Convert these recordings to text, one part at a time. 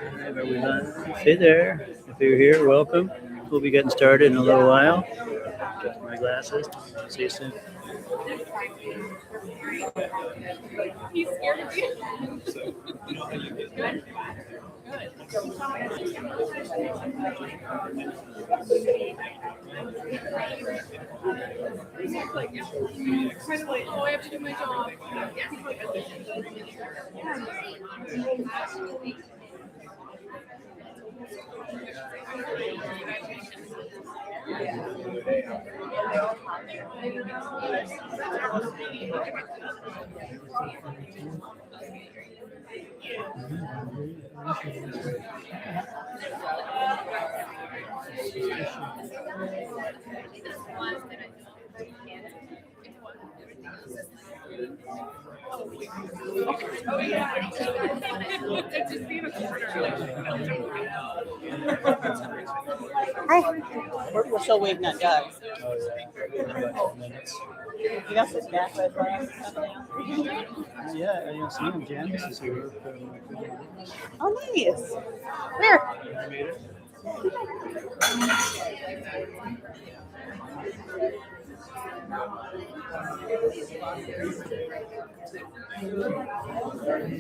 Are we live? Hey there. If you're here, welcome. We'll be getting started in a little while. Get my glasses. See you soon. He's scared of you. Oh, I have to do my job. Oh yeah. It's just being a corner. Hi. We're still waiting on Doug. You got this back with Yeah, I don't see him. Janice is here. Oh, nice. Where?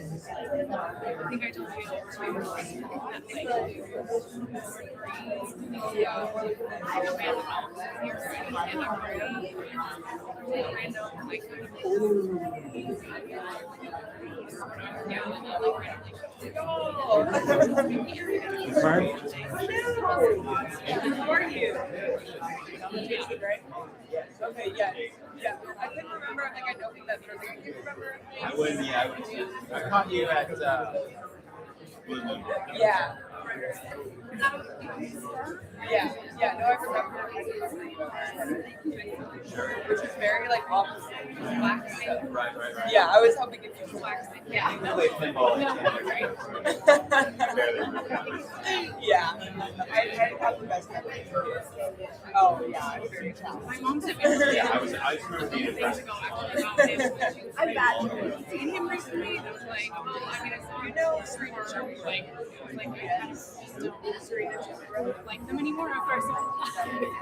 I think I told you How are you? Okay, yeah. Yeah. I couldn't remember. I think I know that sort of thing. Do you remember? I would, yeah. I caught you at Blue Moon. Yeah. Yeah. Yeah. No, I remember. Which is very like opposite. Right. Yeah, I was hoping if you yeah. You played pinball in Yeah. I have the best memories. Oh yeah, I'm very challenged. My mom sent me Yeah, I just remember being days impressed. ago actually about him. I've got seen him recently. That was like, oh, I mean, I saw street art, like, I kind of just don't street art. I don't like them anymore after I saw this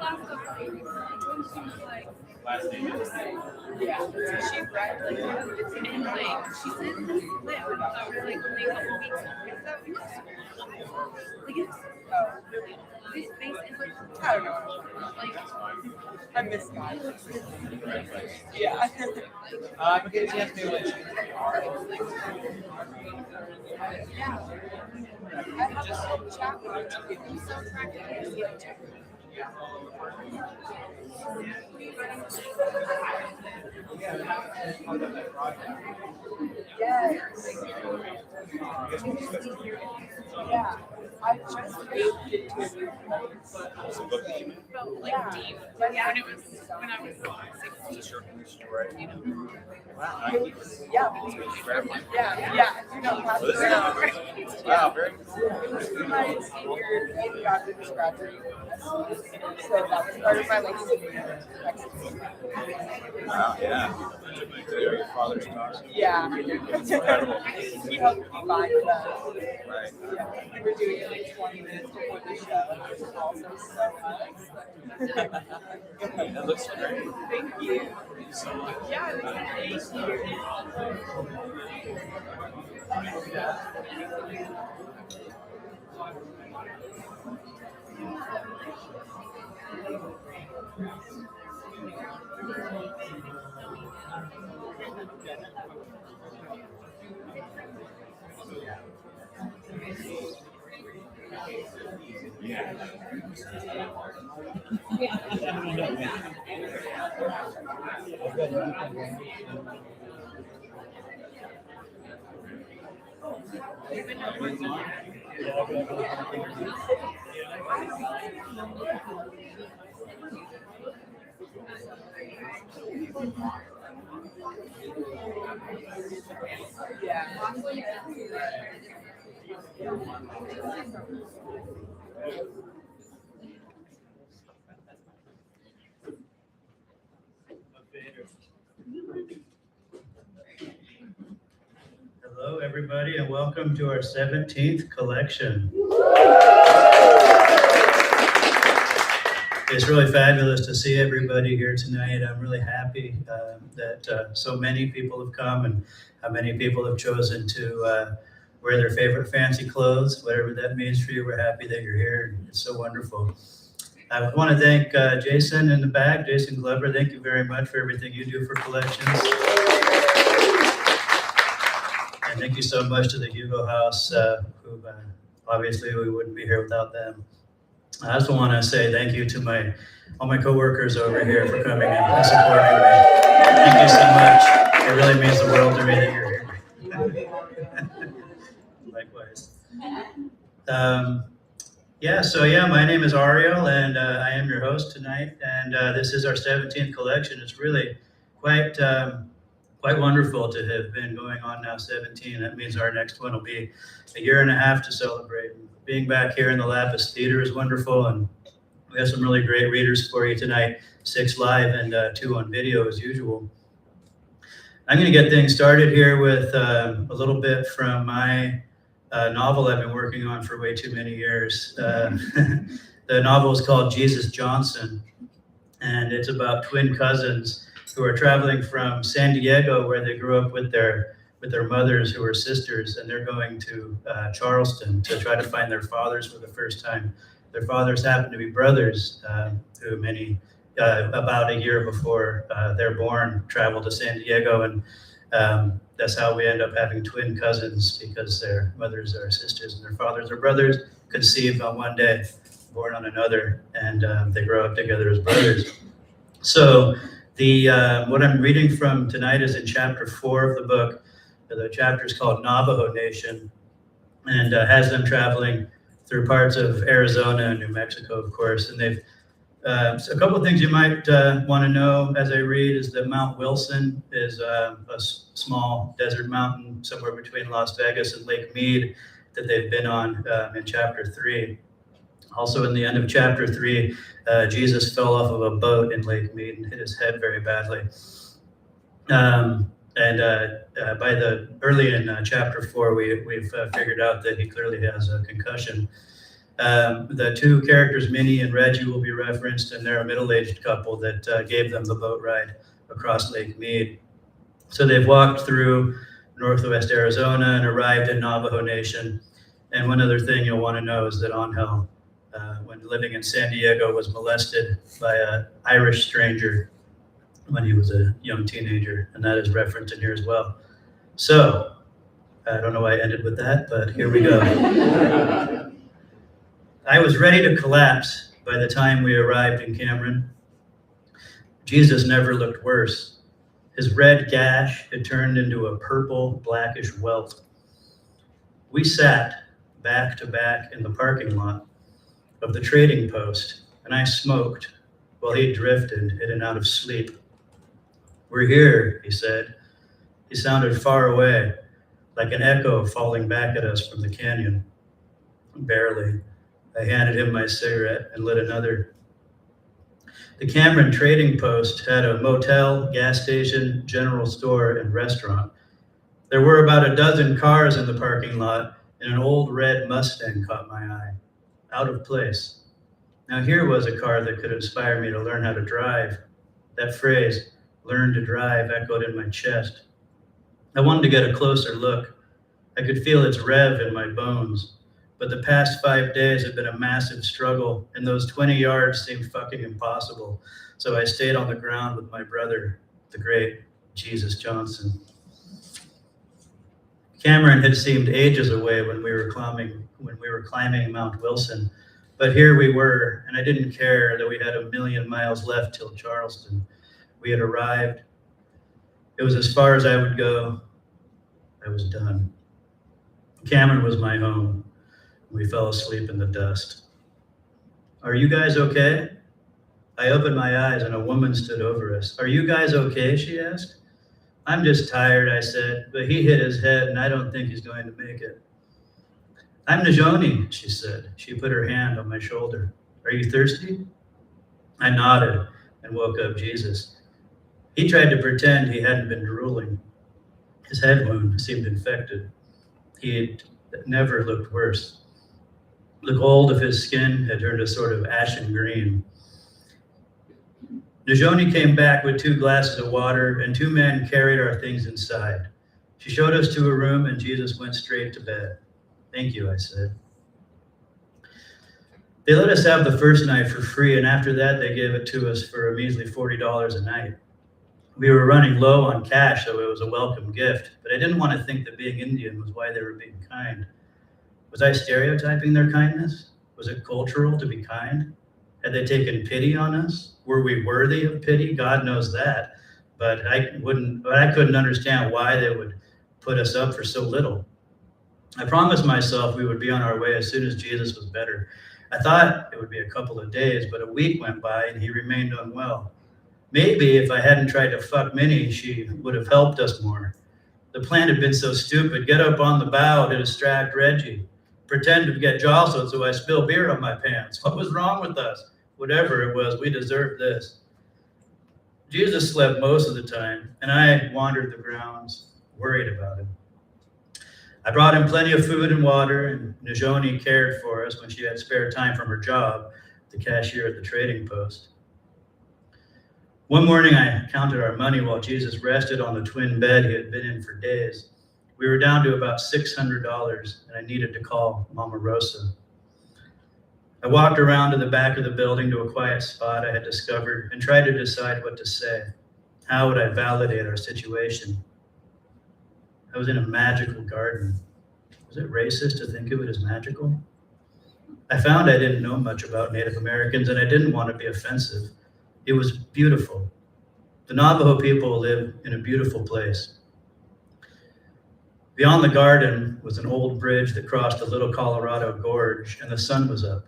last couple. When she was like, Last name is Yeah. So she read like and like she said this lit over like a couple weeks. Is that weird? Like it's this face is like I don't know. I miss God. Yeah. I'm gonna get a chance to like I have just a chat with he's so attractive. Yes. Yeah. I just moved into a new place. Felt like deep. Yeah, when I was 16. You know. wow. Yeah. Yeah. You know, Well, this is wow, very it was for my senior graduate graduation. So that was part of my like senior exercise. wow, yeah. Your father's talks. Yeah. He helped me find that. Right. Yeah. We were doing it like 20 minutes before the show, which was also so nice. That looks great. Thank you. Thank you so much. Yeah, thank you. Hello. everybody, and welcome to our 17th collection. It's really fabulous to see everybody here tonight. I'm really happy that so many people have come and how many people have chosen to wear their favorite fancy clothes, whatever that means for you. We're happy that you're here. It's so wonderful. I want to thank Jason in the back, Jason Glover. Thank you very much for everything you do for collections. And thank you so much to the Hugo House, who obviously we wouldn't be here without them. I also want to say thank you to all my coworkers over here for coming and supporting me. Thank you so much. It really means the world to me that you're here. Likewise. My name is Ariel, and I am your host tonight. And this is our 17th collection. It's really quite wonderful to have been going on now 17. That means our next one will be a year and a half to celebrate. Being back here in the Lapis Theater is wonderful, and we have some really great readers for you tonight, 6 live and 2 on video as usual. I'm going to get things started here with a little bit from my novel I've been working on for way too many years. The novel is called Jesus Johnson, and it's about twin cousins who are traveling from San Diego, where they grew up with their mothers who were sisters, and they're going to Charleston to try to find their fathers for the first time. Their fathers happen to be brothers who about a year before they're born, traveled to San Diego, and that's how we end up having twin cousins, because their mothers are sisters and their fathers are brothers, conceived on one day, born on another, and they grow up together as brothers. So what I'm reading from tonight is in chapter 4 of the book. The chapter is called Navajo Nation, and has them traveling through parts of Arizona and New Mexico, of course. And they've so a couple of things you might want to know as I read is that Mount Wilson is a small desert mountain somewhere between Las Vegas and Lake Mead that they've been on in chapter 3. Also, in the end of chapter 3, Jesus fell off of a boat in Lake Mead and hit his head very badly. By the early in chapter 4, we've figured out that he clearly has a concussion. The 2 characters, Minnie and Reggie, will be referenced, and they're a middle-aged couple that gave them the boat ride across Lake Mead. So they've walked through northwest Arizona and arrived in Navajo Nation. And one other thing you'll want to know is that Angel, when living in San Diego, was molested by an Irish stranger when he was a young teenager, and that is referenced in here as well. So, I don't know why I ended with that, but here we go. I was ready to collapse by the time we arrived in Cameron. Jesus never looked worse. His red gash had turned into a purple, blackish welt. We sat back to back in the parking lot of the trading post, and I smoked while he drifted in and out of sleep. "We're here," he said. He sounded far away, like an echo falling back at us from the canyon. Barely. I handed him my cigarette and lit another. The Cameron Trading Post had a motel, gas station, general store, and restaurant. There were about a dozen cars in the parking lot, and an old red Mustang caught my eye. Out of place. Now here was a car that could inspire me to learn how to drive. That phrase, "learn to drive," echoed in my chest. I wanted to get a closer look. I could feel its rev in my bones. But the past 5 days had been a massive struggle, and those 20 yards seemed fucking impossible. So I stayed on the ground with my brother, the great Jesus Johnson. Cameron had seemed ages away when we were climbing Mount Wilson, but here we were, and I didn't care that we had 1,000,000 miles left till Charleston. We had arrived. It was as far as I would go. I was done. Cameron was my home. We fell asleep in the dust. "Are you guys okay?" I opened my eyes and a woman stood over us. "Are you guys okay?" she asked. "I'm just tired," I said, "but he hit his head and I don't think he's going to make it." "I'm Najoni," she said. She put her hand on my shoulder. "Are you thirsty?" I nodded and woke up Jesus. He tried to pretend he hadn't been drooling. His head wound seemed infected. He had never looked worse. The gold of his skin had turned a sort of ashen green. Najoni came back with 2 glasses of water, and 2 men carried our things inside. She showed us to a room, and Jesus went straight to bed. Thank you, I said. They let us have the first night for free, and after that, they gave it to us for a measly $40 a night. We were running low on cash, so it was a welcome gift, but I didn't want to think that being Indian was why they were being kind. Was I stereotyping their kindness? Was it cultural to be kind? Had they taken pity on us? Were we worthy of pity? God knows that, but I couldn't understand why they would put us up for so little. I promised myself we would be on our way as soon as Jesus was better. I thought it would be a couple of days, but a week went by and he remained unwell. Maybe if I hadn't tried to fuck Minnie, she would have helped us more. The plan had been so stupid. Get up on the bow to distract Reggie. Pretend to get jostled so I spill beer on my pants. What was wrong with us? Whatever it was, we deserved this. Jesus slept most of the time, and I wandered the grounds, worried about him. I brought him plenty of food and water, and Najoni cared for us when she had spare time from her job, the cashier at the trading post. One morning, I counted our money while Jesus rested on the twin bed he had been in for days. We were down to about $600, and I needed to call Mama Rosa. I walked around to the back of the building to a quiet spot I had discovered and tried to decide what to say. How would I validate our situation? I was in a magical garden. Was it racist to think of it as magical? I found I didn't know much about Native Americans, and I didn't want to be offensive. It was beautiful. The Navajo people live in a beautiful place. Beyond the garden was an old bridge that crossed the Little Colorado Gorge, and the sun was up.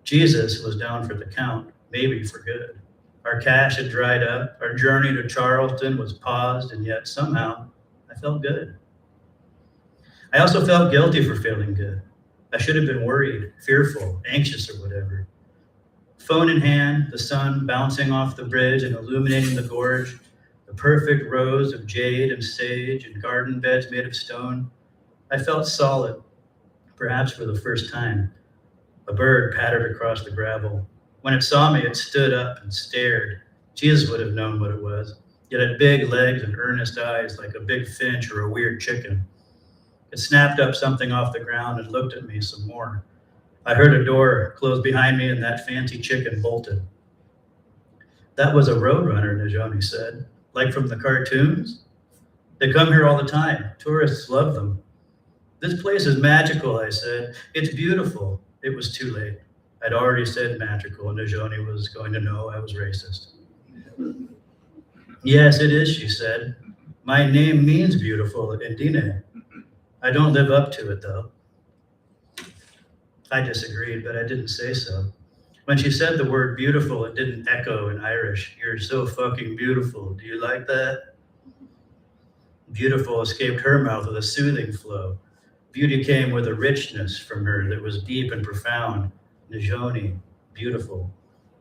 Jesus was down for the count, maybe for good. Our cash had dried up. Our journey to Charleston was paused, and yet somehow I felt good. I also felt guilty for feeling good. I should have been worried, fearful, anxious, or whatever. Phone in hand, the sun bouncing off the bridge and illuminating the gorge, the perfect rows of jade and sage and garden beds made of stone. I felt solid, perhaps for the first time. A bird pattered across the gravel. When it saw me, it stood up and stared. Jesus would have known what it was. It had big legs and earnest eyes like a big finch or a weird chicken. It snapped up something off the ground and looked at me some more. I heard a door close behind me and that fancy chicken bolted. That was a roadrunner, Najoni said. Like from the cartoons? They come here all the time. Tourists love them. This place is magical, I said. It's beautiful. It was too late. I'd already said magical, and Najoni was going to know I was racist. Yes, it is, she said. My name means beautiful in Diné. I don't live up to it, though. I disagreed, but I didn't say so. When she said the word beautiful, it didn't echo in Irish. You're so fucking beautiful. Do you like that? Beautiful escaped her mouth with a soothing flow. Beauty came with a richness from her that was deep and profound. Najoni, beautiful.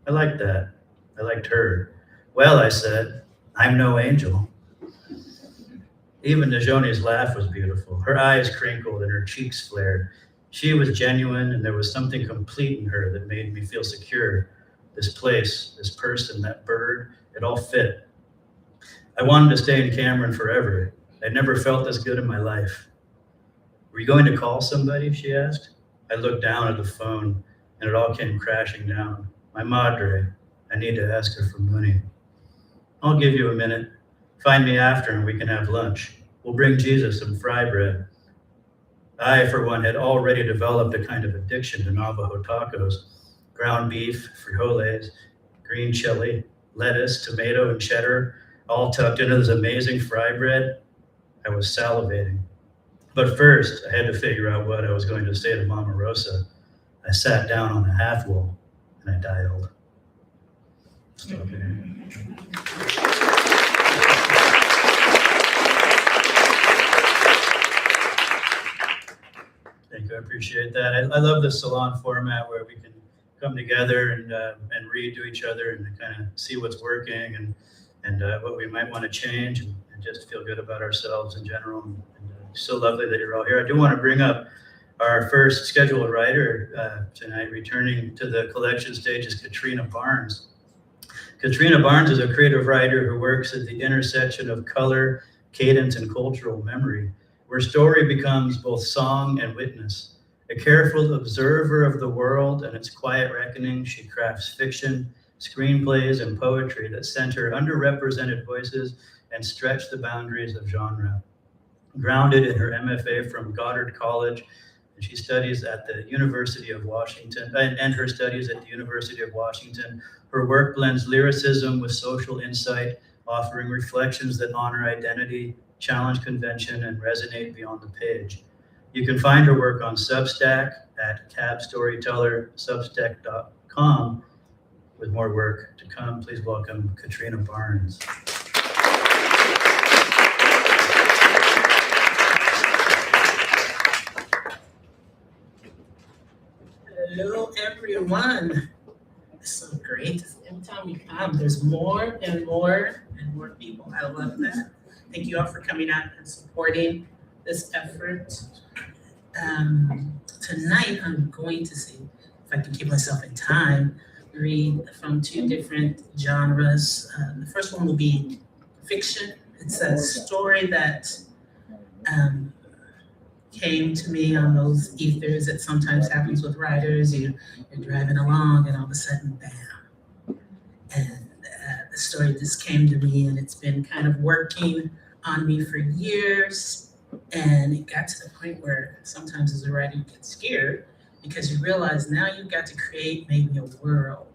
I liked that. I liked her. Well, I said, I'm no angel. Even Najoni's laugh was beautiful. Her eyes crinkled and her cheeks flared. She was genuine, and there was something complete in her that made me feel secure. This place, this person, that bird, it all fit. I wanted to stay in Cameron forever. I'd never felt this good in my life. Were you going to call somebody? She asked. I looked down at the phone, and it all came crashing down. My madre. I need to ask her for money. I'll give you a minute. Find me after, and we can have lunch. We'll bring Jesus some fry bread. I, for one, had already developed a kind of addiction to Navajo tacos. Ground beef, frijoles, green chili, lettuce, tomato, and cheddar, all tucked into this amazing fry bread. I was salivating. But first, I had to figure out what I was going to say to Mama Rosa. I sat down on the half wall, and I dialed. Stop here. Thank you, I appreciate that. I love the salon format where we can come together and read to each other and kind of see what's working and what we might want to change and just feel good about ourselves in general and so lovely that you're all here. I do want to bring up our first scheduled writer tonight. Returning to the collection stage is Katrina Barnes. Katrina Barnes is a creative writer who works at the intersection of color, cadence, and cultural memory, where story becomes both song and witness. A careful observer of the world and its quiet reckoning, she crafts fiction, screenplays, and poetry that center underrepresented voices and stretch the boundaries of genre. Grounded in her MFA from Goddard College, and she studies at the University of Washington, and her studies at the University of Washington. Her work blends lyricism with social insight, offering reflections that honor identity, challenge convention, and resonate beyond the page. You can find her work on Substack at cabstorytellersubstack.com. With more work to come, please welcome Katrina Barnes. Hello, everyone. It's so great. Every time we come, there's more and more and more people. I love that. Thank you all for coming out and supporting this effort. Tonight, I'm going to see if I can keep myself in time, read from two different genres. The first one will be fiction. It's a story that came to me on those ethers that sometimes happens with writers. You're driving along and all of a sudden, bam. And the story just came to me, and it's been kind of working on me for years. And it got to the point where sometimes as a writer you get scared because you realize now you've got to create maybe a world,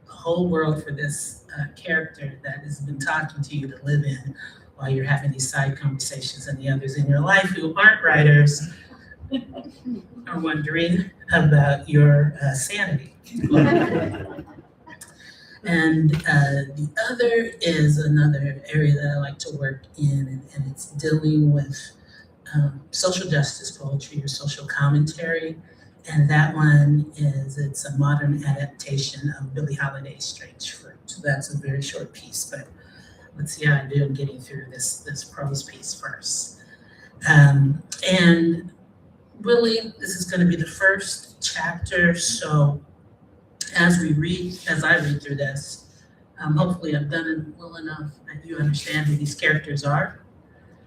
a whole world for this character that has been talking to you to live in while you're having these side conversations, and the others in your life who aren't writers are wondering about your sanity. And the other is another area that I like to work in, and it's dealing with social justice poetry or social commentary. And that one it's a modern adaptation of Billie Holiday's Strange Fruit. So that's a very short piece, but let's see how I do in getting through this prose piece first. And really, this is going to be the first chapter. So as I read through this, hopefully I've done it well enough that you understand who these characters are.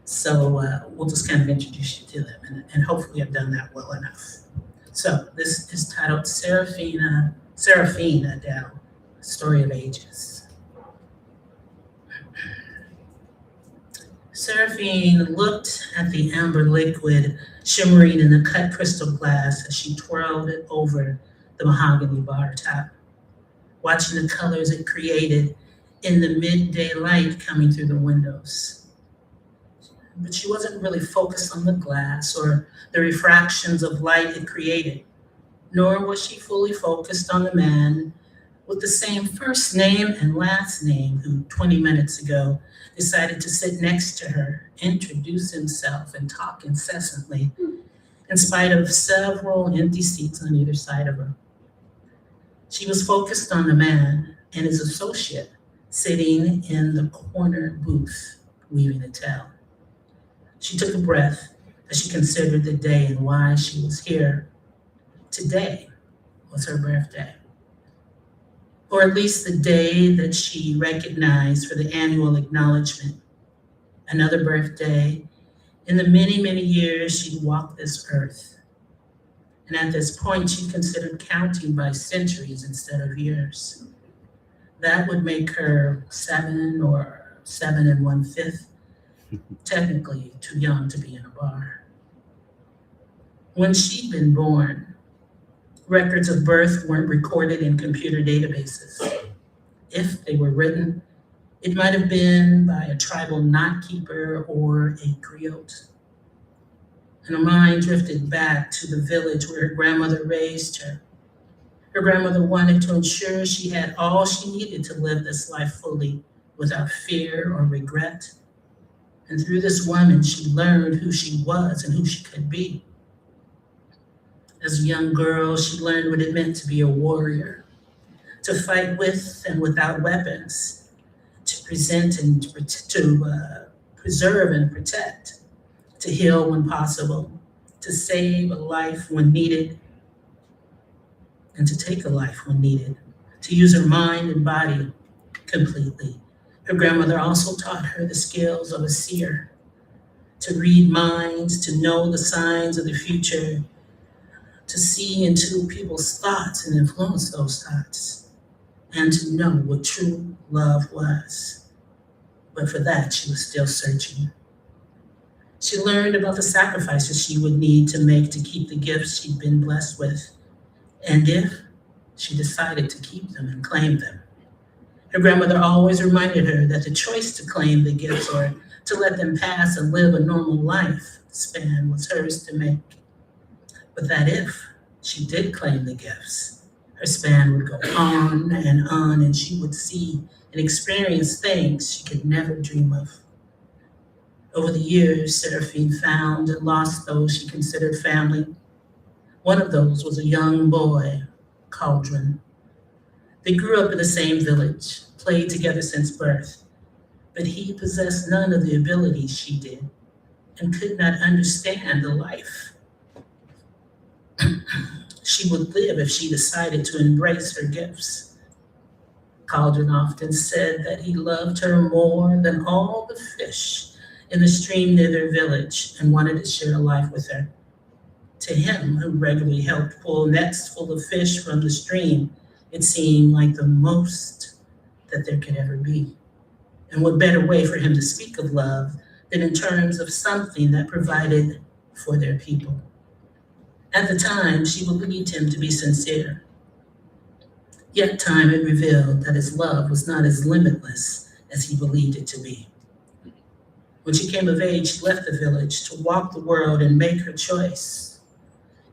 So we'll just kind of introduce you to them, and hopefully I've done that well enough. So this is titled Seraphine Adele, Story of Ages. Seraphine looked at the amber liquid shimmering in the cut crystal glass as she twirled it over the mahogany bar top, watching the colors it created in the midday light coming through the windows. But she wasn't really focused on the glass or the refractions of light it created, nor was she fully focused on the man with the same first name and last name who 20 minutes ago decided to sit next to her, introduce himself, and talk incessantly, in spite of several empty seats on either side of her. She was focused on the man and his associate sitting in the corner booth, weaving a towel. She took a breath as she considered the day and why she was here. Today was her birthday, or at least the day that she recognized for the annual acknowledgement. Another birthday in the many, many years she'd walked this earth. And at this point, she considered counting by centuries instead of years. That would make her 7 or 7 1/5, technically too young to be in a bar. When she'd been born, records of birth weren't recorded in computer databases. If they were written, it might have been by a tribal knot keeper or a griot. And her mind drifted back to the village where her grandmother raised her. Her grandmother wanted to ensure she had all she needed to live this life fully without fear or regret. And through this woman, she learned who she was and who she could be. As a young girl, she learned what it meant to be a warrior, to fight with and without weapons, to present and to preserve and protect, to heal when possible, to save a life when needed, and to take a life when needed, to use her mind and body completely. Her grandmother also taught her the skills of a seer, to read minds, to know the signs of the future, to see into people's thoughts and influence those thoughts, and to know what true love was. But for that, she was still searching. She learned about the sacrifices she would need to make to keep the gifts she'd been blessed with, and if she decided to keep them and claim them. Her grandmother always reminded her that the choice to claim the gifts or to let them pass and live a normal life span was hers to make. But that if she did claim the gifts, her span would go on, and she would see and experience things she could never dream of. Over the years, Seraphine found and lost those she considered family. One of those was a young boy, Cauldron. They grew up in the same village, played together since birth, but he possessed none of the abilities she did and could not understand the life she would live if she decided to embrace her gifts. Cauldron often said that he loved her more than all the fish in the stream near their village and wanted to share a life with her. To him, who regularly helped pull nets full of fish from the stream, it seemed like the most that there could ever be. And what better way for him to speak of love than in terms of something that provided for their people. At the time, she believed him to be sincere. Yet time had revealed that his love was not as limitless as he believed it to be. When she came of age, she left the village to walk the world and make her choice.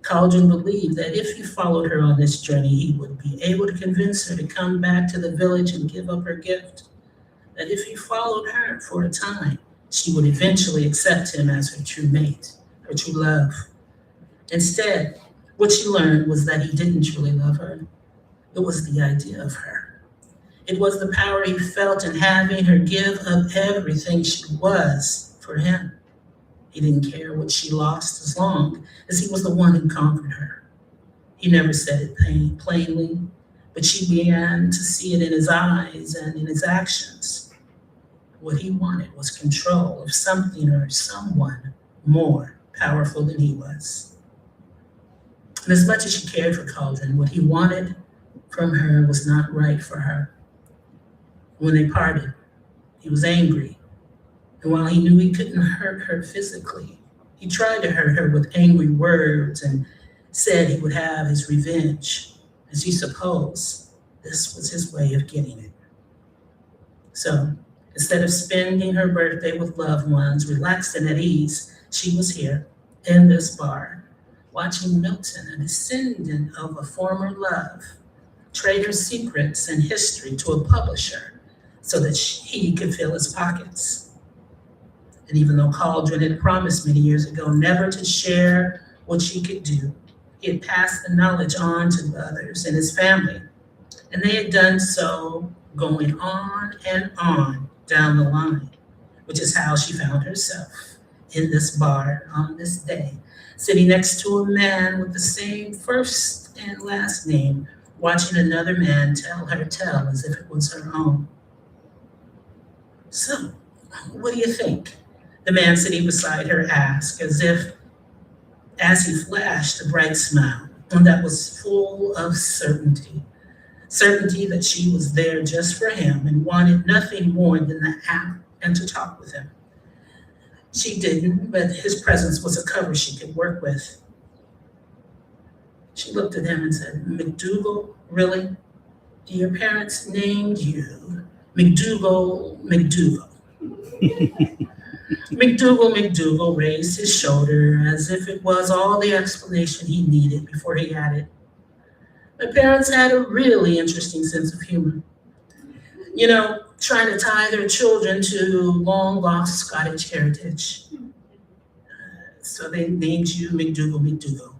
Cauldron believed that if he followed her on this journey, he would be able to convince her to come back to the village and give up her gift. That if he followed her for a time, she would eventually accept him as her true mate, her true love. Instead, what she learned was that he didn't truly love her. It was the idea of her. It was the power he felt in having her give up everything she was for him. He didn't care what she lost as long as he was the one who conquered her. He never said it plainly, but she began to see it in his eyes and in his actions. What he wanted was control of something or someone more powerful than he was. And as much as she cared for Cauldron, what he wanted from her was not right for her. When they parted, he was angry. And while he knew he couldn't hurt her physically, he tried to hurt her with angry words and said he would have his revenge. As you suppose, this was his way of getting it. So instead of spending her birthday with loved ones, relaxed and at ease, she was here in this bar, watching Milton, a descendant of a former love, trade her secrets and history to a publisher so that he could fill his pockets. And even though Cauldron had promised many years ago never to share what she could do, he had passed the knowledge on to others in his family. And they had done so going on and on down the line, which is how she found herself in this bar on this day, sitting next to a man with the same first and last name, watching another man tell her tale as if it was her own. So, what do you think? The man sitting beside her asked, as he flashed a bright smile, and that was full of certainty. Certainty that she was there just for him and wanted nothing more than to have and to talk with him. She didn't, but his presence was a cover she could work with. She looked at him and said, "McDougal, really? Your parents named you McDougal. McDougal raised his shoulder as if it was all the explanation he needed before he added, "My parents had a really interesting sense of humor. You know, trying to tie their children to long-lost Scottish heritage. So they named you McDougal.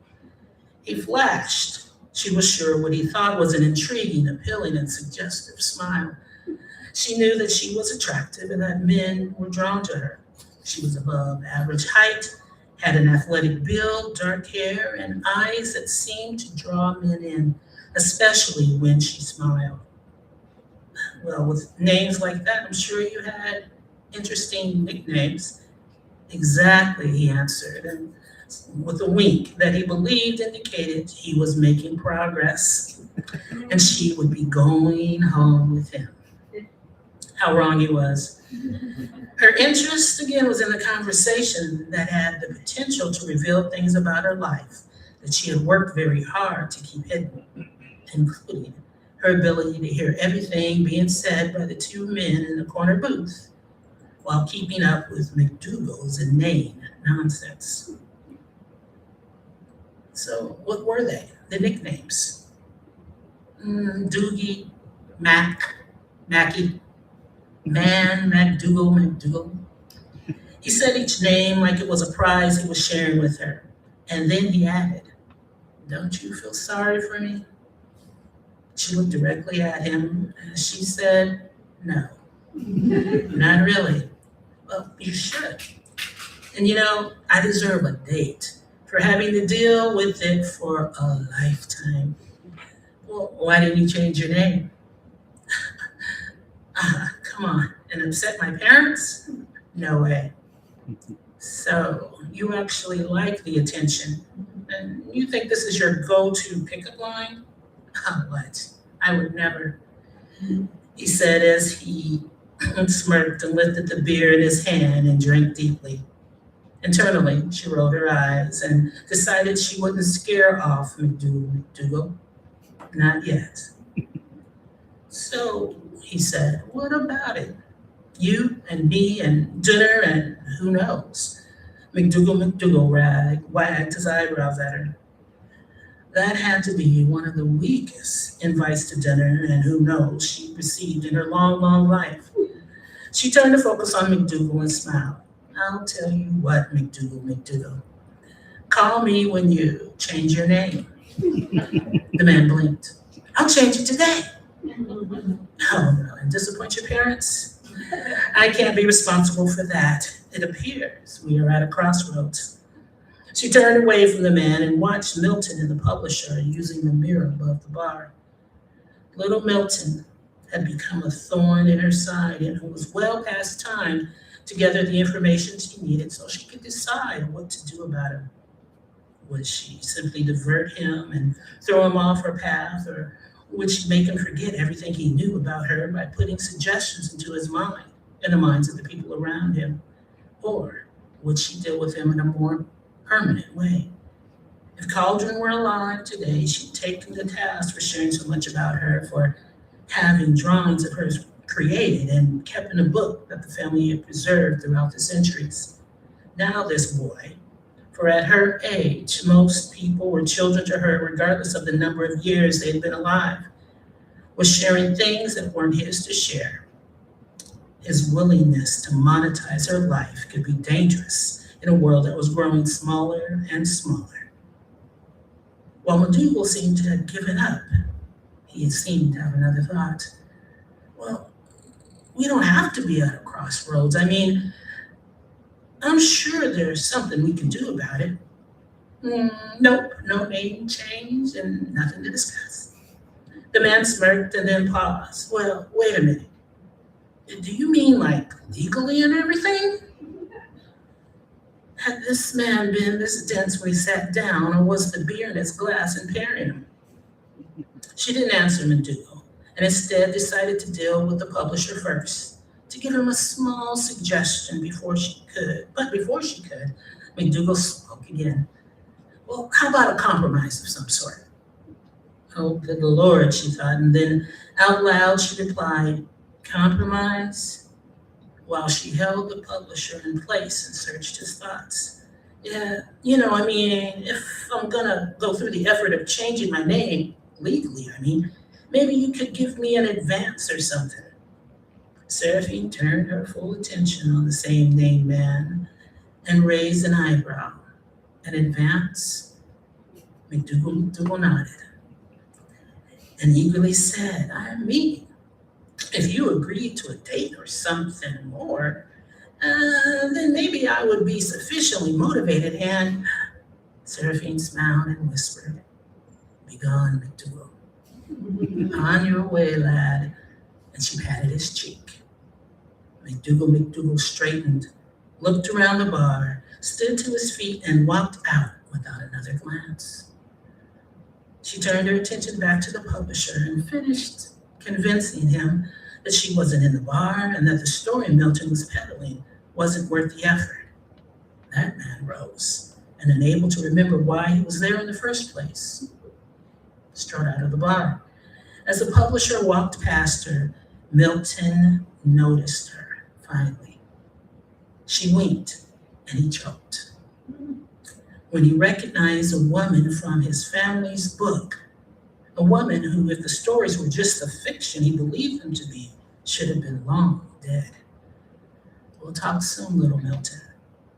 He flashed. She was sure what he thought was an intriguing, appealing, and suggestive smile. She knew that she was attractive and that men were drawn to her. She was above average height, had an athletic build, dark hair, and eyes that seemed to draw men in, especially when she smiled. Well, with names like that, I'm sure you had interesting nicknames. Exactly, he answered, and with a wink that he believed indicated he was making progress, and she would be going home with him. How wrong he was. Her interest, again, was in the conversation that had the potential to reveal things about her life that she had worked very hard to keep hidden, including her ability to hear everything being said by the two men in the corner booth while keeping up with McDougal's inane nonsense. So what were they? The nicknames? Doogie, Mac, Mackie, Man, McDougal. He said each name like it was a prize he was sharing with her. And then he added, "Don't you feel sorry for me?" She looked directly at him and she said, "No, not really." "Well, you should. And you know, I deserve a date for having to deal with it for a lifetime." "Well, why didn't you change your name?" Come on, and upset my parents? No way. "So you actually like the attention, and you think this is your go-to pickup line?" "What? I would never," he said as he smirked and lifted the beer in his hand and drank deeply. Internally, she rolled her eyes and decided she wouldn't scare off McDougal. Not yet. "So," he said, "what about it? You and me and dinner and who knows?" McDougal wagged his eyebrows at her. That had to be one of the weakest invites to dinner and who knows she'd received in her long, long life. She turned to focus on McDougal and smiled. "I'll tell you what, McDougal. Call me when you change your name." The man blinked. "I'll change it today." "Oh no, and disappoint your parents? I can't be responsible for that. It appears we are at a crossroads." She turned away from the man and watched Milton and the publisher using the mirror above the bar. Little Milton had become a thorn in her side, and it was well past time to gather the information she needed so she could decide what to do about him. Would she simply divert him and throw him off her path, or would she make him forget everything he knew about her by putting suggestions into his mind and the minds of the people around him? Or would she deal with him in a more permanent way? If Cauldron were alive today, she'd take him to task for sharing so much about her, for having drawings of hers created and kept in a book that the family had preserved throughout the centuries. Now this boy, for at her age, most people were children to her regardless of the number of years they'd been alive, was sharing things that weren't his to share. His willingness to monetize her life could be dangerous in a world that was growing smaller and smaller. While McDougal seemed to have given up, he seemed to have another thought. "Well, we don't have to be at a crossroads. I mean, I'm sure there's something we can do about it." Nope, no name change and nothing to discuss." The man smirked and then paused. "Well, wait a minute. Do you mean like legally and everything?" Had this man been this dense when he sat down, or was the beer in his glass impairing him? She didn't answer McDougal, and instead decided to deal with the publisher first, to give him a small suggestion before she could. But before she could, McDougal spoke again. "Well, how about a compromise of some sort?" "Oh, good Lord," she thought, and then out loud she replied, "Compromise?" While she held the publisher in place and searched his thoughts. "Yeah, I mean, if I'm gonna go through the effort of changing my name, legally, maybe you could give me an advance or something." Seraphine turned her full attention on the same name man and raised an eyebrow. "An advance?" McDougal nodded and eagerly said, "I mean, if you agreed to a date or something more, then maybe I would be sufficiently motivated. And Seraphine smiled and whispered, "Begone, McDougal. On your way, lad." And she patted his cheek. McDougal straightened, looked around the bar, stood to his feet, and walked out without another glance. She turned her attention back to the publisher and finished convincing him that she wasn't in the bar and that the story Milton was peddling wasn't worth the effort. That man rose and, unable to remember why he was there in the first place, strode out of the bar. As the publisher walked past her, Milton noticed her finally. She winked and he choked. When he recognized a woman from his family's book, a woman who, if the stories were just the fiction he believed them to be, should have been long dead. "We'll talk soon, little Milton."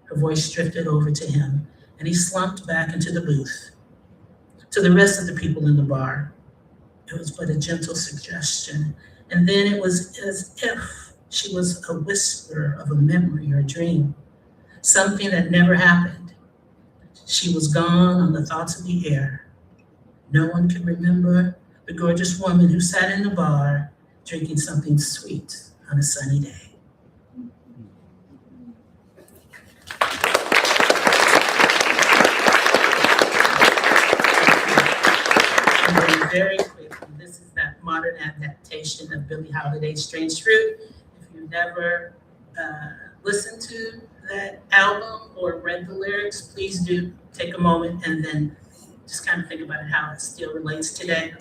Her voice drifted over to him, and he slumped back into the booth. To the rest of the people in the bar, it was but a gentle suggestion, and then it was as if she was a whisper of a memory or a dream, something that never happened. She was gone on the thoughts of the air. No one could remember the gorgeous woman who sat in the bar drinking something sweet on a sunny day. And then very quickly, this is that modern adaptation of Billie Holiday's Strange Fruit. If you've never listened to that album or read the lyrics, please do take a moment and then just kind of think about how it still relates today.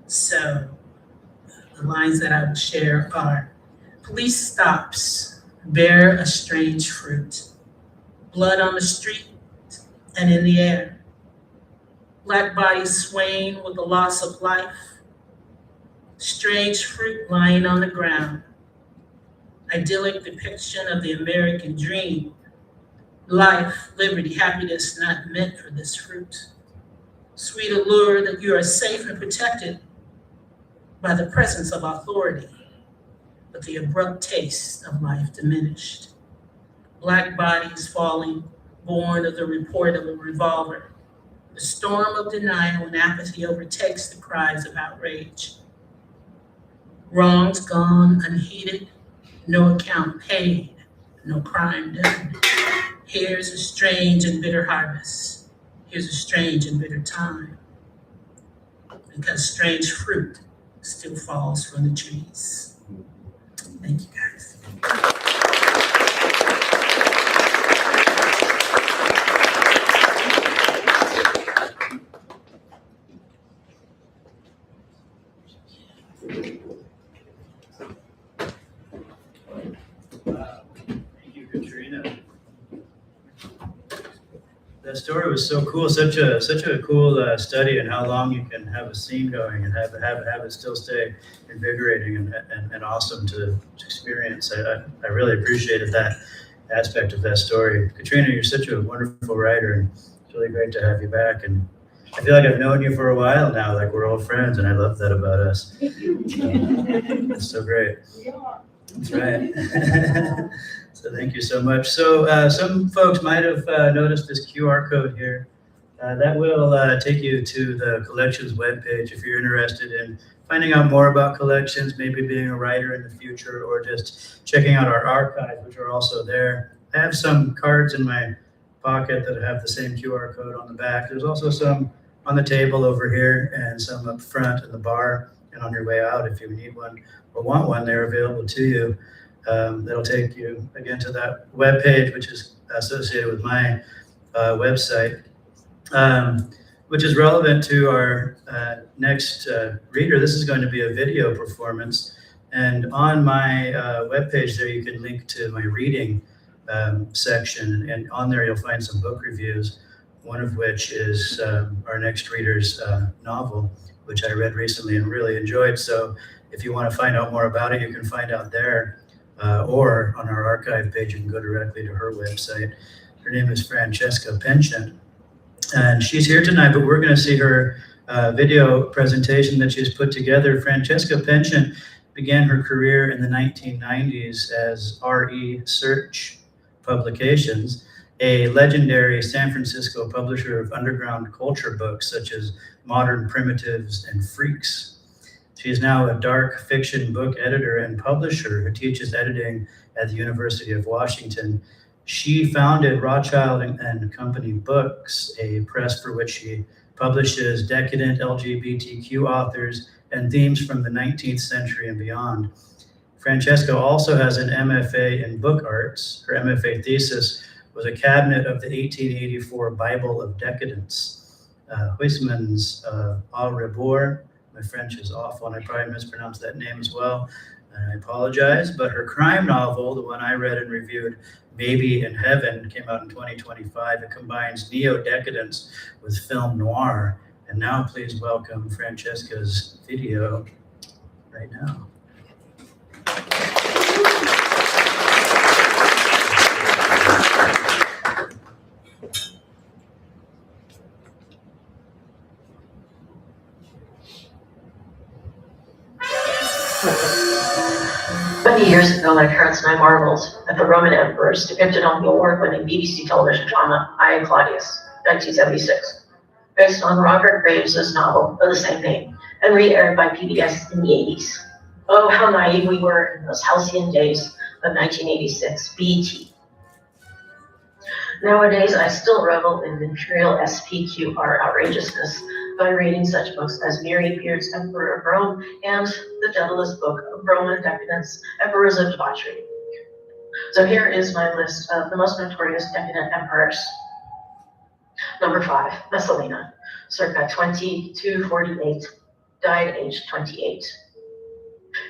So the lines that I would share are: police stops bear a strange fruit, blood on the street and in the air, black bodies swaying with the loss of life, strange fruit lying on the ground, idyllic depiction of the American dream, life, liberty, happiness not meant for this fruit, sweet allure that you are safe and protected by the presence of authority, but the abrupt taste of life diminished. Black bodies falling, born of the report of a revolver. The storm of denial and apathy overtakes the cries of outrage. Wrongs gone unheeded, no account paid, no crime done. Here's a strange and bitter harvest. Here's a strange and bitter time. Because strange fruit still falls from the trees. Thank you, guys. Thank you, Katrina. That story was so cool, such a cool study in how long you can have a scene going and have it still stay invigorating and awesome to experience. I really appreciated that aspect of that story. Katrina, you're such a wonderful writer, and it's really great to have you back. And I feel like I've known you for a while now, like we're old friends, and I love that about us. It's so great. That's right. So thank you so much. So some folks might have noticed this QR code here. That will take you to the collections webpage if you're interested in finding out more about collections, maybe being a writer in the future, or just checking out our archives, which are also there. I have some cards in my pocket that have the same QR code on the back. There's also some on the table over here and some up front in the bar and on your way out if you need one or want one, they're available to you. That'll take you again to that webpage, which is associated with my website, which is relevant to our next reader. This is going to be a video performance, and on my webpage there you can link to my reading section, and on there you'll find some book reviews, one of which is our next reader's novel, which I read recently and really enjoyed. So if you want to find out more about it, you can find out there, or on our archive page, you can go directly to her website. Her name is Francesca Penchant, and she's here tonight, but we're going to see her video presentation that she's put together. Francesca Penchant began her career in the 1990s as R.E. Search Publications, a legendary San Francisco publisher of underground culture books such as Modern Primitives and Freaks. She is now a dark fiction book editor and publisher who teaches editing at the University of Washington. She founded Rothschild and Company Books, a press for which she publishes decadent LGBTQ authors and themes from the 19th century and beyond. Francesca also has an MFA in book arts. Her MFA thesis was a cabinet of the 1884 Bible of Decadence. Huysmans Au Rebours. My French is awful, and I probably mispronounced that name as well, and I apologize. But her crime novel, the one I read and reviewed, Maybe in Heaven, came out in 2025. It combines neo-decadence with film noir. And now please welcome Francesca's video right now. Years ago, my parents and I marveled at the Roman emperors depicted on the award-winning BBC television drama I and Claudius, 1976, based on Robert Graves' novel of the same name, and re-aired by PBS in the 80s. Oh, how naive we were in those halcyon days of 1986 BT. Nowadays, I still revel in imperial SPQR outrageousness by reading such books as Mary Beard's Emperor of Rome and The Devilish Book of Roman Decadence, Emperors of Debauchery. So here is my list of the most notorious decadent emperors. Number 5, Messalina, circa 20 to 48, died aged 28.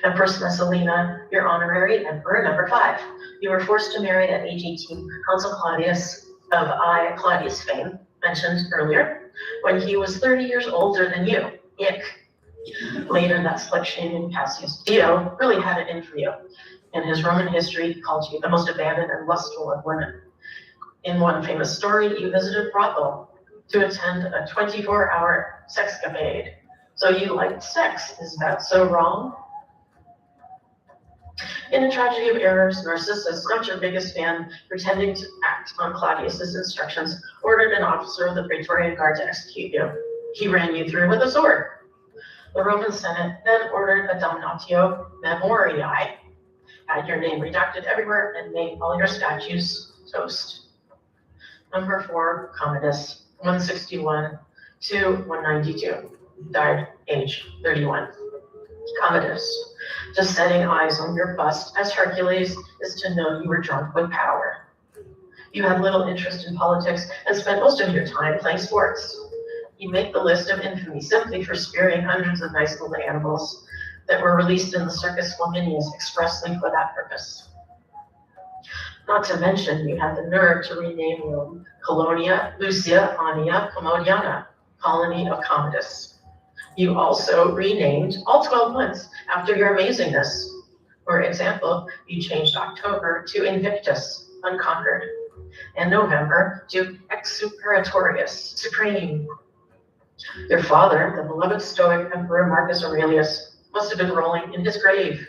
Empress Messalina, your honorary emperor. Number 5, you were forced to marry at age 18 Consul Claudius of I, Claudius fame, mentioned earlier, when he was 30 years older than you. Ick. Later, that slut-shaming Cassius Dio really had it in for you. In his Roman history, he called you the most abandoned and lustful of women. In one famous story, you visited a brothel to attend a 24-hour sexcapade. So you liked sex. Is that so wrong? In A Tragedy of Errors, Narcissus, not your biggest fan, pretending to act on Claudius's instructions, ordered an officer of the Praetorian Guard to execute you. He ran you through with a sword. The Roman Senate then ordered a damnatio memoriae, had your name redacted everywhere, and made all your statues toast. Number 4, Commodus, 161 to 192, died age 31. Commodus, just setting eyes on your bust as Hercules is to know you were drunk with power. You had little interest in politics and spent most of your time playing sports. You make the list of infamy simply for spearing hundreds of nice little animals that were released in the Circus Flaminius expressly for that purpose. Not to mention, you had the nerve to rename Rome Colonia Lucia Annia Commodiana, colony of Commodus. You also renamed all 12 months after your amazingness. For example, you changed October to Invictus, unconquered, and November to Exuperatorius, supreme. Your father, the beloved Stoic Emperor Marcus Aurelius, must have been rolling in his grave.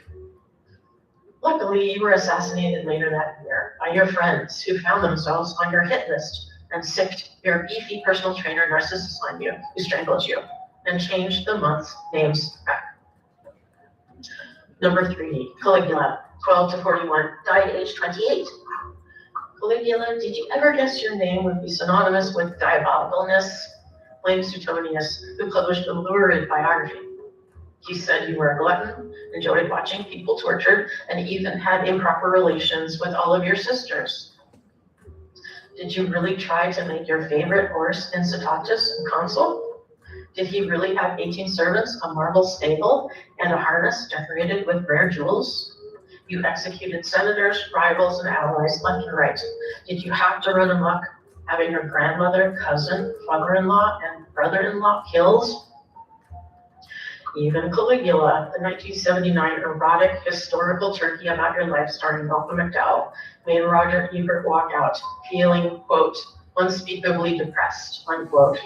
Luckily, you were assassinated later that year by your friends who found themselves on your hit list and sicked your beefy personal trainer Narcissus on you, who strangled you, and changed the month's names back. Number 3, Caligula, 12 to 41, died age 28. Caligula, did you ever guess your name would be synonymous with diabolicalness? Blamed Suetonius, who published a lurid biography. He said you were a glutton, enjoyed watching people tortured, and even had improper relations with all of your sisters. Did you really try to make your favorite horse Incitatus consul? Did he really have 18 servants, a marble stable, and a harness decorated with rare jewels? You executed senators, rivals, and allies left and right. Did you have to run amok, having your grandmother, cousin, father-in-law, and brother-in-law killed? Even Caligula, the 1979 erotic historical turkey about your life starring Malcolm McDowell, made Roger Ebert walk out feeling, quote, unspeakably depressed, unquote.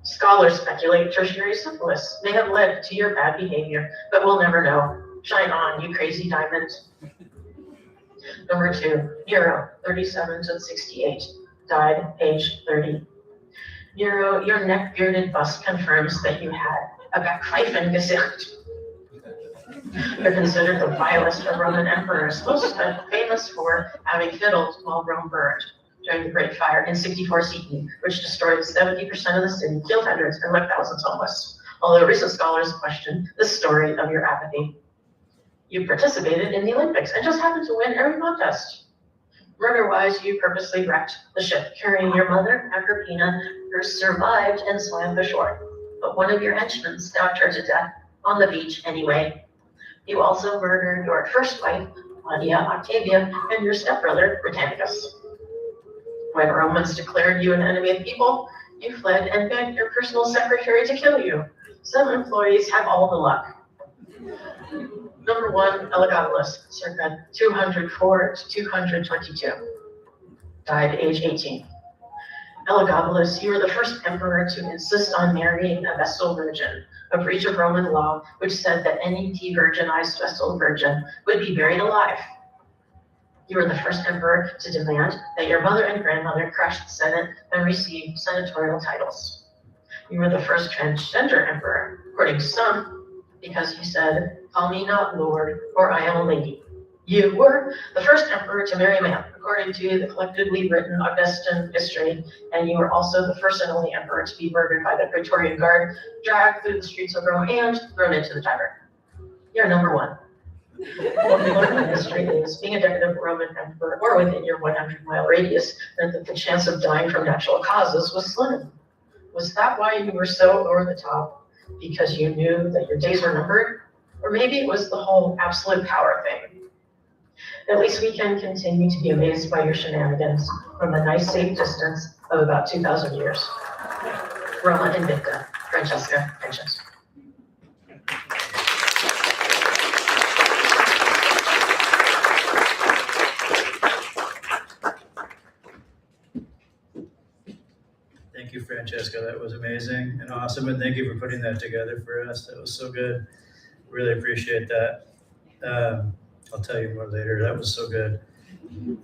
Scholars speculate tertiary syphilis may have led to your bad behavior, but we'll never know. Shine on, you crazy diamond. Number 2, Nero, 37 to 68, died age 30. Nero, your neck-bearded bust confirms that you had a Backpfeifengesicht. You're considered the vilest of Roman emperors, most famous for having fiddled while Rome burned during the Great Fire in 64 CE, which destroyed 70% of the city, killed hundreds, and left thousands homeless. Although recent scholars question the story of your apathy. You participated in the Olympics and just happened to win every contest. Murder-wise, you purposely wrecked the ship carrying your mother, Agrippina, who survived and swam ashore. But one of your henchmen stabbed her to death on the beach anyway. You also murdered your first wife, Claudia Octavia, and your stepbrother, Britannicus. When Romans declared you an enemy of people, you fled and begged your personal secretary to kill you. Some employees have all the luck. Number 1, Elagabalus, circa 204 to 222, died age 18. Elagabalus, you were the first emperor to insist on marrying a Vestal virgin, a breach of Roman law which said that any de-virginized Vestal virgin would be buried alive. You were the first emperor to demand that your mother and grandmother crush the Senate and receive senatorial titles. You were the first transgender emperor, according to some, because you said, "Call me not Lord, for I am a lady." You were the first emperor to marry a man, according to the collectively written Augustan history, and you were also the first and only emperor to be murdered by the Praetorian Guard, dragged through the streets of Rome, and thrown into the Tiber. You're number 1. What we learn in history is being a decadent Roman emperor, or within your 100-mile radius, meant that the chance of dying from natural causes was slim. Was that why you were so over the top? Because you knew that your days were numbered? Or maybe it was the whole absolute power thing. At least we can continue to be amazed by your shenanigans from a nice safe distance of about 2,000 years. Roma Invicta, Francesca Pensions. Thank you, Francesca. That was amazing and awesome. And thank you for putting that together for us. That was so good. Really appreciate that. I'll tell you more later. That was so good.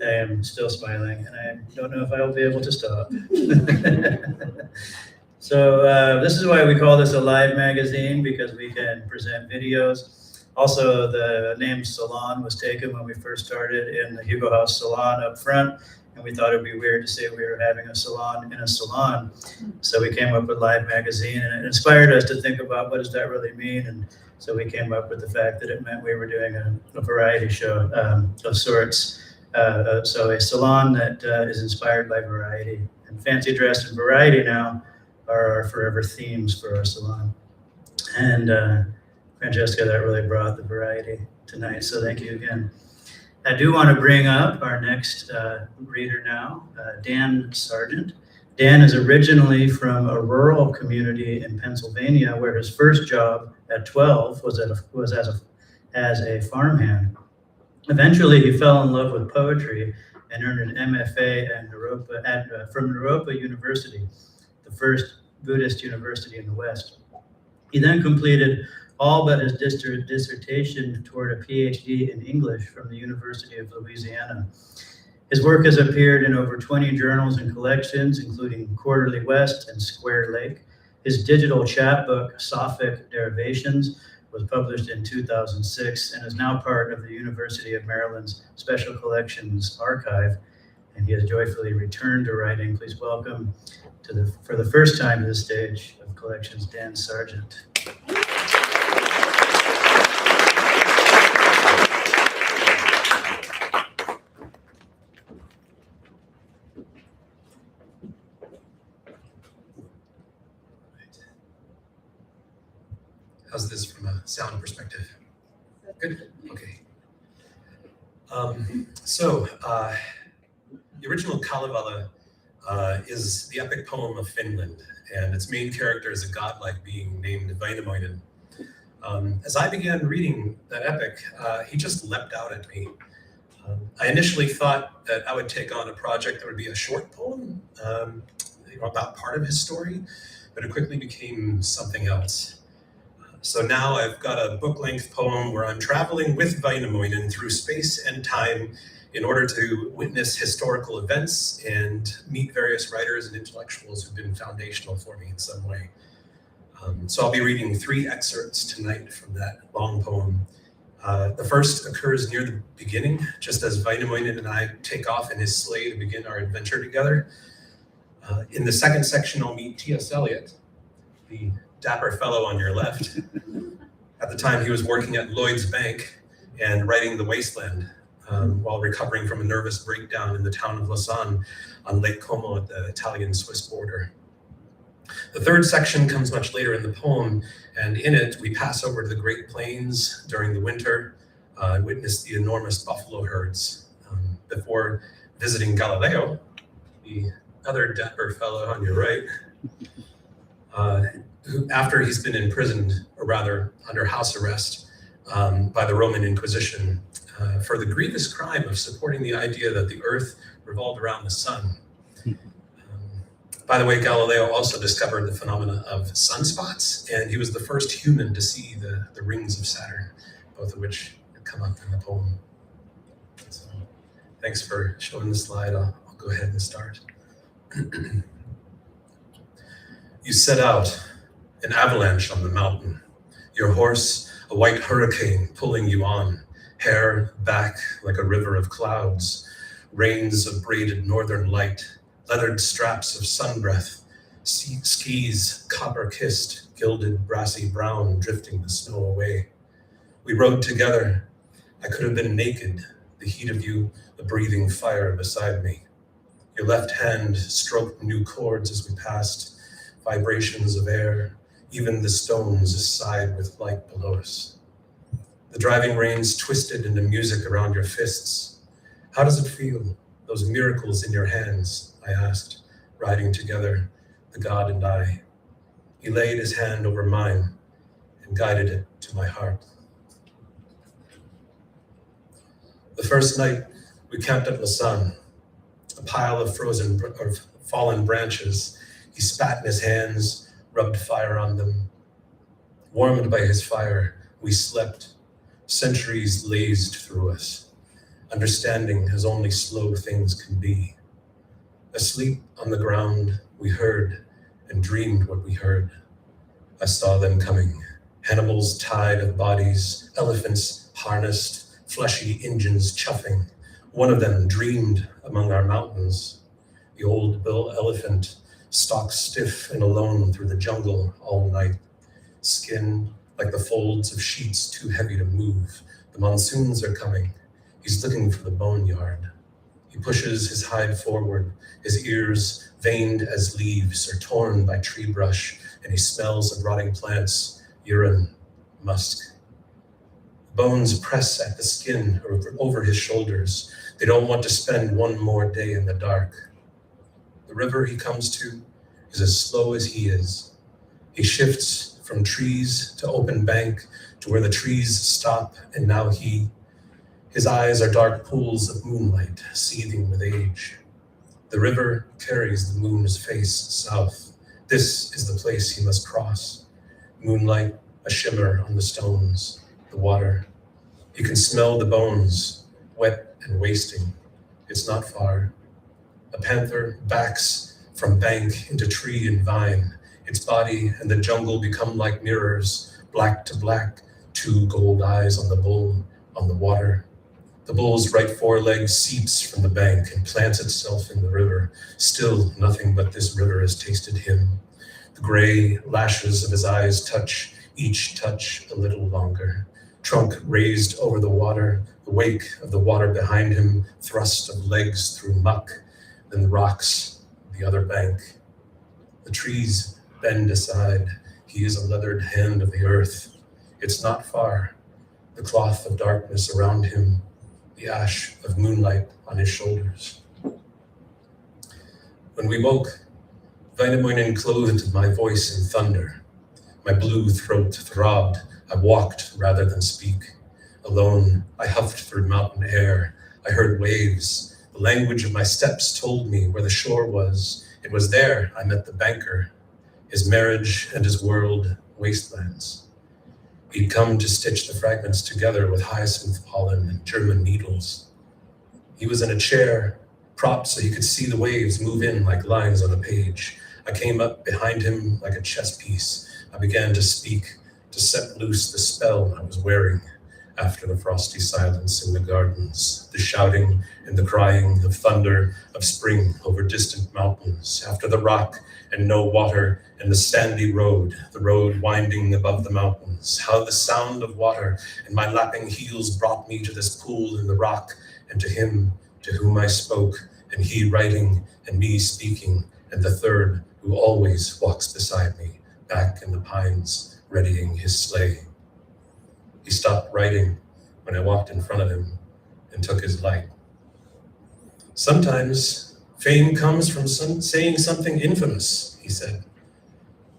I am still smiling and I don't know if I will be able to stop. So this is why we call this a live magazine, because we can present videos. Also, the name Salon was taken when we first started in the Hugo House Salon up front. And we thought it'd be weird to say we were having a salon in a salon. So we came up with Live Magazine, and it inspired us to think about what does that really mean. And so we came up with the fact that it meant we were doing a variety show of sorts. So a salon that is inspired by variety. And Fancy Dress and Variety now are our forever themes for our salon. And Francesca, that really brought the variety tonight. So thank you again. I do want to bring up our next reader now, Dan Sargent. Dan is originally from a rural community in Pennsylvania, where his first job at 12 was as a farmhand. Eventually, he fell in love with poetry and earned an MFA from Naropa University, the first Buddhist university in the West. He then completed all but his dissertation toward a PhD in English from the University of Louisiana. His work has appeared in over 20 journals and collections, including Quarterly West and Square Lake. His digital chapbook, Sophic Derivations, was published in 2006 and is now part of the University of Maryland's Special Collections Archive. And he has joyfully returned to writing. Please welcome for the first time to the stage of Collections, Dan Sargent. How's this from a sound perspective? Good? Okay. The original Kalevala is the epic poem of Finland, and its main character is a godlike being named Vainamoinen. As I began reading that epic, he just leapt out at me. I initially thought that I would take on a project that would be a short poem about part of his story, but it quickly became something else. So now I've got a book-length poem where I'm traveling with Wainamoinen through space and time in order to witness historical events and meet various writers and intellectuals who've been foundational for me in some way. So I'll be reading 3 excerpts tonight from that long poem. The first occurs near the beginning, just as Wainamoinen and I take off in his sleigh to begin our adventure together. In the second section, I'll meet T.S. Eliot, the dapper fellow on your left. At the time, he was working at Lloyd's Bank and writing The Wasteland while recovering from a nervous breakdown in the town of Lausanne on Lake Como at the Italian-Swiss border. The third section comes much later in the poem, and in it, we pass over to the Great Plains during the winter and witness the enormous buffalo herds before visiting Galileo, the other dapper fellow on your right, who, after he's been imprisoned, or rather under house arrest by the Roman Inquisition for the grievous crime of supporting the idea that the earth revolved around the sun. By the way, Galileo also discovered the phenomena of sunspots, and he was the first human to see the rings of Saturn, both of which come up in the poem. So, thanks for showing the slide. I'll go ahead and start. You set out, an avalanche on the mountain, your horse a white hurricane pulling you on, hair back like a river of clouds, reins of braided northern light, leathered straps of sun breath, skis copper-kissed, gilded brassy brown drifting the snow away. We rode together. I could have been naked, the heat of you, the breathing fire beside me. Your left hand stroked new chords as we passed, vibrations of air, even the stones sighed with light below us. The driving reins twisted into music around your fists. How does it feel, those miracles in your hands? I asked, riding together, the god and I. He laid his hand over mine and guided it to my heart. The first night, we camped at Lausanne, a pile of fallen branches. He spat in his hands, rubbed fire on them. Warmed by his fire, we slept. Centuries lazed through us, understanding as only slow things can be. Asleep on the ground, we heard and dreamed what we heard. I saw them coming, Hannibal's tide of bodies, elephants harnessed, fleshy engines chuffing. One of them dreamed among our mountains. The old bull elephant stalked stiff and alone through the jungle all night, skin like the folds of sheets too heavy to move. The monsoons are coming. He's looking for the boneyard. He pushes his hide forward. His ears, veined as leaves, are torn by tree brush, and he smells of rotting plants, urine, musk. Bones press at the skin over his shoulders. They don't want to spend one more day in the dark. The river he comes to is as slow as he is. He shifts from trees to open bank to where the trees stop, and now his eyes are dark pools of moonlight, seething with age. The river carries the moon's face south. This is the place he must cross. Moonlight, a shimmer on the stones, the water. You can smell the bones, wet and wasting. It's not far. A panther backs from bank into tree and vine. Its body and the jungle become like mirrors, black to black, 2 gold eyes on the bull, on the water. The bull's right foreleg seeps from the bank and plants itself in the river. Still, nothing but this river has tasted him. The gray lashes of his eyes touch, each touch a little longer. Trunk raised over the water, the wake of the water behind him, thrust of legs through muck, then the rocks, the other bank. The trees bend aside. He is a leathered hand of the earth. It's not far. The cloth of darkness around him, the ash of moonlight on his shoulders. When we woke, Wainamoinen clothed my voice in thunder. My blue throat throbbed. I walked rather than speak. Alone, I huffed through mountain air. I heard waves. The language of my steps told me where the shore was. It was there I met the banker. his marriage and his world wastelands. He'd come to stitch the fragments together with hyacinth pollen and German needles. He was in a chair, propped so he could see the waves move in like lines on a page. I came up behind him like a chess piece. I began to speak, to set loose the spell I was wearing. After the frosty silence in the gardens, the shouting and the crying of thunder of spring over distant mountains, after the rock and no water and the sandy road, the road winding above the mountains, how the sound of water and my lapping heels brought me to this pool in the rock, and to him to whom I spoke, and he writing and me speaking, and the third who always walks beside me, back in the pines, readying his sleigh. He stopped writing when I walked in front of him and took his light. Sometimes fame comes from saying something infamous, he said.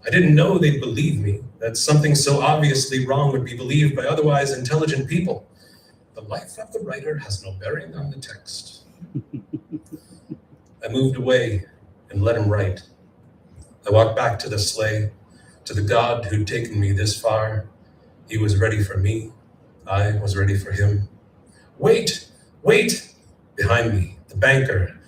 I didn't know they'd believe me, that something so obviously wrong would be believed by otherwise intelligent people. The life of the writer has no bearing on the text. I moved away and let him write. I walked back to the sleigh, to the God who'd taken me this far. He was ready for me. I was ready for him. Wait, wait! Behind me, the banker,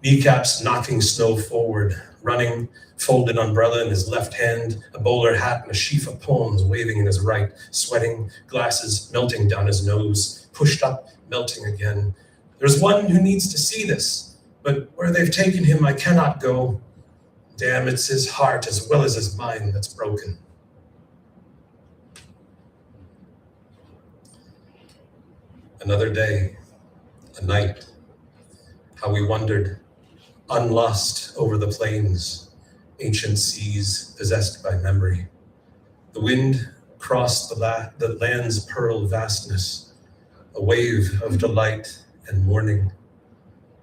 kneecaps knocking snow forward, running, folded umbrella in his left hand, a bowler hat and a sheaf of poems waving in his right, sweating, glasses melting down his nose, pushed up, melting again. There's one who needs to see this, but where they've taken him, I cannot go. Damn, it's his heart as well as his mind that's broken. Another day, a night, how we wandered, unlost over the plains, ancient seas possessed by memory. The wind crossed the land's pearl vastness, a wave of delight and mourning.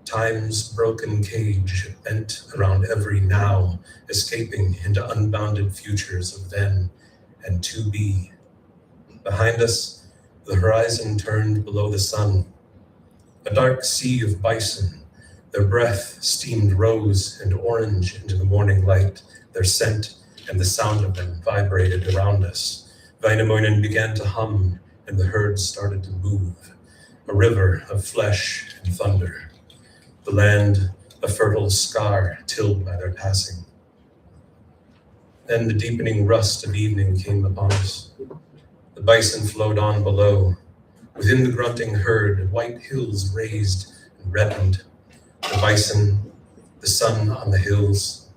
Time's broken cage bent around every now, escaping into unbounded futures of then and to be. Behind us, the horizon turned below the sun, a dark sea of bison. Their breath steamed rose and orange into the morning light. Their scent and the sound of them vibrated around us. Wainamoinen began to hum, and the herd started to move, a river of flesh and thunder. The land a fertile scar tilled by their passing. Then the deepening rust of evening came upon us. The bison flowed on below. Within the grunting herd, white hills raised and reddened. The bison, the sun on the hills,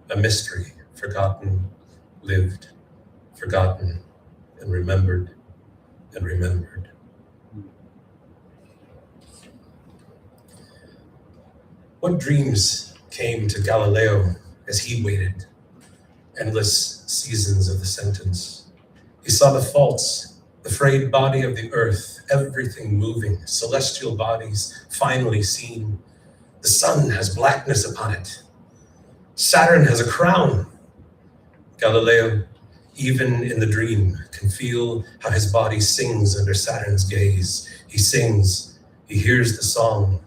a mystery, forgotten, lived, forgotten, and remembered, and remembered. What dreams came to Galileo as he waited? Endless seasons of the sentence. He saw the faults, the frayed body of the earth, everything moving, celestial bodies finally seen. The sun has blackness upon it. Saturn has a crown. Galileo, even in the dream, can feel how his body sings under Saturn's gaze. He sings, he hears the song.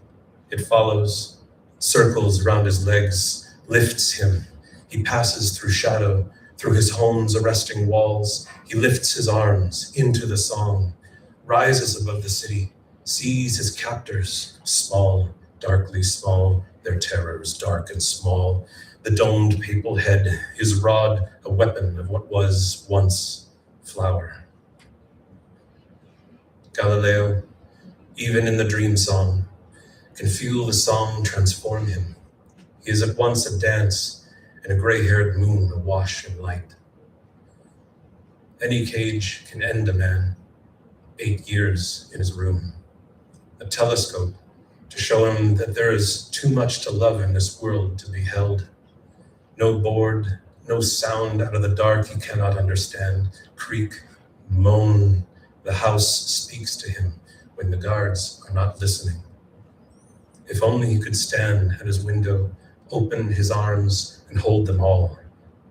It follows, circles around his legs, lifts him. He passes through shadow, through his home's arresting walls. He lifts his arms into the song, rises above the city, sees his captors, small, darkly small, their terrors dark and small. The domed papal head, his rod, a weapon of what was once flower. Galileo, even in the dream song, can feel the song transform him. He is at once a dance and a gray-haired moon awash in light. Any cage can end a man, 8 years in his room. A telescope to show him that there is too much to love in this world to be held. No board, no sound out of the dark he cannot understand. Creak, moan, the house speaks to him when the guards are not listening. If only he could stand at his window, open his arms and hold them all,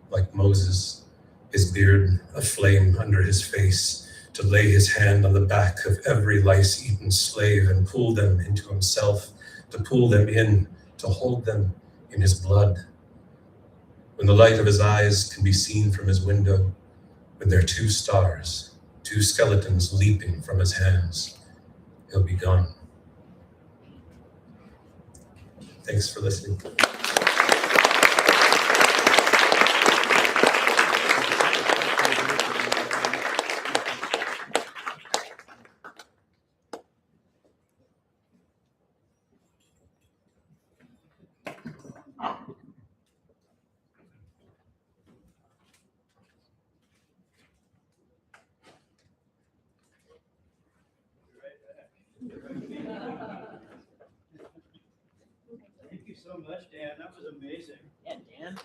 like Moses, his beard aflame under his face, to lay his hand on the back of every lice-eaten slave and pull them into himself, to pull them in, to hold them in his blood. when the light of his eyes can be seen from his window, when there are 2 stars, 2 skeletons leaping from his hands, he'll be gone. Thanks for listening. Thank you so much, Dan. That was amazing. Yeah, Dan.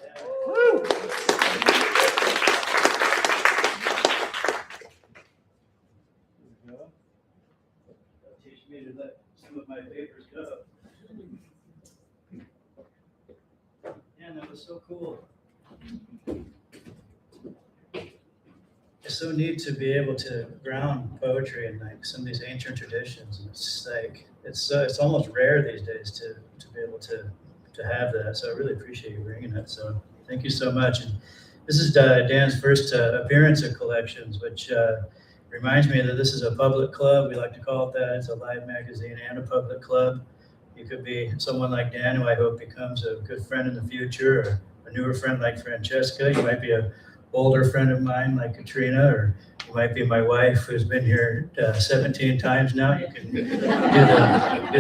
Teach me to let some of my papers go. Man, that was so cool. It's so neat to be able to ground poetry in like some of these ancient traditions. And it's like it's almost rare these days to be able to have that. So I really appreciate you bringing it. So thank you so much. And this is Dan's first appearance at Collections, which reminds me that this is a public club. We like to call it that. It's a live magazine and a public club. You could be someone like Dan, who I hope becomes a good friend in the future, or a newer friend like Francesca. You might be an older friend of mine like Katrina, or you might be my wife, who's been here 17 times now. You can do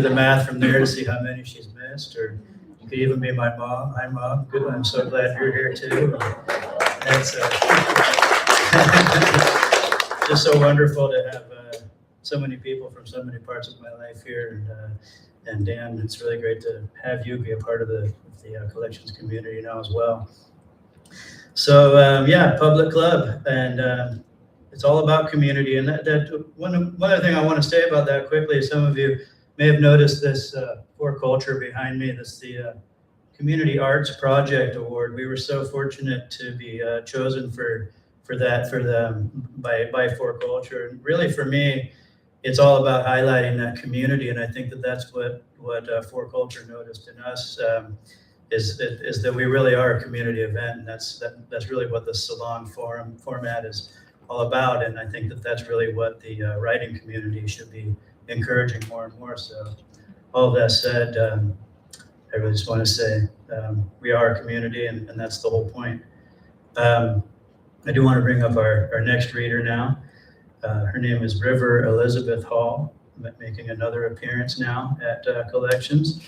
the math from there to see how many she's missed. Or you could even be my mom. Hi, Mom. Good. I'm so glad you're here too. That's just so wonderful to have so many people from so many parts of my life here. And Dan, it's really great to have you be a part of the Collections community now as well. So yeah, public club, and it's all about community. And that one other thing I want to say about that quickly is some of you may have noticed this For Culture behind me. This the Community Arts Project Award. We were so fortunate to be chosen by For Culture. And really, for me, it's all about highlighting that community, and I think that's what For Culture noticed in us. Is that we really are a community event, and that's really what the Salon format is all about. And I think that's really what the writing community should be encouraging more and more. So all that said, I really just want to say we are a community, and that's the whole point. I do want to bring up our next reader now. Her name is River Elizabeth Hall, making another appearance now at Collections.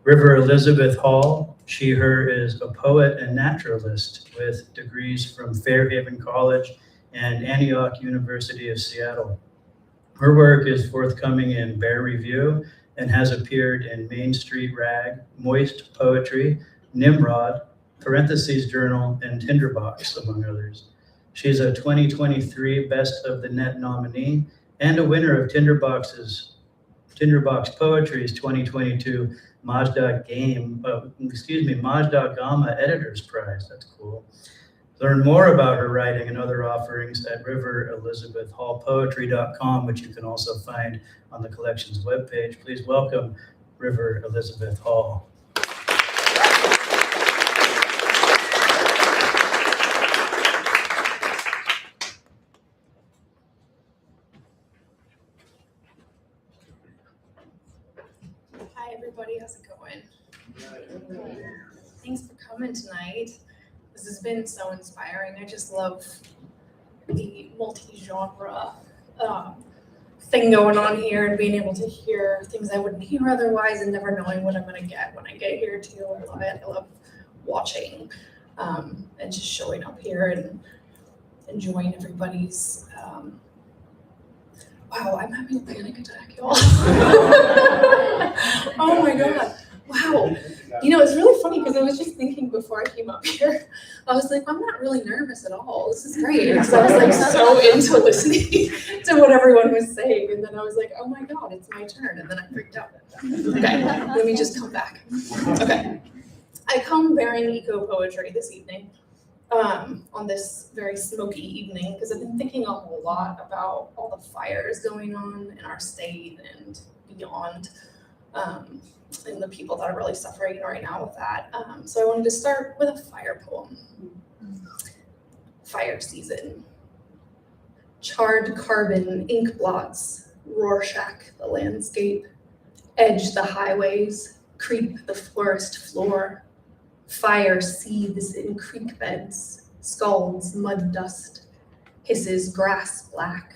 River Elizabeth Hall, her is a poet and naturalist with degrees from Fairhaven College and Antioch University of Seattle. Her work is forthcoming in Bear Review and has appeared in Main Street Rag, Moist Poetry, Nimrod, Parentheses Journal, and Tinderbox, among others. She's a 2023 Best of the Net nominee and a winner of Tinderbox Poetry's 2022 Majda Gama Editors Prize. That's cool. Learn more about her writing and other offerings at riverelizabethhallpoetry.com, which you can also find on the Collections webpage. Please welcome River Elizabeth Hall. Hi, everybody. How's it going? Thanks for coming tonight. This has been so inspiring. I just love the multi-genre thing going on here and being able to hear things I wouldn't hear otherwise and never knowing what I'm going to get when I get here too. I love it. I love watching and just showing up here and enjoying everybody's wow, I'm having a panic attack, y'all. Oh my God. Wow. You know, it's really funny because I was just thinking before I came up here, I was like, I'm not really nervous at all. This is great. Because I was like so into listening to what everyone was saying. And then I was like, oh my God, it's my turn. And then I freaked out. Okay, let me just come back. Okay. I come bearing eco poetry this evening. On this very smoky evening, because I've been thinking a whole lot about all the fires going on in our state and beyond. and the people that are really suffering right now with that. So I wanted to start with a fire poem. Fire season. Charred carbon ink blots Rorschach the landscape, edge the highways, creep the forest floor. Fire seethes in creek beds, scalds mud dust, hisses grass black.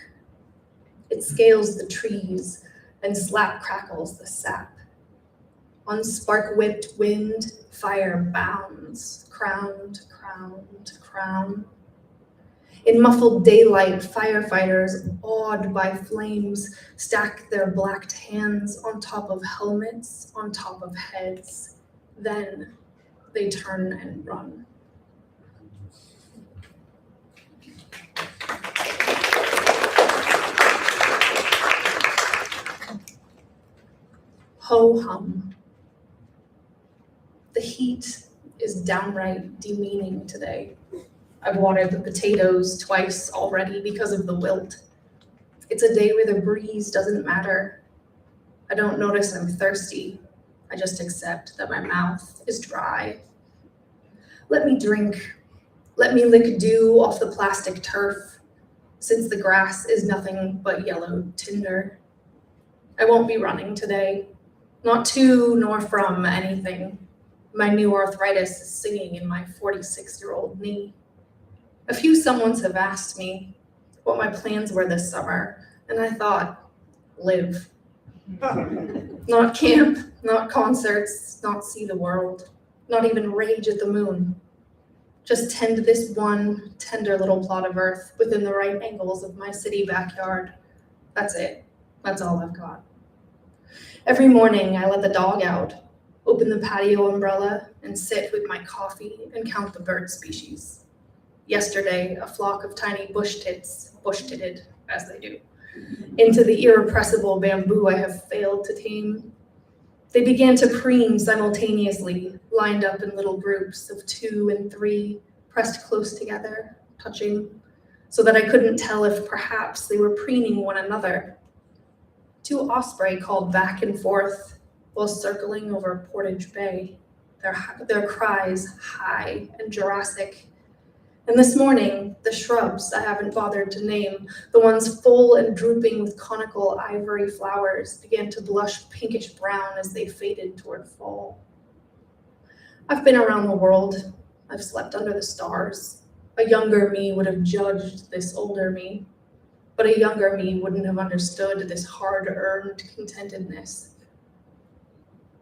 It scales the trees and slap crackles the sap. On spark-whipped wind, fire bounds, crown to crown to crown. In muffled daylight, firefighters, awed by flames, stack their blacked hands on top of helmets, on top of heads. Then they turn and run. Ho-hum. The heat is downright demeaning today. I've watered the potatoes twice already because of the wilt. It's a day where the breeze doesn't matter. I don't notice I'm thirsty. I just accept that my mouth is dry. Let me drink. Let me lick dew off the plastic turf, since the grass is nothing but yellowed tinder. I won't be running today. Not to nor from anything. My new arthritis is singing in my 46-year-old knee. A few someones have asked me what my plans were this summer, and I thought, live. Not camp, not concerts, not see the world, not even rage at the moon. Just tend this one tender little plot of earth within the right angles of my city backyard. That's it. That's all I've got. Every morning I let the dog out, open the patio umbrella, and sit with my coffee and count the bird species. Yesterday, a flock of tiny bush titted, as they do, into the irrepressible bamboo I have failed to tame. They began to preen simultaneously, lined up in little groups of 2 and 3, pressed close together, touching, so that I couldn't tell if perhaps they were preening one another. 2 osprey called back and forth while circling over Portage Bay, their cries high and Jurassic. And this morning, the shrubs I haven't bothered to name, the ones full and drooping with conical ivory flowers, began to blush pinkish brown as they faded toward fall. I've been around the world. I've slept under the stars. A younger me would have judged this older me, but a younger me wouldn't have understood this hard-earned contentedness.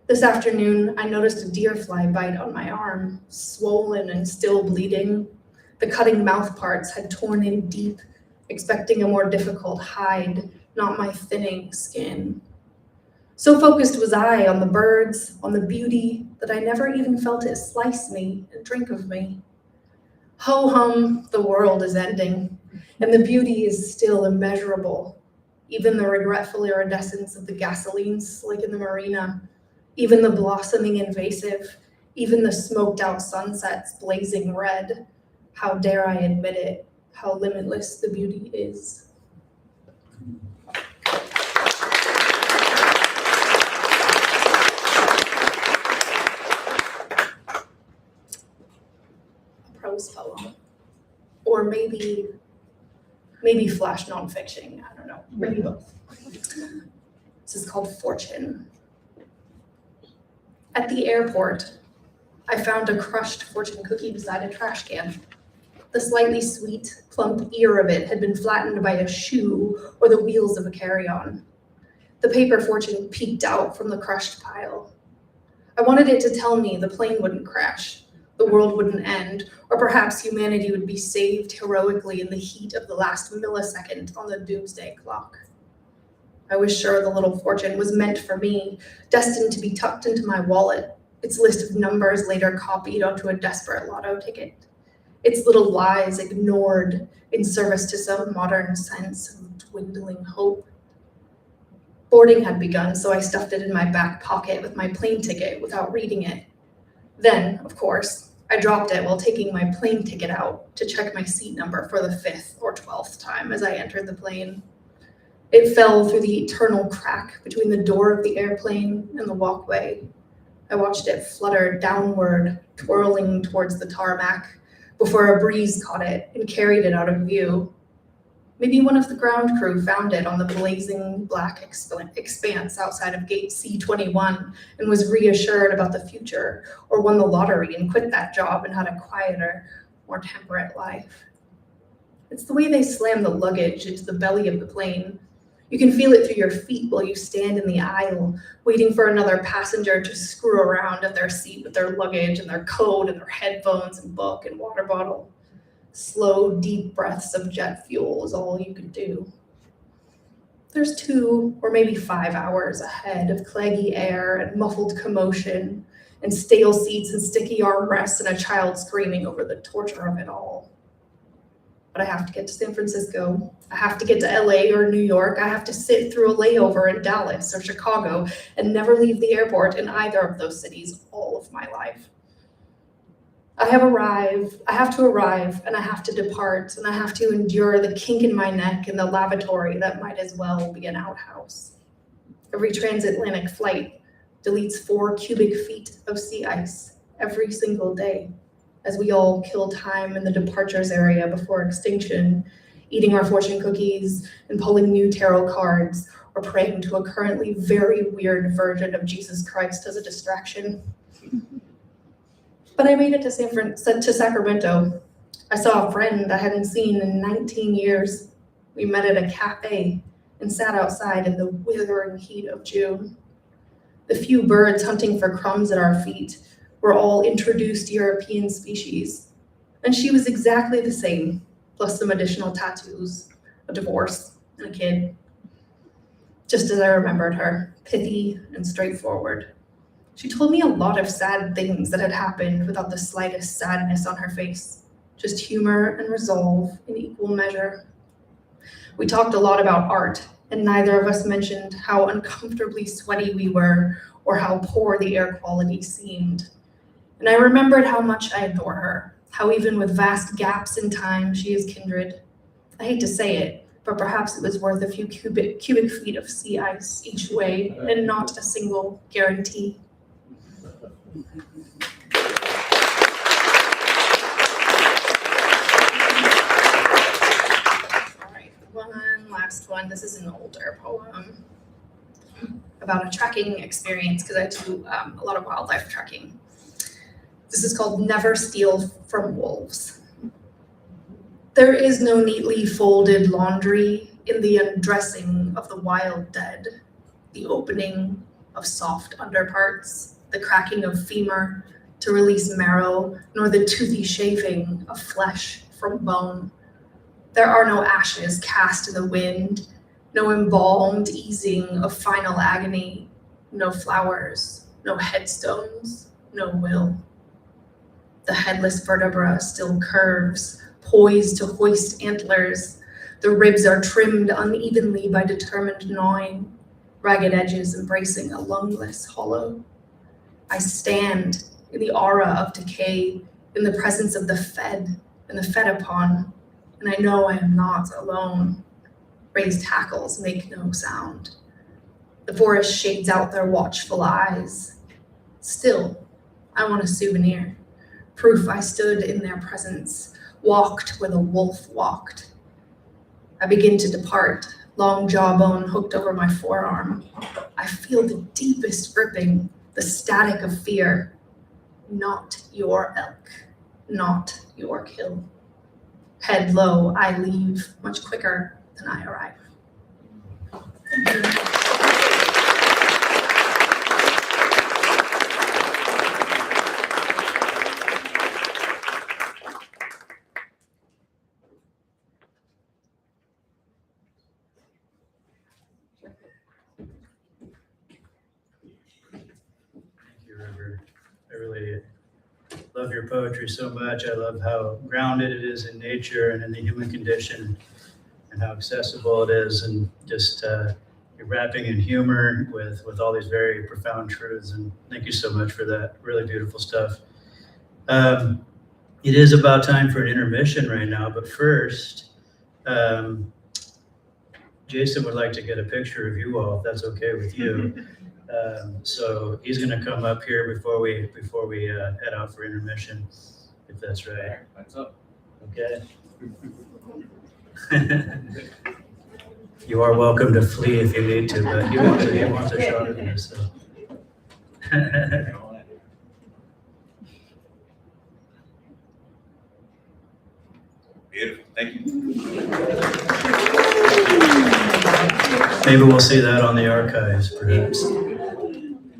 This afternoon, I noticed a deer fly bite on my arm, swollen and still bleeding. The cutting mouth parts had torn in deep, expecting a more difficult hide, not my thinning skin. So focused was I on the birds, on the beauty, that I never even felt it slice me and drink of me. Ho-hum, the world is ending, and the beauty is still immeasurable. Even the regretful iridescence of the gasoline slick in the marina, even the blossoming invasive, even the smoked out sunsets blazing red. How dare I admit it, how limitless the beauty is. A prose poem, or maybe flash nonfiction, I don't know, maybe both. This is called Fortune. At the airport, I found a crushed Fortune cookie beside a trash can. The slightly sweet, plump ear of it had been flattened by a shoe or the wheels of a carry-on. The paper Fortune peeked out from the crushed pile. I wanted it to tell me the plane wouldn't crash, the world wouldn't end, or perhaps humanity would be saved heroically in the heat of the last millisecond on the doomsday clock. I was sure the little Fortune was meant for me, destined to be tucked into my wallet, its list of numbers later copied onto a desperate lotto ticket. Its little lies ignored in service to some modern sense of dwindling hope. Boarding had begun, so I stuffed it in my back pocket with my plane ticket without reading it. Then, of course, I dropped it while taking my plane ticket out to check my seat number for the 5th or 12th time as I entered the plane. It fell through the eternal crack between the door of the airplane and the walkway. I watched it flutter downward, twirling towards the tarmac, before a breeze caught it and carried it out of view. Maybe one of the ground crew found it on the blazing black expanse outside of gate C21 and was reassured about the future, or won the lottery and quit that job and had a quieter, more temperate life. It's the way they slam the luggage into the belly of the plane. You can feel it through your feet while you stand in the aisle, waiting for another passenger to screw around at their seat with their luggage and their coat and their headphones and book and water bottle. Slow, deep breaths of jet fuel is all you can do. There's 2 or maybe 5 hours ahead of claggy air and muffled commotion and stale seats and sticky armrests and a child screaming over the torture of it all. But I have to get to San Francisco. I have to get to LA or New York. I have to sit through a layover in Dallas or Chicago and never leave the airport in either of those cities all of my life. I have to arrive, and I have to depart, and I have to endure the kink in my neck and the lavatory that might as well be an outhouse. Every transatlantic flight deletes 4 cubic feet of sea ice every single day, as we all kill time in the departures area before extinction, eating our fortune cookies and pulling new tarot cards, or praying to a currently very weird version of Jesus Christ as a distraction. But I made it to Sacramento. I saw a friend I hadn't seen in 19 years. We met at a cafe and sat outside in the withering heat of June. The few birds hunting for crumbs at our feet were all introduced European species, and she was exactly the same, plus some additional tattoos, a divorce, and a kid. Just as I remembered her, pithy and straightforward. She told me a lot of sad things that had happened without the slightest sadness on her face, just humor and resolve in equal measure. We talked a lot about art, and neither of us mentioned how uncomfortably sweaty we were or how poor the air quality seemed. And I remembered how much I adore her, how even with vast gaps in time, she is kindred. I hate to say it, but perhaps it was worth a few cubic feet of sea ice each way and not a single guarantee. All right, one last one. This is an older poem about a trekking experience because I do a lot of wildlife trekking. This is called Never Steal from Wolves. There is no neatly folded laundry in the undressing of the wild dead, the opening of soft underparts, the cracking of femur to release marrow, nor the toothy shaving of flesh from bone. There are no ashes cast in the wind, no embalmed easing of final agony, no flowers, no headstones, no will. The headless vertebra still curves, poised to hoist antlers. The ribs are trimmed unevenly by determined gnawing, ragged edges embracing a lungless hollow. I stand in the aura of decay, in the presence of the fed and the fed upon, and I know I am not alone. Raised hackles make no sound. The forest shades out their watchful eyes. Still, I want a souvenir, proof I stood in their presence, walked where the wolf walked. I begin to depart, long jawbone hooked over my forearm. I feel the deepest gripping, the static of fear. Not your elk, not your kill. Head low, I leave much quicker than I arrive. Thank you. I really love your poetry so much. I love how grounded it is in nature and in the human condition, and how accessible it is, and just you're wrapping in humor with all these very profound truths. And thank you so much for that. Really beautiful stuff. It is about time for an intermission right now, but first, Jason would like to get a picture of you all, if that's okay with you. So he's gonna come up here before we head out for intermission, if that's right. That's up. Okay. You are welcome to flee if you need to, but he wants a shot of this, so. Beautiful, thank you. Maybe we'll see that on the archives, perhaps.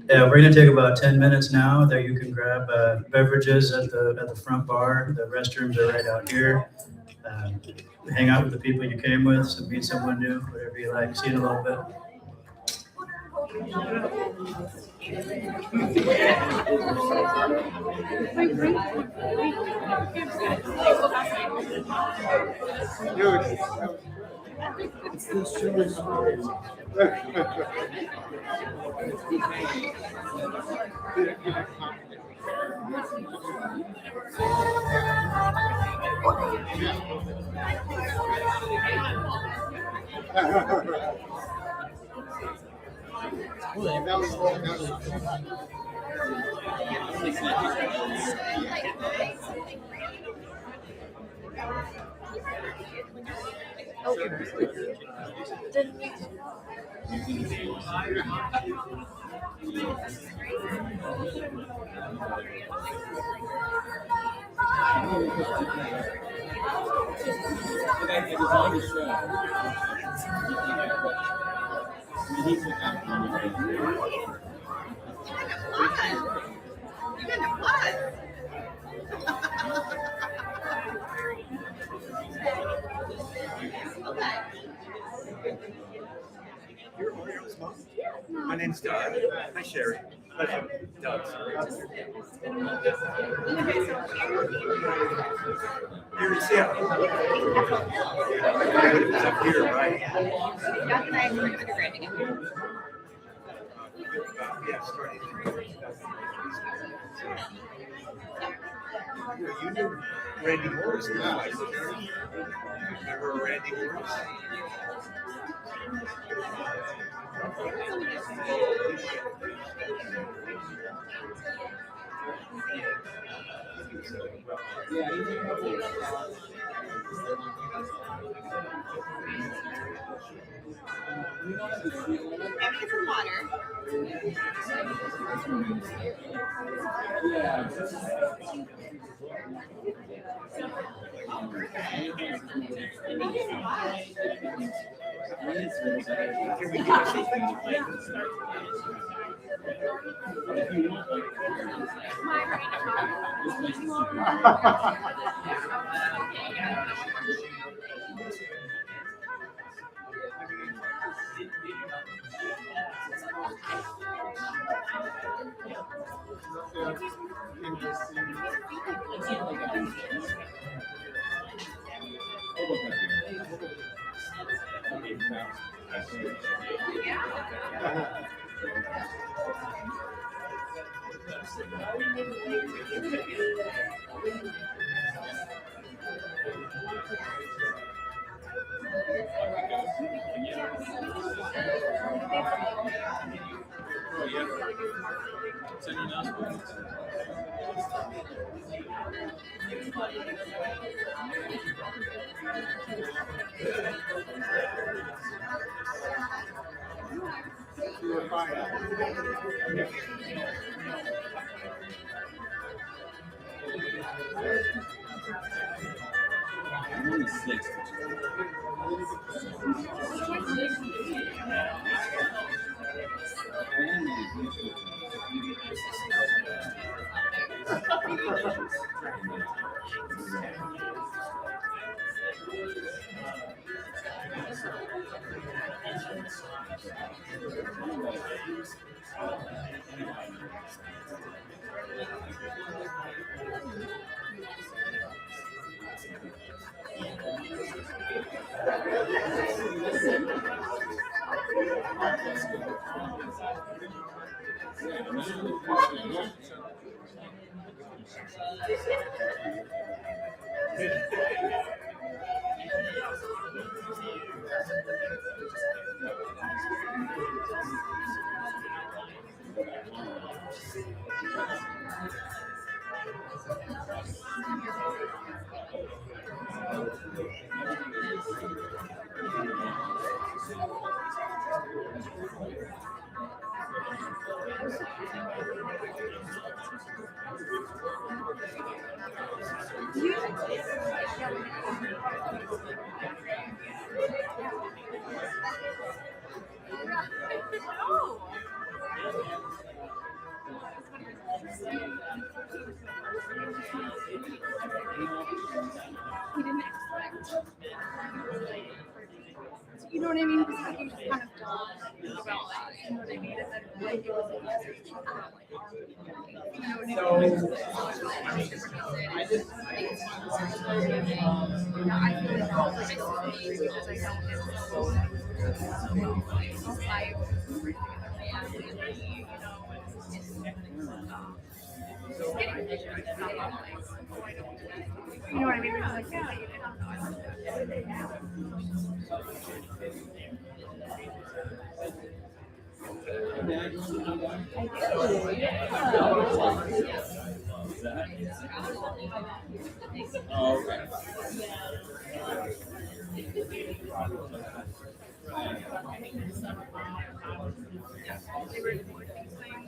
Yeah, we're gonna take about 10 minutes now. There you can grab beverages at the front bar. The restrooms are right out here. Hang out with the people you came with, so meet someone new, whatever you like. See you in a little bit. My name's Doug. Hi, Sherry. Doug. Here in Seattle. It's up here, right? Doug and I were undergraduate together. Yeah, starting. You knew Randy Morris, now. Remember Randy Morris? Maybe some water. Can we get something? We didn't expect. You know what I mean? Because like you just kind of don't about that. You know what I mean? And then like it was easier to talk about like our you know what I mean? I think it's fun. I feel like all this is me because I don't have so I you know what I mean? It's like,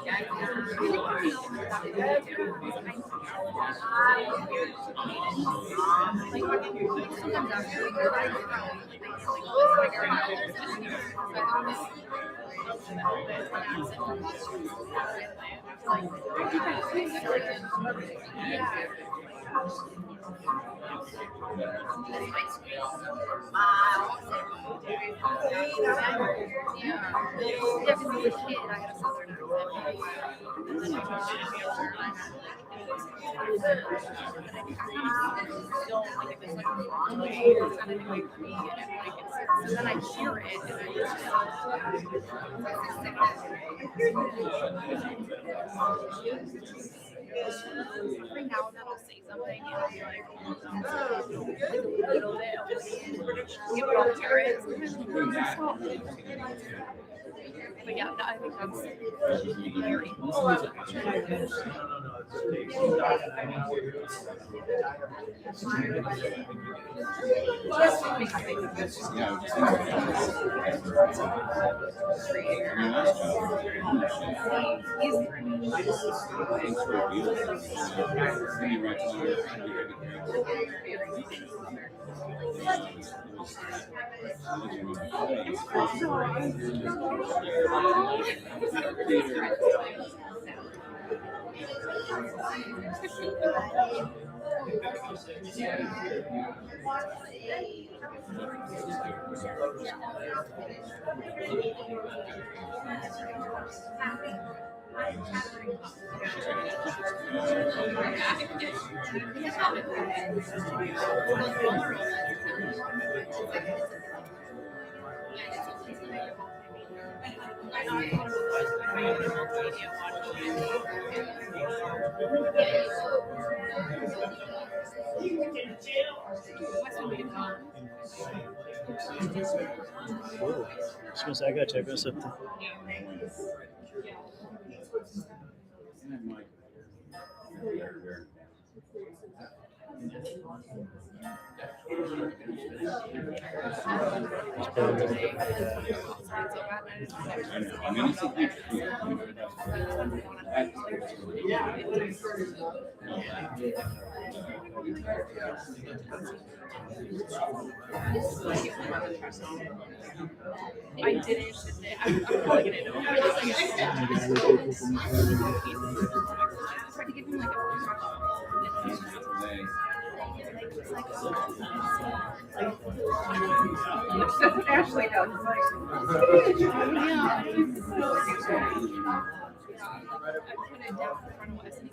yeah, you don't then I hear it and I just every now and then I'll say something and I'll be like a little bit give it all carrots. But yeah, no, I think that's very I gotta check this out. I didn't. I'm probably gonna know. I tried to give him like a Ashley does. Yeah. I put it down in front of Wes and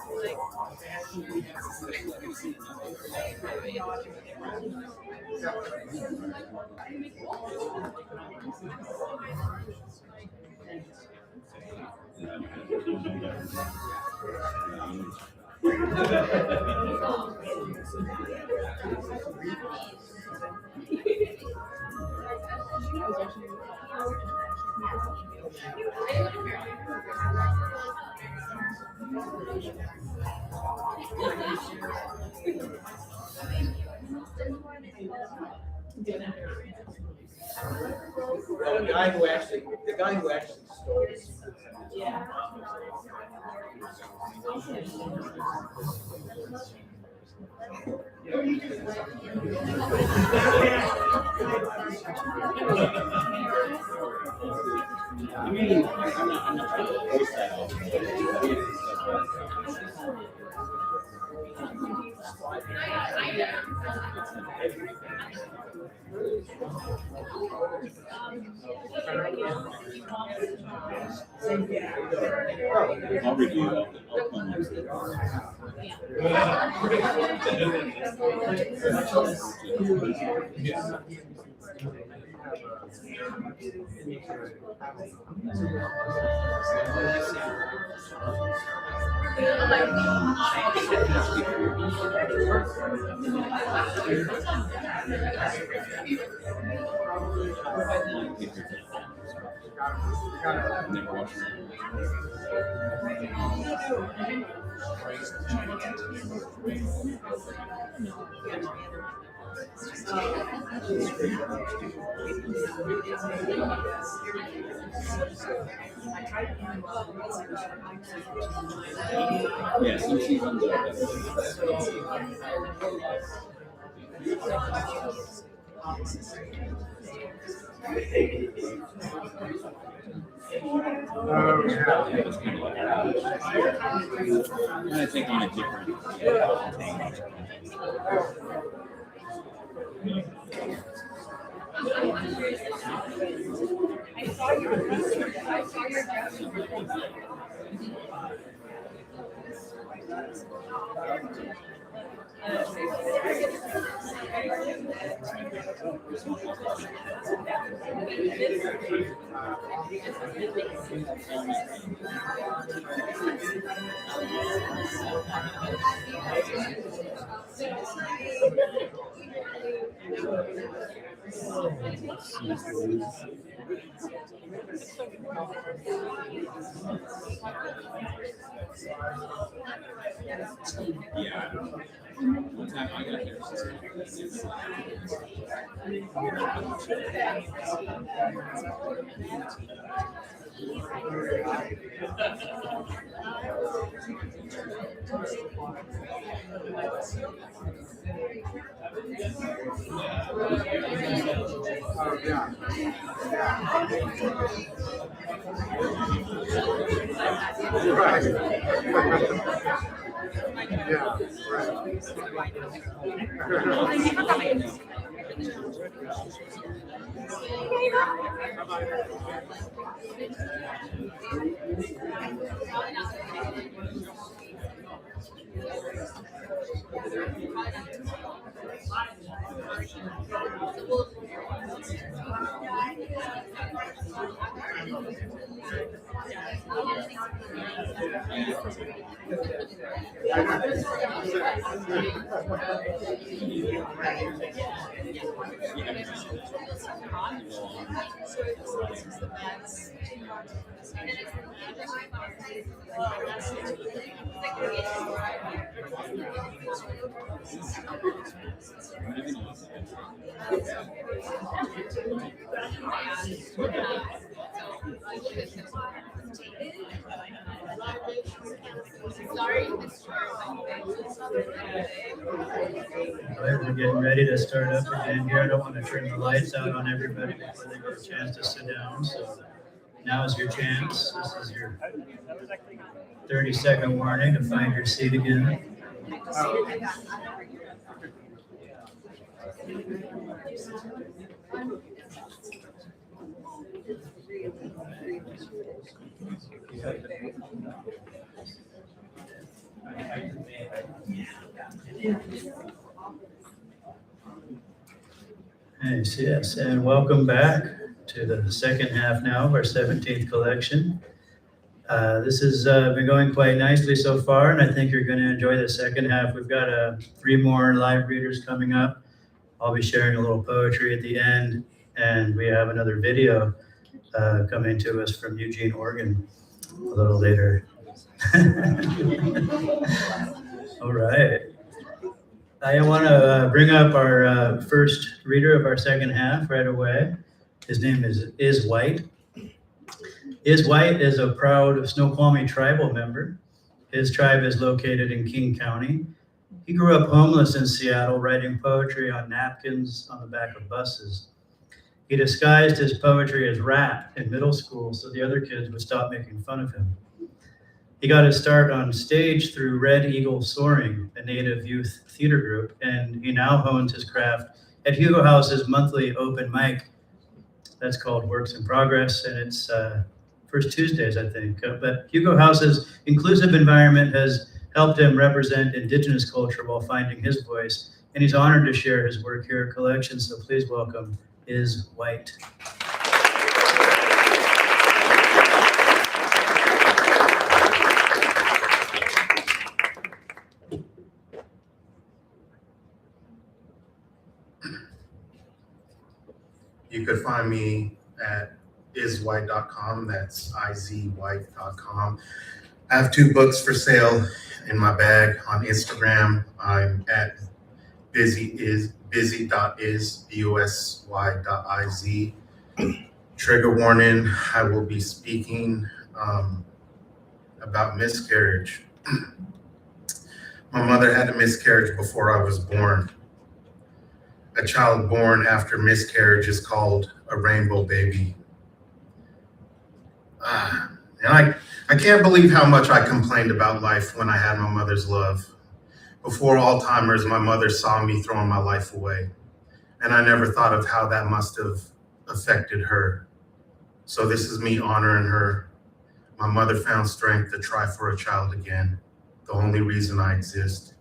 The guy who actually stole it. Yeah. I mean, I'm not trying to force that off. I'll review it. I'll come next week. Never watched yeah, some seasons I'm gonna take on a different I saw your yeah. One time I got here, Right. Yeah, All right, we're getting ready to start up again here. I don't want to turn the lights out on everybody before they get a chance to sit down. So now is your chance. This is your 30-second warning to find your seat again. Yes, and welcome back to the second half now of our 17th collection. This has been going quite nicely so far, and I think you're going to enjoy the second half. We've got 3 more live readers coming up. I'll be sharing a little poetry at the end, and we have another video coming to us from Eugene, Oregon a little later. All right. I want to bring up our first reader of our second half right away. His name is White. Is White is a proud Snoqualmie tribal member. His tribe is located in King County. He grew up homeless in Seattle, writing poetry on napkins on the back of buses. He disguised his poetry as rap in middle school so the other kids would stop making fun of him. He got his start on stage through Red Eagle Soaring, a Native youth theater group, and he now hones his craft at Hugo House's monthly open mic. That's called Works in Progress, and it's first Tuesdays, I think. But Hugo House's inclusive environment has helped him represent Indigenous culture while finding his voice, and he's honored to share his work here at Collection, so please welcome Is White. You could find me at iswhite.com. That's izwhite.com. I have 2 books for sale in my bag on Instagram. I'm at busy.is, busy.iz. Trigger warning, I will be speaking about miscarriage. My mother had a miscarriage before I was born. A child born after miscarriage is called a rainbow baby. And I can't believe how much I complained about life when I had my mother's love. Before Alzheimer's, my mother saw me throwing my life away, and I never thought of how that must have affected her. So this is me honoring her. My mother found strength to try for a child again. The only reason I exist.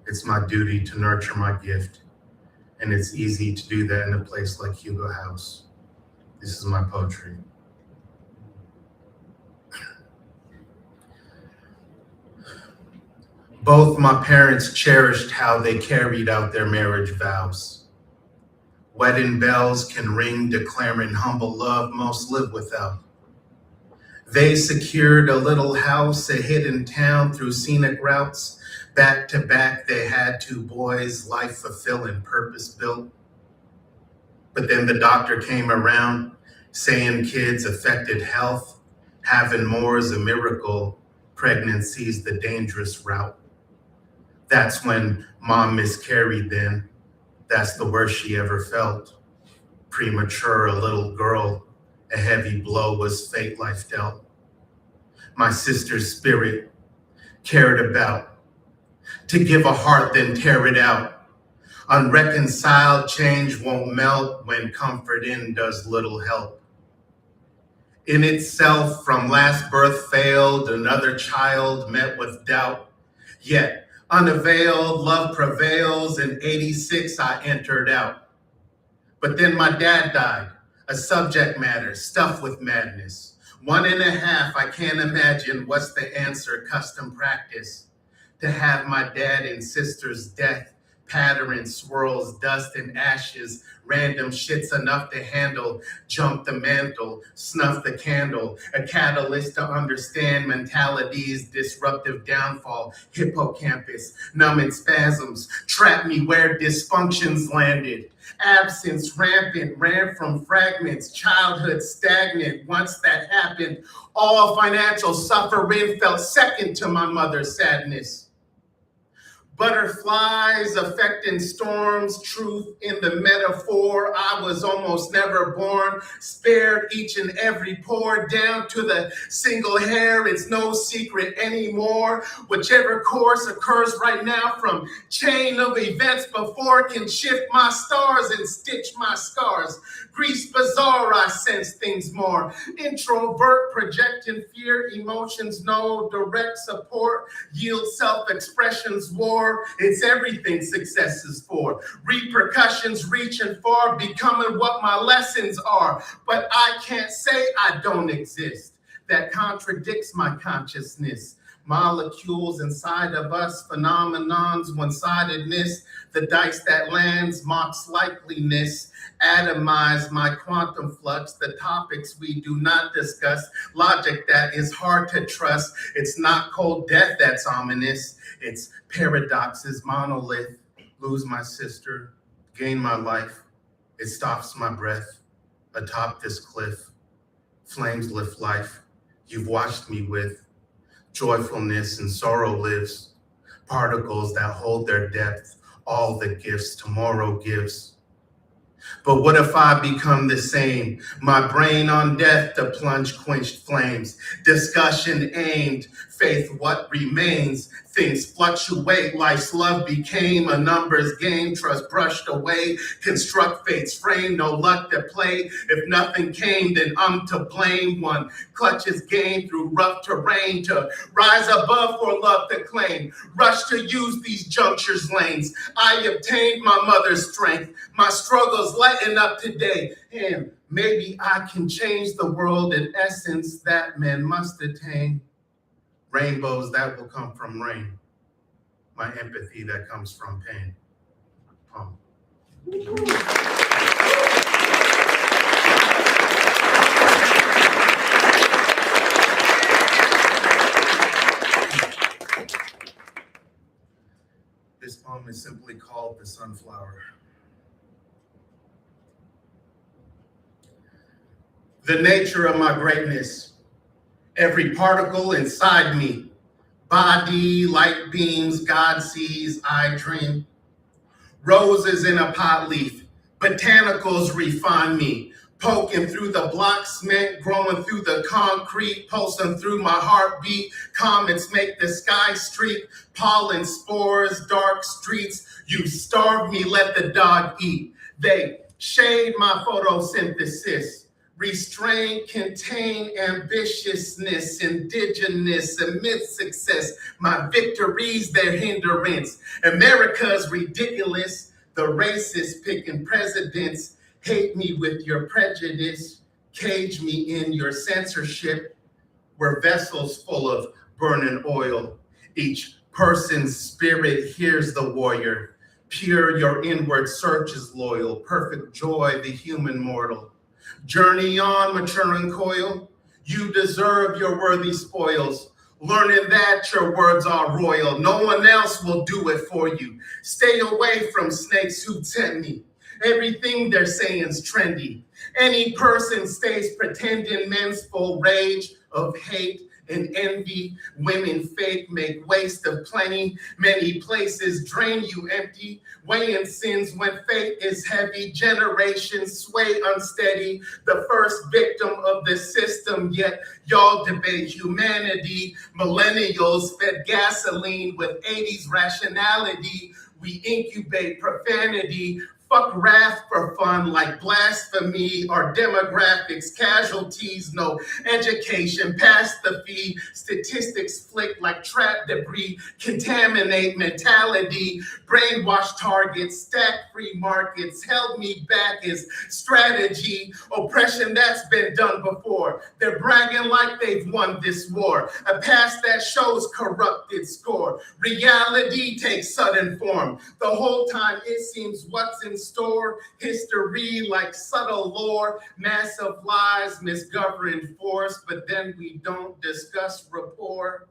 It's my duty to nurture my gift. And it's easy to do that in a place like Hugo House. This is my poetry. Both my parents cherished how they carried out their marriage vows. Wedding bells can ring declaring humble love most live without. They secured a little house, a hidden town through scenic routes. Back to back, they had 2 boys, life fulfilling, purpose built. But then the doctor came around saying kids affected health. Having more is a miracle. Pregnancy's the dangerous route. That's when mom miscarried then. That's the worst she ever felt. Premature, a little girl, a heavy blow was fate life dealt. My sister's spirit cared about. to give a heart, then tear it out. Unreconciled change won't melt when comfort in does little help. In itself, from last birth failed, another child met with doubt. Yet, unavailed, love prevails. In 86, I entered out. But then my dad died, a subject matter stuffed with madness. 1.5, I can't imagine what's the answer, custom practice. To have my dad and sister's death, pattern swirls, dust and ashes, random shits enough to handle, jump the mantle, snuff the candle, a catalyst to understand mentality's disruptive downfall, hippocampus, numbing spasms, trap me where dysfunctions landed. Absence rampant, ran from fragments, childhood stagnant. Once that happened, all financial suffering felt second to my mother's sadness. Butterflies affecting storms, truth in the metaphor. I was almost never born, spared each and every pore, down to the single hair. It's no secret anymore. Whichever course occurs right now from chain of events before can shift my stars and stitch my scars. Grease bizarre, I sense things more. Introvert, projecting fear, emotions, no direct support. Yield self-expressions, war. It's everything success is for. Repercussions reaching far, becoming what my lessons are. But I can't say I don't exist. That contradicts my consciousness. Molecules inside of us, phenomenons, one-sidedness, the dice that lands mocks likeliness, atomize my quantum flux, the topics we do not discuss, logic that is hard to trust. It's not cold death that's ominous, it's paradoxes, monolith, lose my sister, gain my life, it stops my breath, atop this cliff, flames lift life, you've watched me with, joyfulness and sorrow lives, particles that hold their depth, all the gifts tomorrow gives. But what if I become the same? My brain on death to plunge quenched flames. Discussion aimed, faith what remains. Things fluctuate, life's love became a numbers game. Trust brushed away, construct fate's frame. No luck to play, if nothing came then I'm to blame. One clutches game through rough terrain to rise above for love to claim. Rush to use these junctures lanes. I obtained my mother's strength. My struggles lighten up today, and maybe I can change the world in essence that men must attain. Rainbows that will come from rain. My empathy that comes from pain. This poem is simply called The Sunflower. The nature of my greatness. Every particle inside me, body, light beams, God sees, I dream. Roses in a pot leaf, botanicals refine me, poking through the block cement, growing through the concrete, pulsing through my heartbeat. Comets make the sky streak, pollen spores, dark streets. You starve me, let the dog eat. They shade my photosynthesis. Restrain, contain ambitiousness, indigenous, amid success. My victories, their hindrance. America's ridiculous. The racist picking presidents. Hate me with your prejudice. Cage me in your censorship. We're vessels full of burning oil. Each person's spirit hears the warrior. Pure, your inward search is loyal. Perfect joy, the human mortal. Journey on, maturing coil. You deserve your worthy spoils. Learning that your words are royal. No one else will do it for you. Stay away from snakes who tempt me. Everything they're saying's trendy. Any person stays pretending men's full rage of hate and envy. Women fake, make waste of plenty. Many places drain you empty. Weighing sins when fate is heavy. Generations sway unsteady. The first victim of the system, yet y'all debate humanity. Millennials fed gasoline with 80s rationality. We incubate profanity. Fuck wrath for fun like blasphemy. Our demographics, casualties, no education past the fee. Statistics flick like trap debris. Contaminate mentality. Brainwash targets, stack free markets. Held me back is strategy. Oppression that's been done before. They're bragging like they've won this war. A past that shows corrupted score. Reality takes sudden form. The whole time it seems what's in store. History like subtle lore. Massive lies, misgoverned force. But then we don't discuss rapport.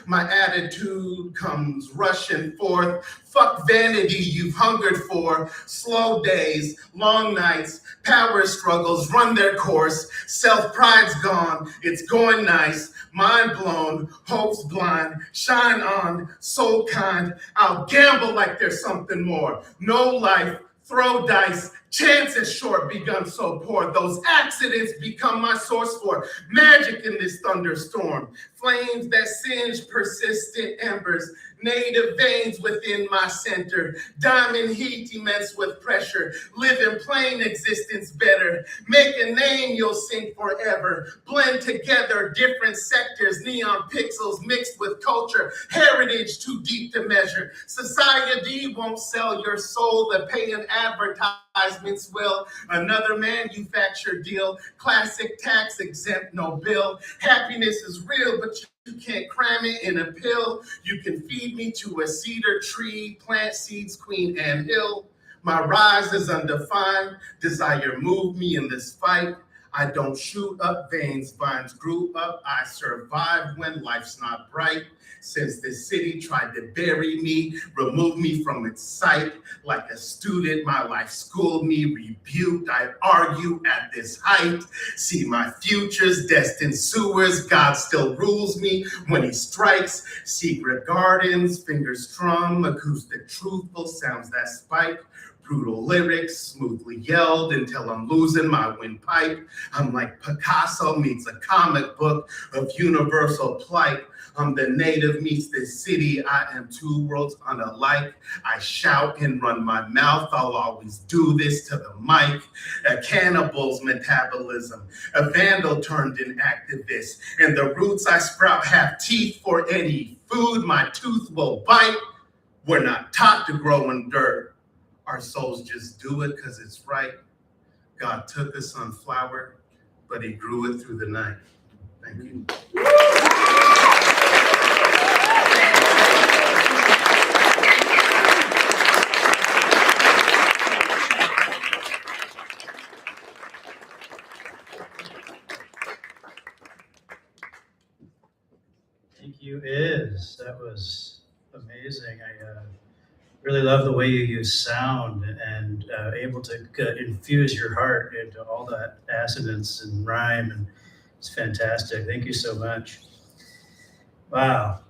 My attitude comes rushing forth. Fuck vanity you've hungered for. Slow days, long nights, power struggles run their course. Self-pride's gone, it's going nice. Mind blown, hope's blind. Shine on, soul kind. I'll gamble like there's something more. No life, throw dice. Chance is short, begun so poor. Those accidents become my source for magic in this thunderstorm. Flames that singe persistent embers. Native veins within my center. Diamond heat immense with pressure. Live in plain existence better. Make a name you'll sing forever. Blend together different sectors. Neon pixels mixed with culture. Heritage too deep to measure. Society won't sell your soul. The paying advertisements will. Another manufactured deal. Classic tax exempt, no bill. Happiness is real, but you can't cram it in a pill. You can feed me to a cedar tree, plant seeds, Queen Anne Hill. My rise is undefined. Desire move me in this fight. I don't shoot up veins, vines grew up. I survive when life's not bright. Since the city tried to bury me, remove me from its sight. Like a student, my life schooled me, rebuked. I argue at this height. See my future's destined sewers. God still rules me when he strikes. Secret gardens, fingers strum, acoustic truthful sounds that spike. Brutal lyrics, smoothly yelled until I'm losing my windpipe. I'm like Picasso meets a comic book of universal plight. I'm the native meets the city. I am two worlds unalike. I shout and run my mouth. I'll always do this to the mic. A cannibal's metabolism. A vandal turned an activist. And the roots I sprout have teeth for any food my tooth will bite. We're not taught to grow in dirt. Our souls just do it because it's right. God took a sunflower, but he grew it through the night. Thank you. Thank you, Iz. That was amazing. I really love the way you use sound and able to infuse your heart into all that assonance and rhyme, and it's fantastic. Thank you so much. Wow,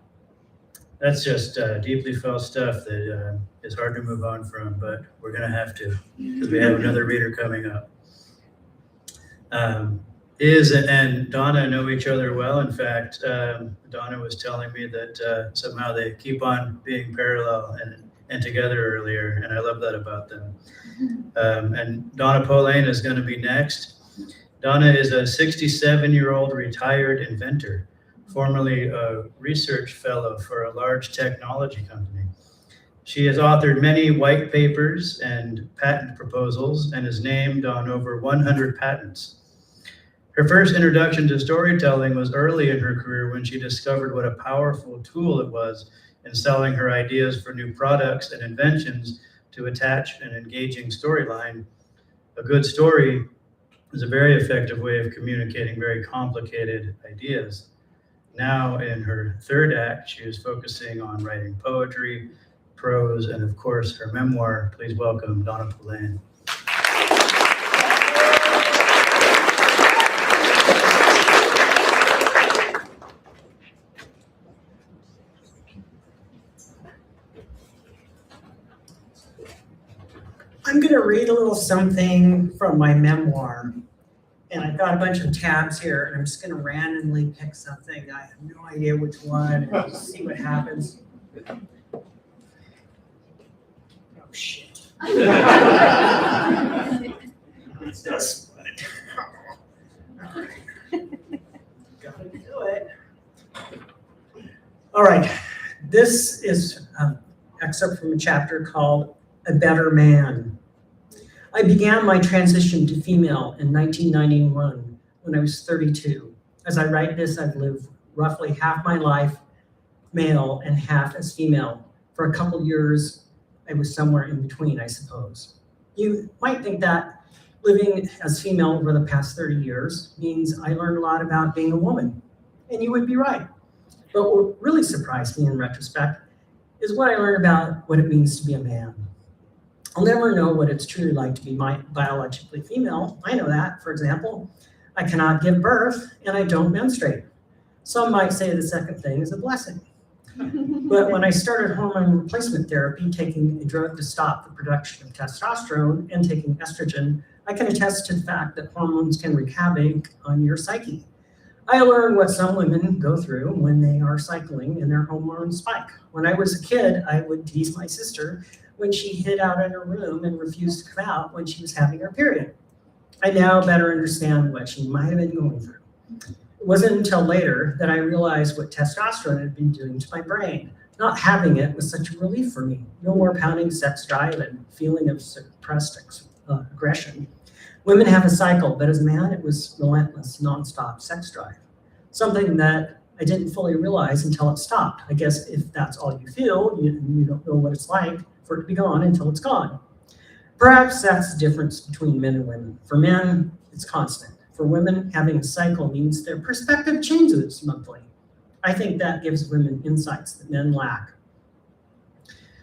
that's just deeply felt stuff that is hard to move on from, but we're gonna have to because we have another reader coming up. Iz and Donna know each other well. In fact, Donna was telling me that somehow they keep on being parallel and together earlier, and I love that about them. And Donna Polane is going to be next. Donna is a 67-year-old retired inventor, formerly a research fellow for a large technology company. She has authored many white papers and patent proposals and is named on over 100 patents. Her first introduction to storytelling was early in her career when she discovered what a powerful tool it was in selling her ideas for new products and inventions to attach an engaging storyline. A good story is a very effective way of communicating very complicated ideas. Now, in her third act, she is focusing on writing poetry, prose, and of course, her memoir. Please welcome Donna Polane. I'm going to read a little something from my memoir. And I've got a bunch of tabs here, and I'm just going to randomly pick something. I have no idea which one, and we'll see what happens. Oh, shit. It's this one. All right. Gotta do it. All right. This is an excerpt from a chapter called A Better Man. I began my transition to female in 1991 when I was 32. As I write this, I've lived roughly half my life male and half as female. For a couple years, I was somewhere in between, I suppose. You might think that living as female over the past 30 years means I learned a lot about being a woman, and you would be right. But what really surprised me in retrospect is what I learned about what it means to be a man. I'll never know what it's truly like to be biologically female. I know that, for example, I cannot give birth and I don't menstruate. Some might say the second thing is a blessing. But when I started hormone replacement therapy, taking a drug to stop the production of testosterone and taking estrogen, I can attest to the fact that hormones can wreak havoc on your psyche. I learned what some women go through when they are cycling and their hormones spike. When I was a kid, I would tease my sister when she hid out in her room and refused to come out when she was having her period. I now better understand what she might have been going through. It wasn't until later that I realized what testosterone had been doing to my brain. Not having it was such a relief for me. No more pounding sex drive and feeling of suppressed aggression. Women have a cycle, but as a man, it was relentless, nonstop sex drive. Something that I didn't fully realize until it stopped. I guess if that's all you feel, you don't know what it's like for it to be gone until it's gone. Perhaps that's the difference between men and women. For men, it's constant. For women, having a cycle means their perspective changes monthly. I think that gives women insights that men lack.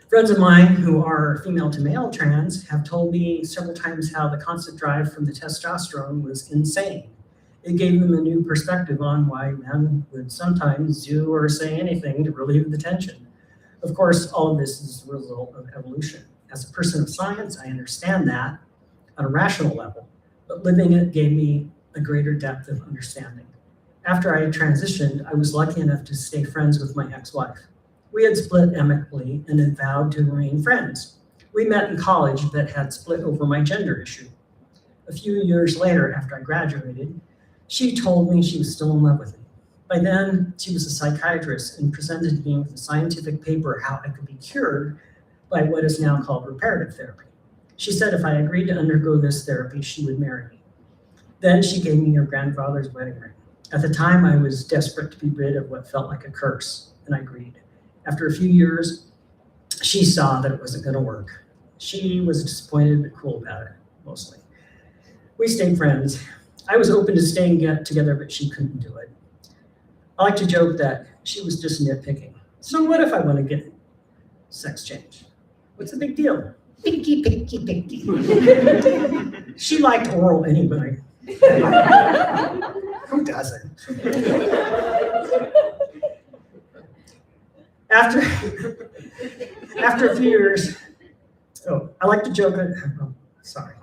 Friends of mine who are female to male trans have told me several times how the constant drive from the testosterone was insane. It gave them a new perspective on why men would sometimes do or say anything to relieve the tension. Of course, all of this is a result of evolution. As a person of science, I understand that on a rational level, but living it gave me a greater depth of understanding. After I transitioned, I was lucky enough to stay friends with my ex-wife. We had split amicably and had vowed to remain friends. We met in college but had split over my gender issue. A few years later, after I graduated, she told me she was still in love with me. By then, she was a psychiatrist and presented me with a scientific paper how I could be cured by what is now called reparative therapy. She said if I agreed to undergo this therapy, she would marry me. Then she gave me her grandfather's wedding ring. At the time, I was desperate to be rid of what felt like a curse, and I agreed. After a few years, she saw that it wasn't going to work. She was disappointed but cool about it, mostly. We stayed friends. I was open to staying together, but she couldn't do it. I like to joke that she was just nitpicking. So what if I want to get sex change? What's the big deal? Pinky, pinky, pinky. She liked oral anyway. Who doesn't? After a few years, I like to joke. Sorry.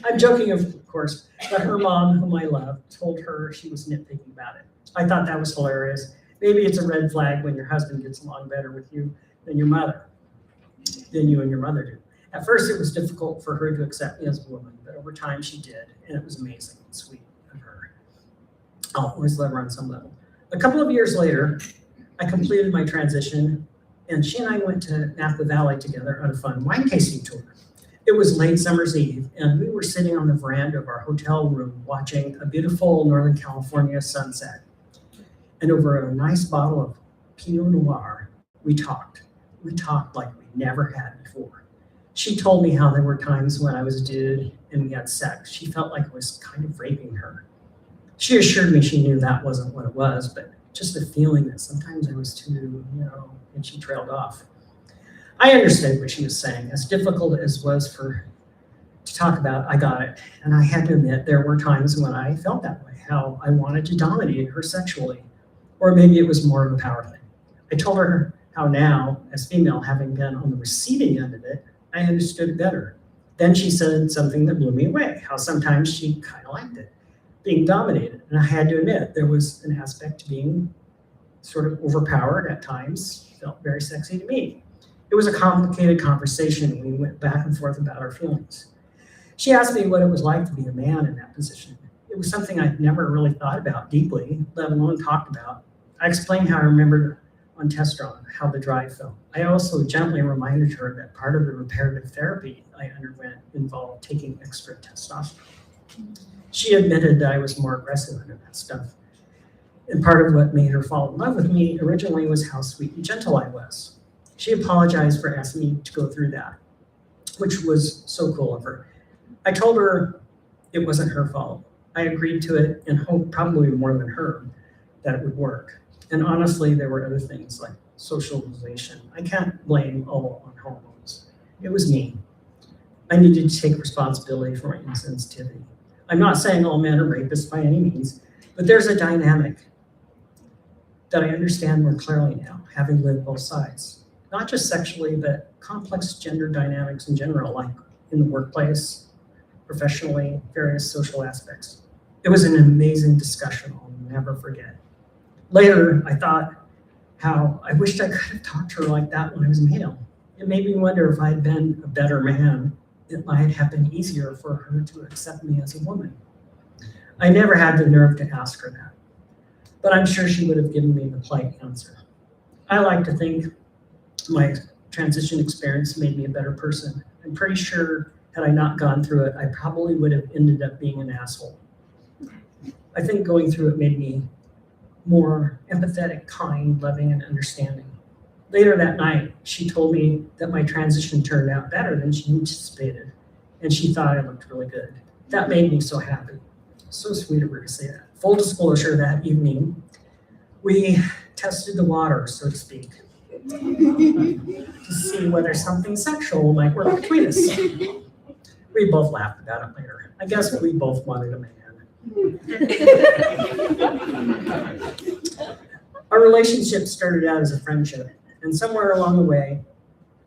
I'm joking, of course, but her mom, whom I love, told her she was nitpicking about it. I thought that was hilarious. Maybe it's a red flag when your husband gets along better with you than you and your mother do. At first, it was difficult for her to accept me as a woman, but over time she did, and it was amazing and sweet of her. I'll always love her on some level. A couple of years later, I completed my transition, and she and I went to Napa Valley together on a fun wine tasting tour. It was late summer's eve, and we were sitting on the veranda of our hotel room watching a beautiful Northern California sunset. And over a nice bottle of Pinot Noir, we talked. We talked like we never had before. She told me how there were times when I was a dude and we had sex. She felt like I was kind of raping her. She assured me she knew that wasn't what it was, but just the feeling that sometimes I was too, and she trailed off. I understood what she was saying. As difficult as it was to talk about, I got it. And I had to admit there were times when I felt that way, how I wanted to dominate her sexually. Or maybe it was more of a power thing. I told her how now, as female, having been on the receiving end of it, I understood it better. Then she said something that blew me away, how sometimes she kind of liked it, being dominated. And I had to admit, there was an aspect to being sort of overpowered at times, felt very sexy to me. It was a complicated conversation. We went back and forth about our feelings. She asked me what it was like to be a man in that position. It was something I'd never really thought about deeply, let alone talked about. I explained how I remembered on test run how the drive felt. I also gently reminded her that part of the reparative therapy I underwent involved taking extra testosterone. She admitted that I was more aggressive under that stuff. And part of what made her fall in love with me originally was how sweet and gentle I was. She apologized for asking me to go through that, which was so cool of her. I told her it wasn't her fault. I agreed to it and hoped, probably more than her, that it would work. And honestly, there were other things like socialization. I can't blame all on hormones. It was me. I needed to take responsibility for my insensitivity. I'm not saying all men are rapists by any means, but there's a dynamic that I understand more clearly now, having lived both sides. Not just sexually, but complex gender dynamics in general, like in the workplace, professionally, various social aspects. It was an amazing discussion I'll never forget. Later, I thought how I wished I could have talked to her like that when I was male. It made me wonder if I had been a better man, it might have been easier for her to accept me as a woman. I never had the nerve to ask her that, but I'm sure she would have given me the polite answer. I like to think my transition experience made me a better person. I'm pretty sure had I not gone through it, I probably would have ended up being an asshole. I think going through it made me more empathetic, kind, loving, and understanding. Later that night, she told me that my transition turned out better than she anticipated, and she thought I looked really good. That made me so happy. So sweet of her to say that. Full disclosure, that evening, we tested the water, so to speak, to see whether something sexual might work between us. We both laughed about it later. I guess we both wanted a man. Our relationship started out as a friendship, and somewhere along the way,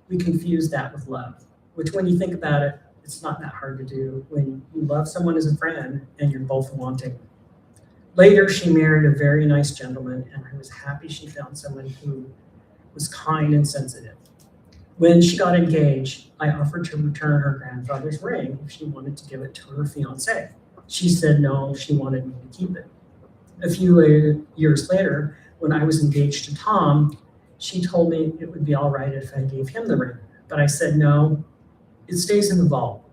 we confused that with love, which when you think about it, it's not that hard to do when you love someone as a friend and you're both wanting. Later, she married a very nice gentleman, and I was happy she found someone who was kind and sensitive. When she got engaged, I offered to return her grandfather's ring if she wanted to give it to her fiancé. She said no, she wanted me to keep it. A few years later, when I was engaged to Tom, she told me it would be all right if I gave him the ring. But I said no, it stays in the vault.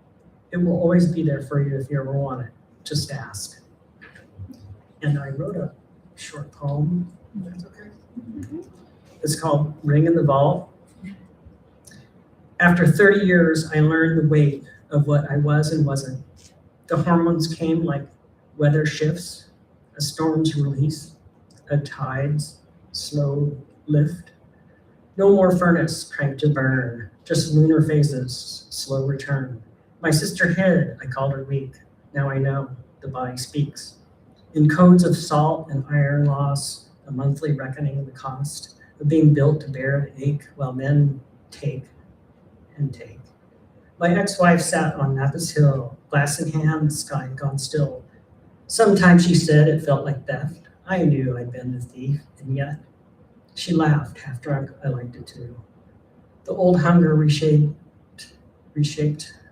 It will always be there for you if you ever want it. Just ask. And I wrote a short poem, if that's okay. It's called Ring in the Vault. After 30 years, I learned the weight of what I was and wasn't. The hormones came like weather shifts, a storm's release, a tide's slow lift. No more furnace cranked to burn, just lunar phases, slow return. My sister hid, I called her weak. Now I know, the body speaks. In codes of salt and iron loss, a monthly reckoning of the cost of being built to bear the ache while men take and take. My ex-wife sat on Napa's Hill, glass in hand, the sky had gone still. Sometimes she said it felt like theft. I knew I'd been the thief, and yet she laughed, half drunk, I liked it too. The old hunger reshaped,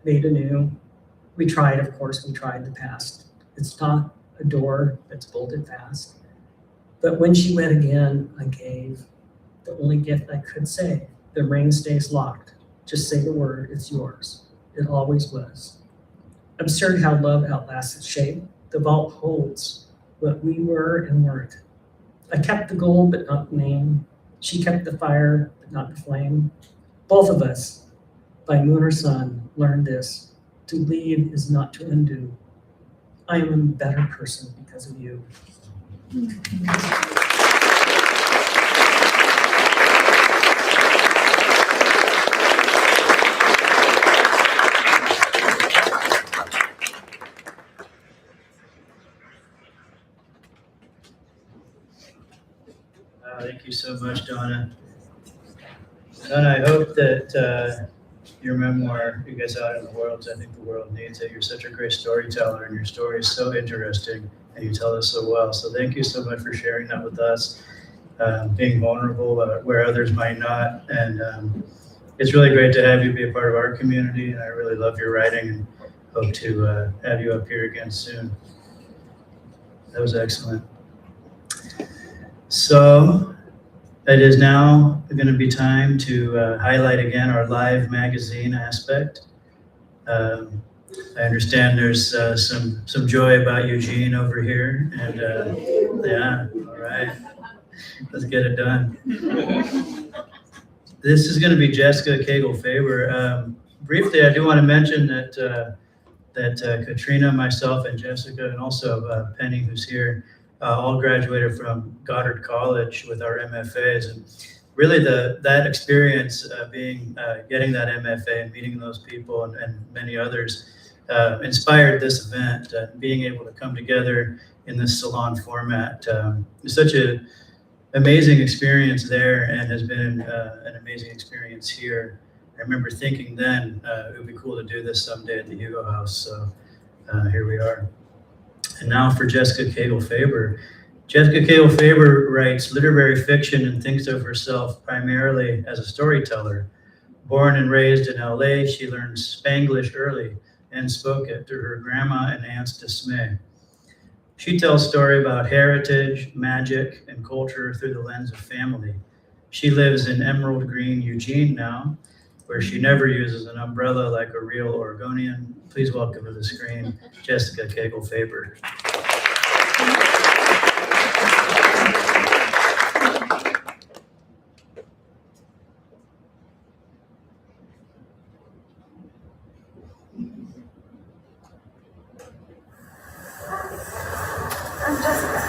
made anew. We tried, of course, we tried the past. It's not a door that's bolted fast. But when she went again, I gave the only gift I could say. The ring stays locked. Just say the word, it's yours. It always was. Absurd how love outlasts its shape. The vault holds what we were and weren't. I kept the gold, but not the name. She kept the fire, but not the flame. Both of us, by moon or sun, learned this. To leave is not to undo. I am a better person because of you. Thank you so much, Donna. Donna, I hope that your memoir, You Guys Out in the World. I think the world needs it. You're such a great storyteller, and your story is so interesting, and you tell us so well. So thank you so much for sharing that with us, being vulnerable where others might not. And it's really great to have you be a part of our community, and I really love your writing and hope to have you up here again soon. That was excellent. So it is now going to be time to highlight again our live magazine aspect. I understand there's some joy about Eugene over here, and yeah, all right, let's get it done. This is going to be Jessica Cagle-Faber. Briefly, I do want to mention that Katrina, myself, and Jessica, and also Penny, who's here, all graduated from Goddard College with our MFAs. And really that experience getting that MFA and meeting those people and many others inspired this event. Being able to come together in this salon format is such an amazing experience there, and has been an amazing experience here. I remember thinking then it would be cool to do this someday at the Hugo House. So here we are. And now for Jessica Cagle-Faber. Jessica Cagle-Faber writes literary fiction and thinks of herself primarily as a storyteller. Born and raised in LA, she learned Spanglish early and spoke it to her grandma and aunt's dismay. She tells story about heritage, magic, and culture through the lens of family. She lives in Emerald Green, Eugene now, where she never uses an umbrella like a real Oregonian. Please welcome to the screen, Jessica Cagle-Faber. I'm Jessica.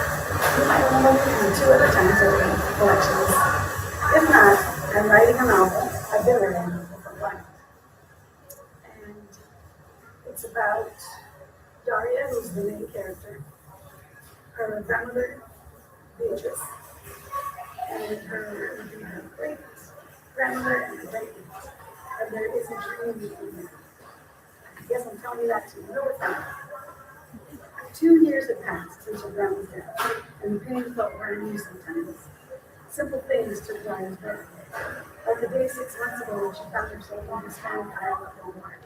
You might have known me 2 other times over the collections. If not, I'm writing a novel. I've been writing a novel for a while. And it's about Daria, who's the main character, her grandmother, Beatrice, and her great grandmother and her great aunt. And there is a dream between them. I guess I'm telling you that to know it's not. 2 years had passed since her grandma's death, and the pain felt very new sometimes. Simple things took Daria's breath. Like the day 6 months ago when she found herself in Hispanic Iowa Walmart.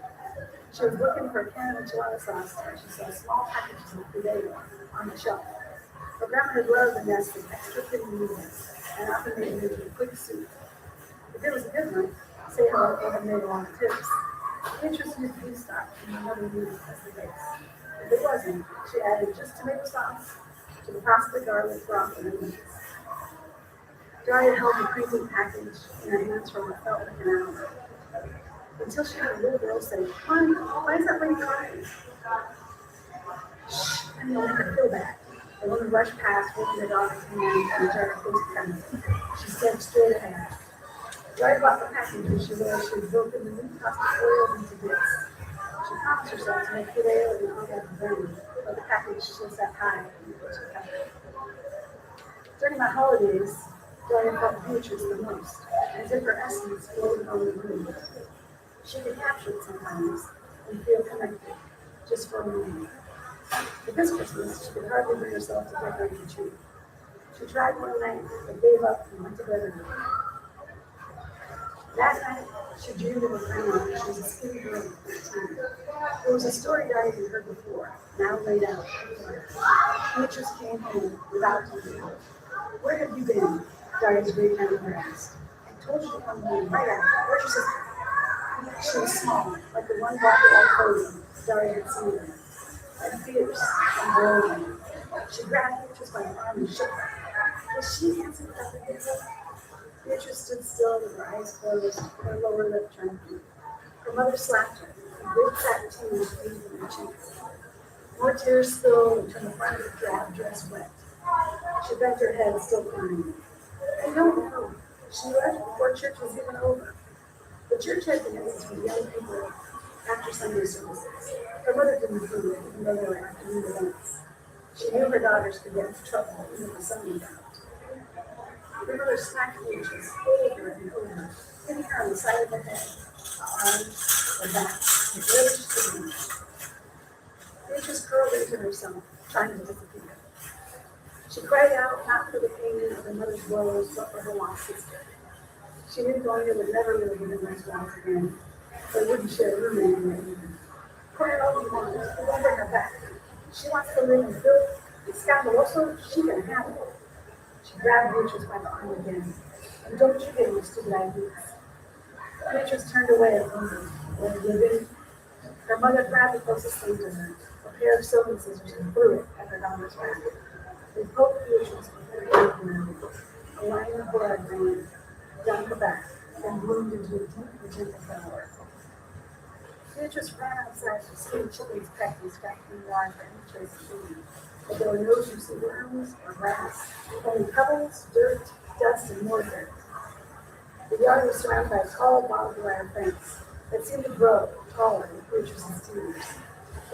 She was looking for a can of enchilada sauce and she saw small packages of Fideo on the shelf. Her grandma had loved the nest of extra thin noodles and often made it into a quick soup. If it was a good one, say hello or had made a lot of tips. Beatrice used beef stock and another noodle as the base. If it wasn't, she added just tomato sauce to the pasta, garlic, broth, and onions. Daria held the creepy package in her hands for what felt like an hour. Until she heard a little girl say, "Honey, why is that lady crying?" Shh, and you'll make her feel bad. The woman rushed past, holding her daughter's hand and a jar of toast cream. She stepped straight ahead. Daria bought the package when she realized she had broken the new pasta oils into bits. She promised herself to make Fideo and honor of the brand, but the package still sat high in the kitchen cabinet. During the holidays, Daria felt Beatrice the most, as if her essence floated on the room. She could capture it sometimes and feel connected, just for a moment. But this Christmas, she could hardly bring herself to decorate the tree. She tried one night, but gave up and went to bed early. That night, she dreamed of a grandma. She was a skinny girl at 13. It was a story Daria had heard before, now laid out. Beatrice came home without telling her. "Where have you been?" Daria's great grandmother asked. "I told you to come home right after. Where's your sister?" She was small, like the one black-and-white photo Daria had seen her, and fierce and bold. She grabbed Beatrice by the arm and shook her. Was she handsome enough to get her? Beatrice stood still with her eyes closed, her lower lip trembling. Her mother slapped her, and big fat tears beamed from her cheeks. More tears spilled and turned the front of her drab dress wet. She bent her head, still crying. "I don't know. She left before church was even over." The church had dances for the young people after Sunday services. Her mother didn't approve, even though they were afternoon events. She knew her daughters could get into trouble even if the sun was out. Her mother smacked Beatrice over and over, hitting her on the side of the head. arms, and back, wherever she could reach. Beatrice curled into herself, trying to disappear. She cried out, not for the pain of her mother's blows, but for her lost sister. She knew Donia would never live in the nice walls again, but wouldn't share a roommate in it either. Cry all you want, it won't bring her back. She wants to live in filth. It's scandaloso, she can have it. She grabbed Beatrice by the arm again. And don't you get used to bad boots. Beatrice turned away at hunger. When given, her mother grabbed the closest thing to her, a pair of sewing scissors, and threw it at her daughter's back. They poked Beatrice with her hand. A line of blood ran down her back and bloomed into a deep magenta flower. Beatrice ran outside to see the chickens peck and scratch in the water for any trace of food. But there were no juicy worms or grass, only pebbles, dirt, dust, and more dirt. The yard was surrounded by a tall barbed wire fence that seemed to grow taller with Beatrice's tears.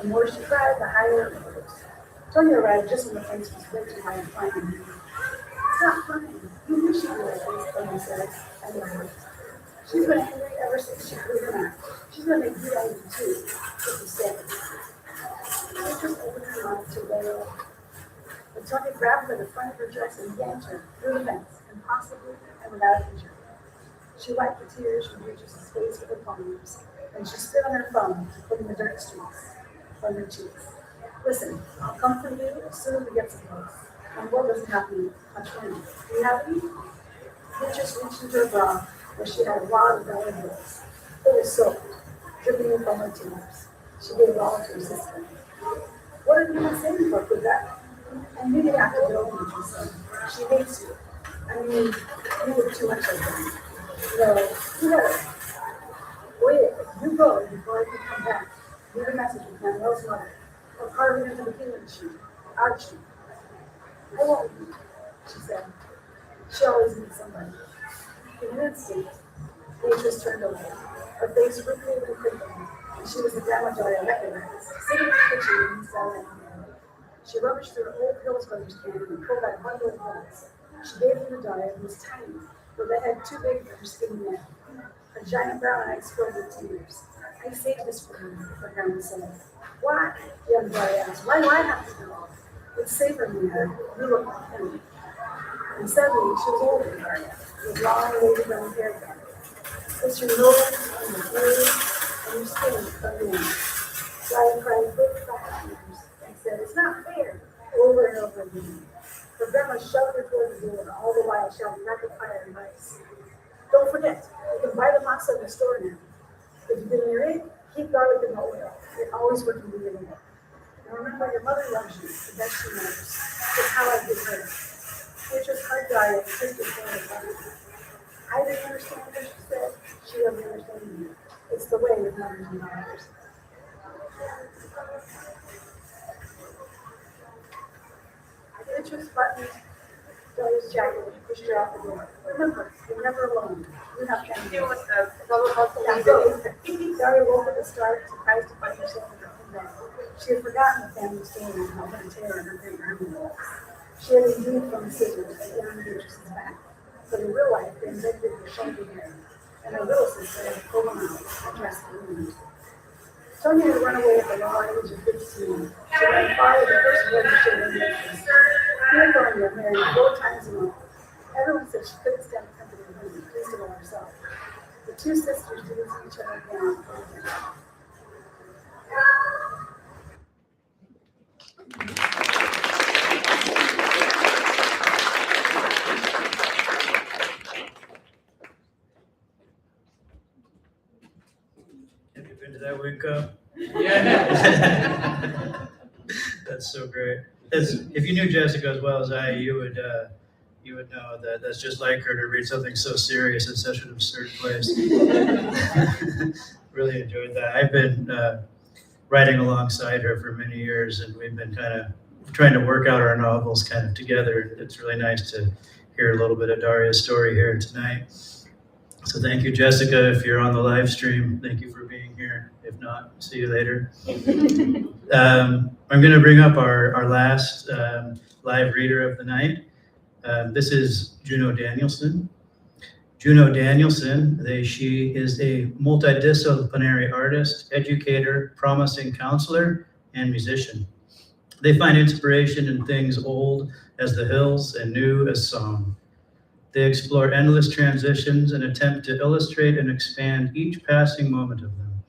The more she cried, the higher it rose. Tonya arrived just when the fence was breaking by a flying hand. It's not funny. You knew she'd be like this, Tonya said, and laughed. She's been angry ever since she grew her up. She's gonna make you angry too, if you said. Beatrice opened her mouth to wail, but Tonya grabbed her by the front of her dress and yanked her through the fence, impossibly and without injury. She wiped the tears from Beatrice's face with her palms, and she spit on her phone, putting the dirt streaks on her cheeks. Listen, I'll come for you as soon as we get some clothes. My work doesn't have to much money. Do you have any? Beatrice reached into her bra, where she had a wad of dollar bills. It was soaked, dripping in from her tears. She gave it all to her sister. What have you been saying for, Quebec? And you didn't have to go, Beatrice said. She hates you. I mean, you were too much like that. No, you gotta wait. If you go before I can come back, leave a message with Manuel's mother, or carve it into the healing sheet, our sheet. I won't, she said. She always needs somebody. In an instant, Beatrice turned away. Her face wrinkled and crinkled, and she was the grandma Joy I recognized, sitting in the kitchen in East Alabama. She rummaged through an old Hills Brothers can and pulled out a bundle of bills. She gave them to Daya, who was tiny, with a head too big for her skinny neck. Her giant brown eyes filled with tears. I saved this for you, her grandma said. Why? Young Daya asked. Why do I have to go? It's safer than her. You look like him. And suddenly, she was older than Daya, with long, wavy brown hair down. It's your nose and your ears and your skin covered in. Daya cried big fat tears and said, it's not fair, over and over again. Her grandma shoved her toward the door, all the while shouting rapid fire advice. Don't forget, you can buy the masa in the store now. If you get near it, keep garlic in the oil. It always works in the oil. And remember, your mother loves you, the best she knows. It's how I did her. Beatrice hugged Daya and kissed her for her. I didn't understand what she said. She doesn't understand me. It's the way with mothers and daughters. Beatrice buttoned Daya's jacket and pushed her out the door. Remember, you're never alone. You have family. Deal with the Daya woke at the start, surprised to find herself in her own bed. She had forgotten the family story and how her terror and her great grandmother was. She had indeed from the scissors down Beatrice's back. But in real life, they invented her shaggy hair, and her little sister had pulled them out and dressed the wound. Tonya had run away at the raw age of 15. She ran far with the first boy to show them interest. He and Tonya married 4 times a month. Everyone said she couldn't stand the company of women, least of all herself. The two sisters didn't see each other again. Have you been to that wig cup? Yeah. That's so great. If you knew Jessica as well as I, you would know that that's just like her to read something so serious in such an absurd place. Really enjoyed that. I've been writing alongside her for many years, and we've been kind of trying to work out our novels kind of together. It's really nice to hear a little bit of Daria's story here tonight. So thank you, Jessica, if you're on the live stream. Thank you for being here. If not, see you later. I'm going to bring up our last live reader of the night. This is Juno Danielson. Juno Danielson, she is a multidisciplinary artist, educator, promising counselor, and musician. They find inspiration in things old as the hills and new as song. They explore endless transitions and attempt to illustrate and expand each passing moment of them.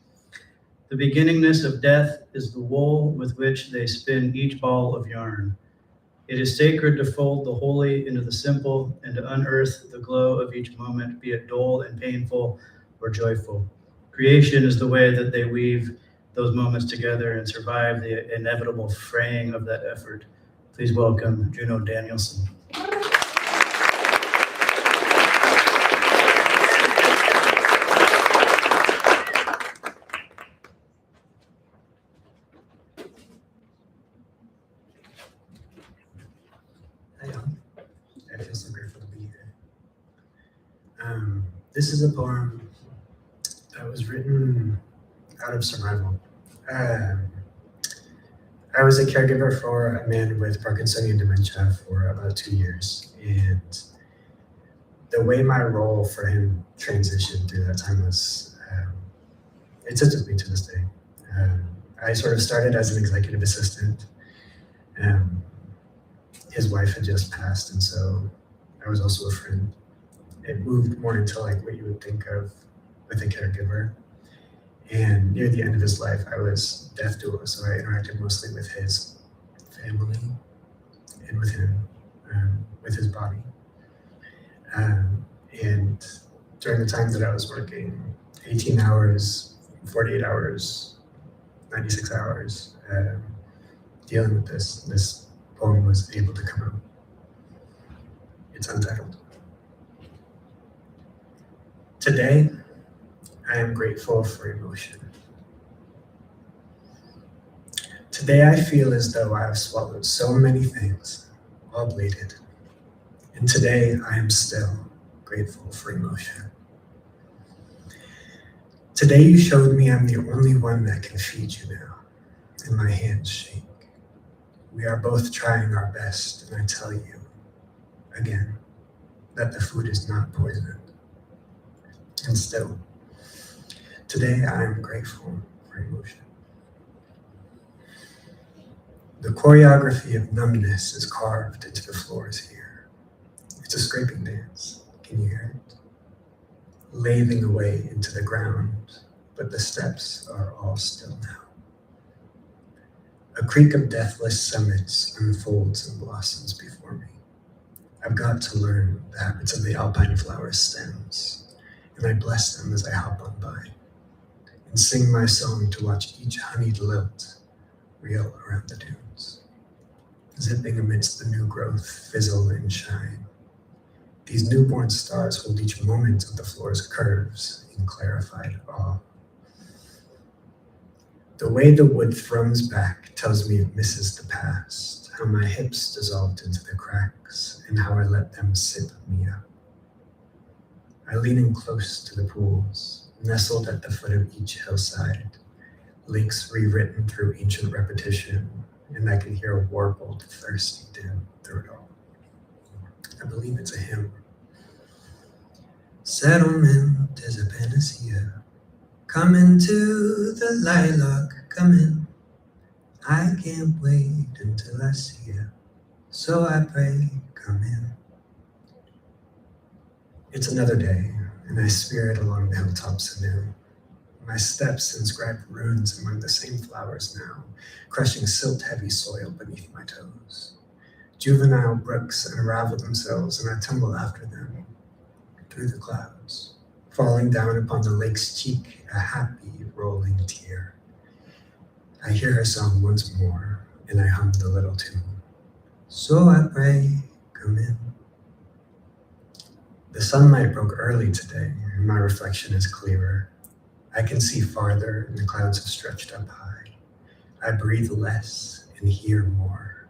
The beginningness of death is the wool with which they spin each ball of yarn. It is sacred to fold the holy into the simple and to unearth the glow of each moment, be it dull and painful or joyful. Creation is the way that they weave those moments together and survive the inevitable fraying of that effort. Please welcome Juno Danielson. Hi, y'all. I feel so grateful to be here. This is a poem that was written out of survival. I was a caregiver for a man with Parkinsonian dementia for about 2 years, and the way my role for him transitioned through that time was, it touches me to this day. I sort of started as an executive assistant. His wife had just passed, and so I was also a friend. It moved more into like what you would think of with a caregiver. And near the end of his life, I was deaf dual, so I interacted mostly with his family and with him, with his body. And during the time that I was working, 18 hours, 48 hours, 96 hours, dealing with this poem was able to come out. It's untitled. Today, I am grateful for emotion. Today I feel as though I have swallowed so many things, all bleeded. And today I am still grateful for emotion. Today you showed me I'm the only one that can feed you now, and my hands shake. We are both trying our best, and I tell you, again, that the food is not poisoned. And still, today I am grateful for emotion. The choreography of numbness is carved into the floors here. It's a scraping dance. Can you hear it? Lathing away into the ground, but the steps are all still now. A creek of deathless summits unfolds and blossoms before me. I've got to learn the habits of the alpine flower stems, and I bless them as I hop on by and sing my song to watch each honeyed lilt reel around the dunes, zipping amidst the new growth fizzle and shine. These newborn stars hold each moment of the floor's curves in clarified awe. The way the wood thrums back tells me it misses the past, how my hips dissolved into the cracks, and how I let them sip me up. I lean in close to the pools, nestled at the foot of each hillside, links rewritten through ancient repetition, and I can hear a warbled, thirsty din through it all. I believe it's a hymn. Settlement is a panacea. Come into the lilac, come in. I can't wait until I see you, so I pray, come in. It's another day, and I spirit along the hilltops anew. My steps inscribe runes among the same flowers now, crushing silt-heavy soil beneath my toes. Juvenile brooks unravel themselves, and I tumble after them through the clouds, falling down upon the lake's cheek, a happy rolling tear. I hear her song once more, and I hum the little tune. So I pray, come in. The sunlight broke early today, and my reflection is clearer. I can see farther, and the clouds have stretched up high. I breathe less and hear more.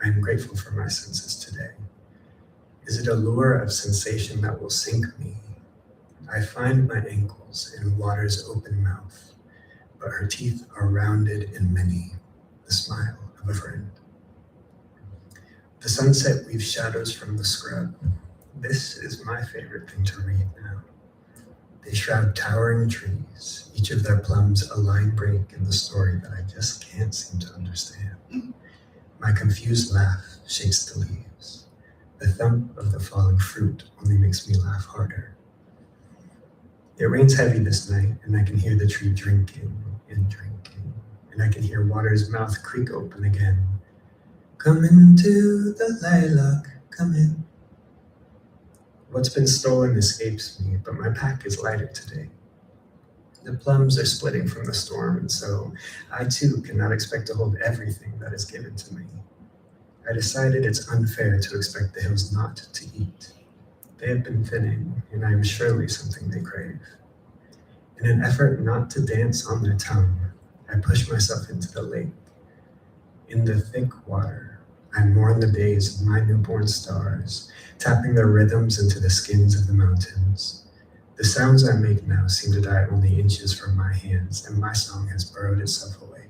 I am grateful for my senses today. Is it a lure of sensation that will sink me? I find my ankles in water's open mouth, but her teeth are rounded and many, the smile of a friend. The sunset weaves shadows from the scrub. This is my favorite thing to read now. They shroud towering trees, each of their plums a line break in the story that I just can't seem to understand. My confused laugh shakes the leaves. The thump of the falling fruit only makes me laugh harder. It rains heavy this night, and I can hear the tree drinking and drinking, and I can hear water's mouth creak open again. Come into the lilac, come in. What's been stolen escapes me, but my pack is lighter today. The plums are splitting from the storm, and so I too cannot expect to hold everything that is given to me. I decided it's unfair to expect the hills not to eat. They have been thinning, and I am surely something they crave. In an effort not to dance on their tongue, I push myself into the lake. In the thick water, I mourn the days of my newborn stars, tapping their rhythms into the skins of the mountains. The sounds I make now seem to die only inches from my hands, and my song has burrowed itself away.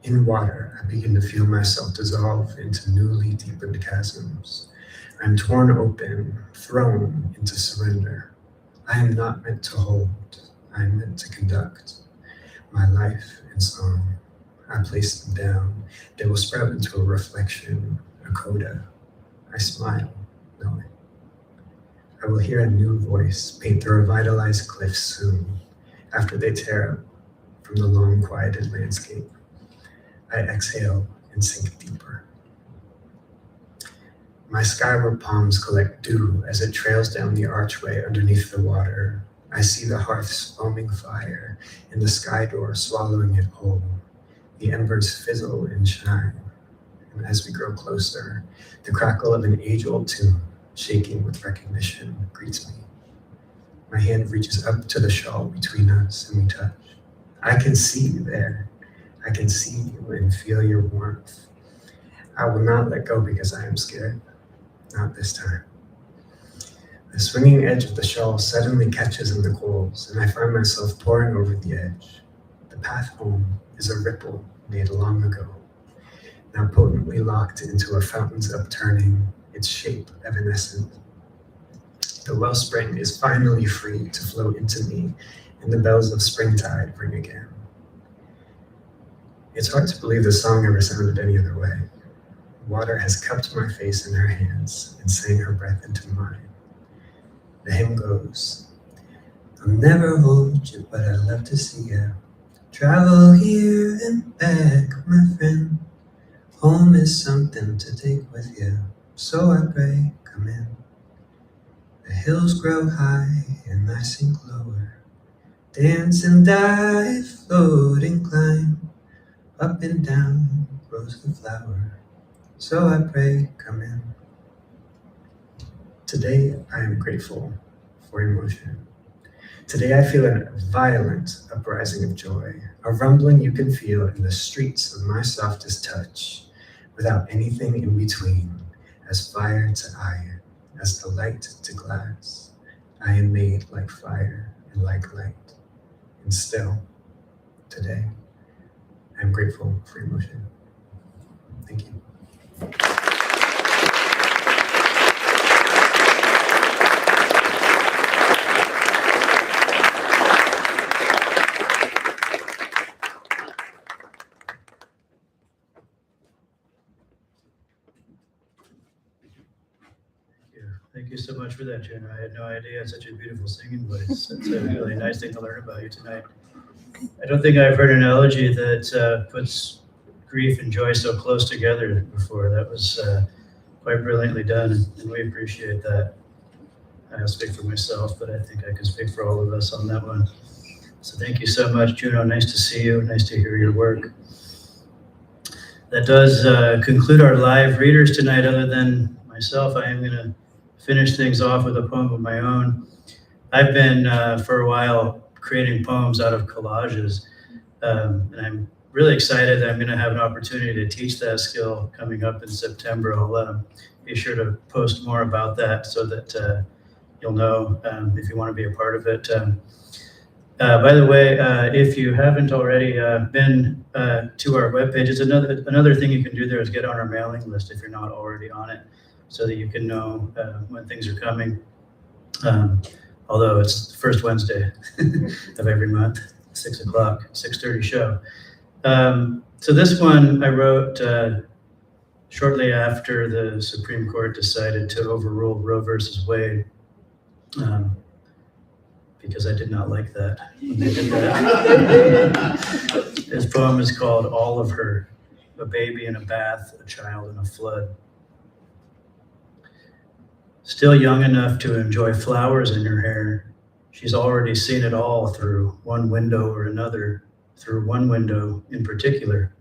In water, I begin to feel myself dissolve into newly deepened chasms. I'm torn open, thrown into surrender. I am not meant to hold, I am meant to conduct. My life and song, I place them down. They will sprout into a reflection, a coda. I smile, knowing. I will hear a new voice paint the revitalized cliffs soon, after they tear up from the long quieted landscape. I exhale and sink deeper. My skyward palms collect dew as it trails down the archway underneath the water. I see the hearth's foaming fire and the sky door swallowing it whole. The embers fizzle and shine, and as we grow closer, the crackle of an age-old tune, shaking with recognition, greets me. My hand reaches up to the shawl between us and we touch. I can see you there. I can see you and feel your warmth. I will not let go because I am scared. Not this time. The swinging edge of the shawl suddenly catches in the coals, and I find myself pouring over the edge. The path home is a ripple made long ago, now potently locked into a fountain's upturning, its shape evanescent. The wellspring is finally free to flow into me, and the bells of springtide ring again. It's hard to believe the song ever sounded any other way. Water has cupped my face in her hands and sang her breath into mine. The hymn goes, I'll never hold you, but I'd love to see you. Travel here and back, my friend. Home is something to take with you. So I pray, come in. The hills grow high and I sink lower. Dance and dive, float and climb. Up and down grows the flower. So I pray, come in. Today I am grateful for emotion. Today I feel a violent uprising of joy, a rumbling you can feel in the streets of my softest touch, without anything in between, as fire to iron, as the light to glass. I am made like fire and like light. And still, today, I'm grateful for emotion. Thank you. Thank you so much for that, Jenna. I had no idea it's such a beautiful singing voice. It's a really nice thing to learn about you tonight. I don't think I've heard an elegy that puts grief and joy so close together before. That was quite brilliantly done, and we appreciate that. I'll speak for myself, but I think I can speak for all of us on that one. So thank you so much, Juno. Nice to see you. Nice to hear your work. That does conclude our live readers tonight. Other than myself, I am going to finish things off with a poem of my own. I've been, for a while, creating poems out of collages, and I'm really excited that I'm going to have an opportunity to teach that skill coming up in September. I'll be sure to post more about that so that you'll know if you want to be a part of it. By the way, if you haven't already been to our webpage, it's another thing you can do there is get on our mailing list if you're not already on it. so that you can know when things are coming. Although it's the first Wednesday of every month, 6 o'clock, 6:30 show. So this one I wrote shortly after the Supreme Court decided to overrule Roe versus Wade, because I did not like that when they did that. His poem is called All of Her, a baby in a bath, a child in a flood. Still young enough to enjoy flowers in her hair, she's already seen it all through one window or another, through one window in particular.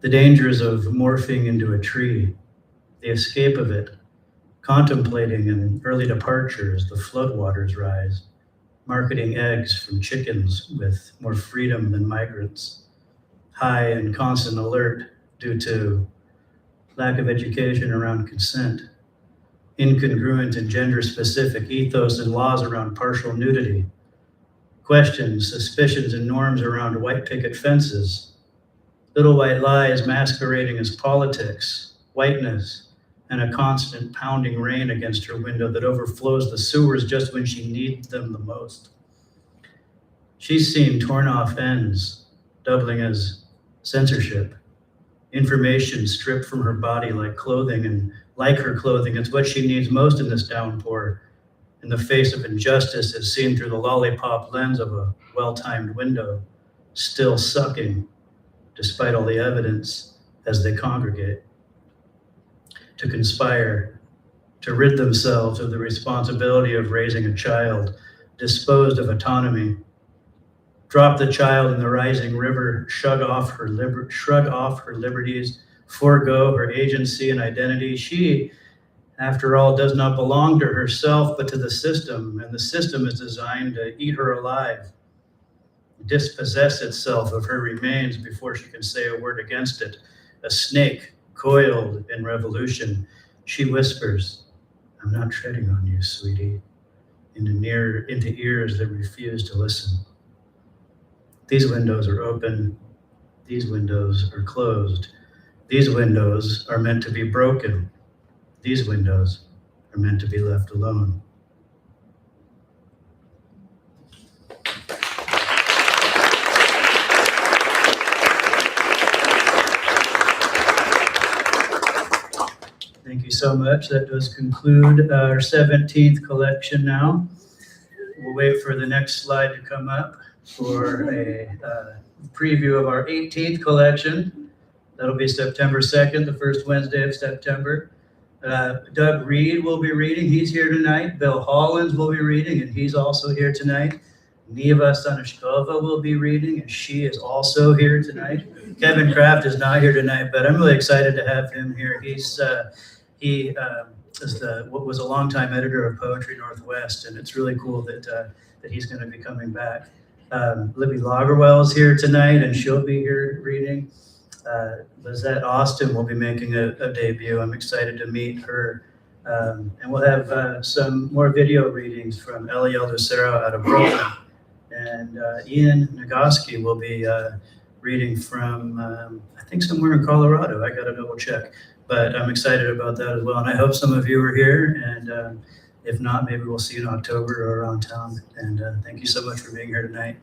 The dangers of morphing into a tree, the escape of it, contemplating an early departure as the floodwaters rise, marketing eggs from chickens with more freedom than migrants, high and constant alert due to lack of education around consent, incongruent and gender-specific ethos and laws around partial nudity, questions, suspicions, and norms around white picket fences, little white lies masquerading as politics, whiteness, and a constant pounding rain against her window that overflows the sewers just when she needs them the most. She's seen torn off ends, doubling as censorship, information stripped from her body like clothing, and like her clothing, it's what she needs most in this downpour, in the face of injustice as seen through the lollipop lens of a well-timed window, still sucking, despite all the evidence, as they congregate. To conspire, to rid themselves of the responsibility of raising a child, disposed of autonomy, drop the child in the rising river, shrug off her liberties, forego her agency and identity. She, after all, does not belong to herself, but to the system, and the system is designed to eat her alive, dispossess itself of her remains before she can say a word against it. A snake coiled in revolution, she whispers, "I'm not treading on you, sweetie," into ears that refuse to listen. These windows are open, these windows are closed. These windows are meant to be broken. These windows are meant to be left alone. Thank you so much. That does conclude our 17th collection now. We'll wait for the next slide to come up for a preview of our 18th collection. That'll be September 2nd, the first Wednesday of September. Doug Reed will be reading. He's here tonight. Bill Hollins will be reading, and he's also here tonight. Neva Stanishkova will be reading, and she is also here tonight. Kevin Kraft is not here tonight, but I'm really excited to have him here. He was a longtime editor of Poetry Northwest, and it's really cool that he's going to be coming back. Libby Lagerwell is here tonight, and she'll be here reading. Lizette Austin will be making a debut. I'm excited to meet her. And we'll have some more video readings from Eliel Lucero out of Brooklyn. And Ian Nagoski will be reading from, I think, somewhere in Colorado. I got to double check. But I'm excited about that as well. And I hope some of you are here. And if not, maybe we'll see you in October or around town. And thank you so much for being here tonight.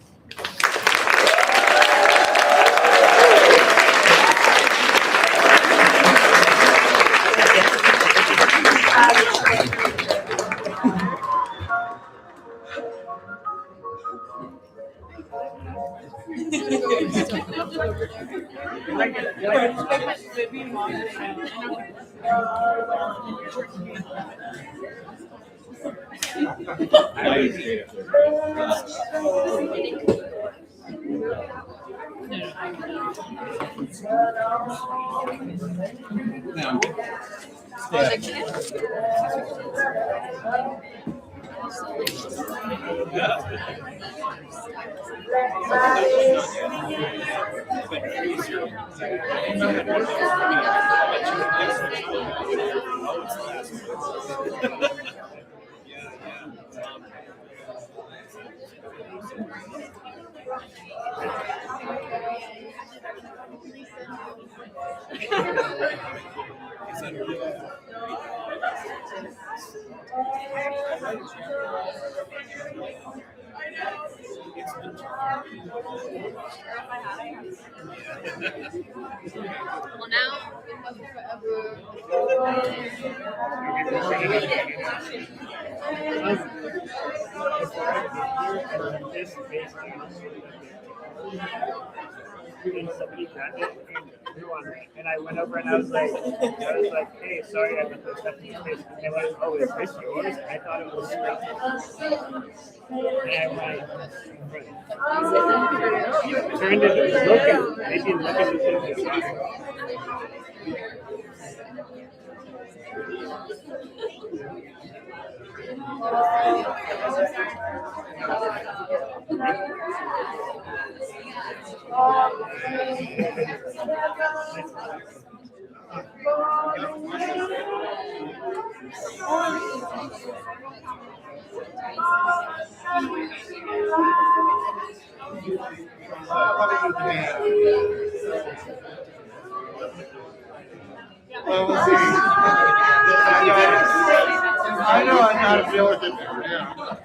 Well, now. And somebody grabbed it and threw on it. And I went over and I was like, hey, sorry, I put the stuff in your face. And they went, oh, is this yours? And I thought it was scrap. And I turned it and looking. They didn't look at the thing. Well, we'll see. I know I'm not a deal with it there, yeah.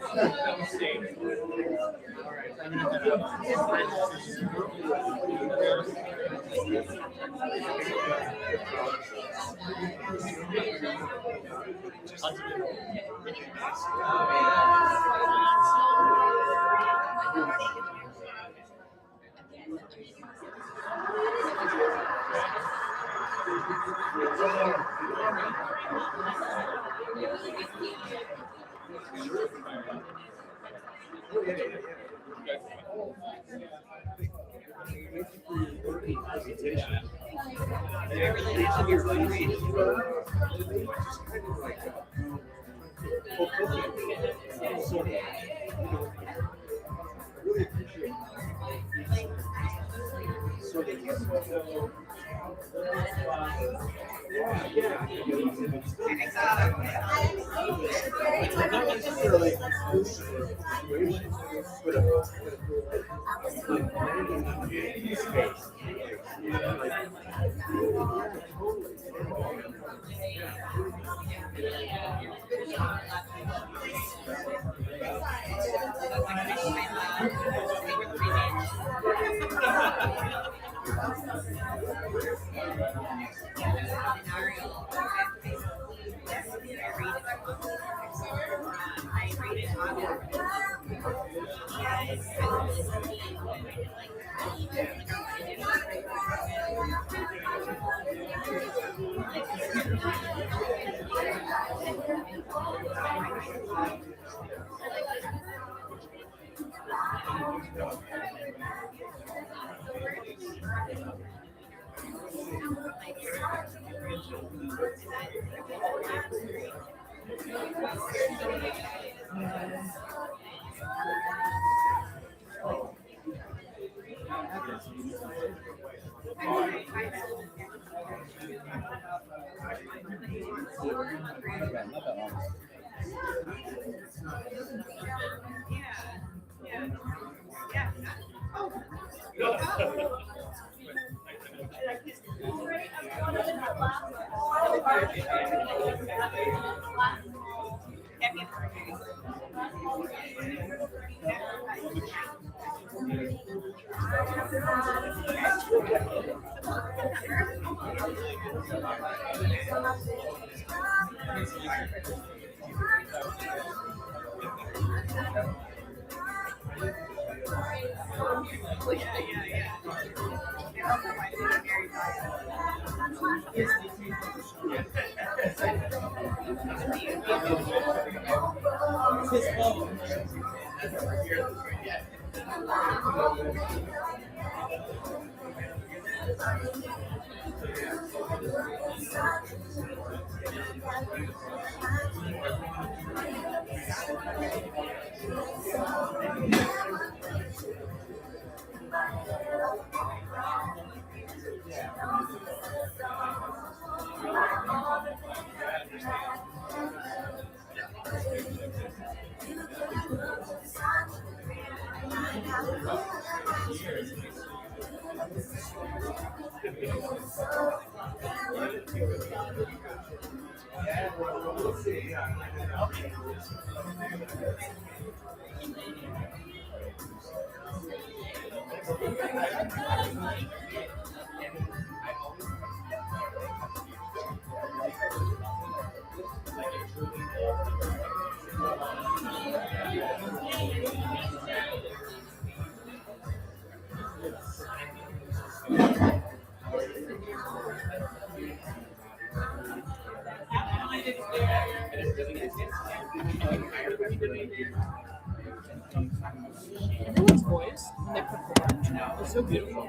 Everyone's voice when they perform is so beautiful.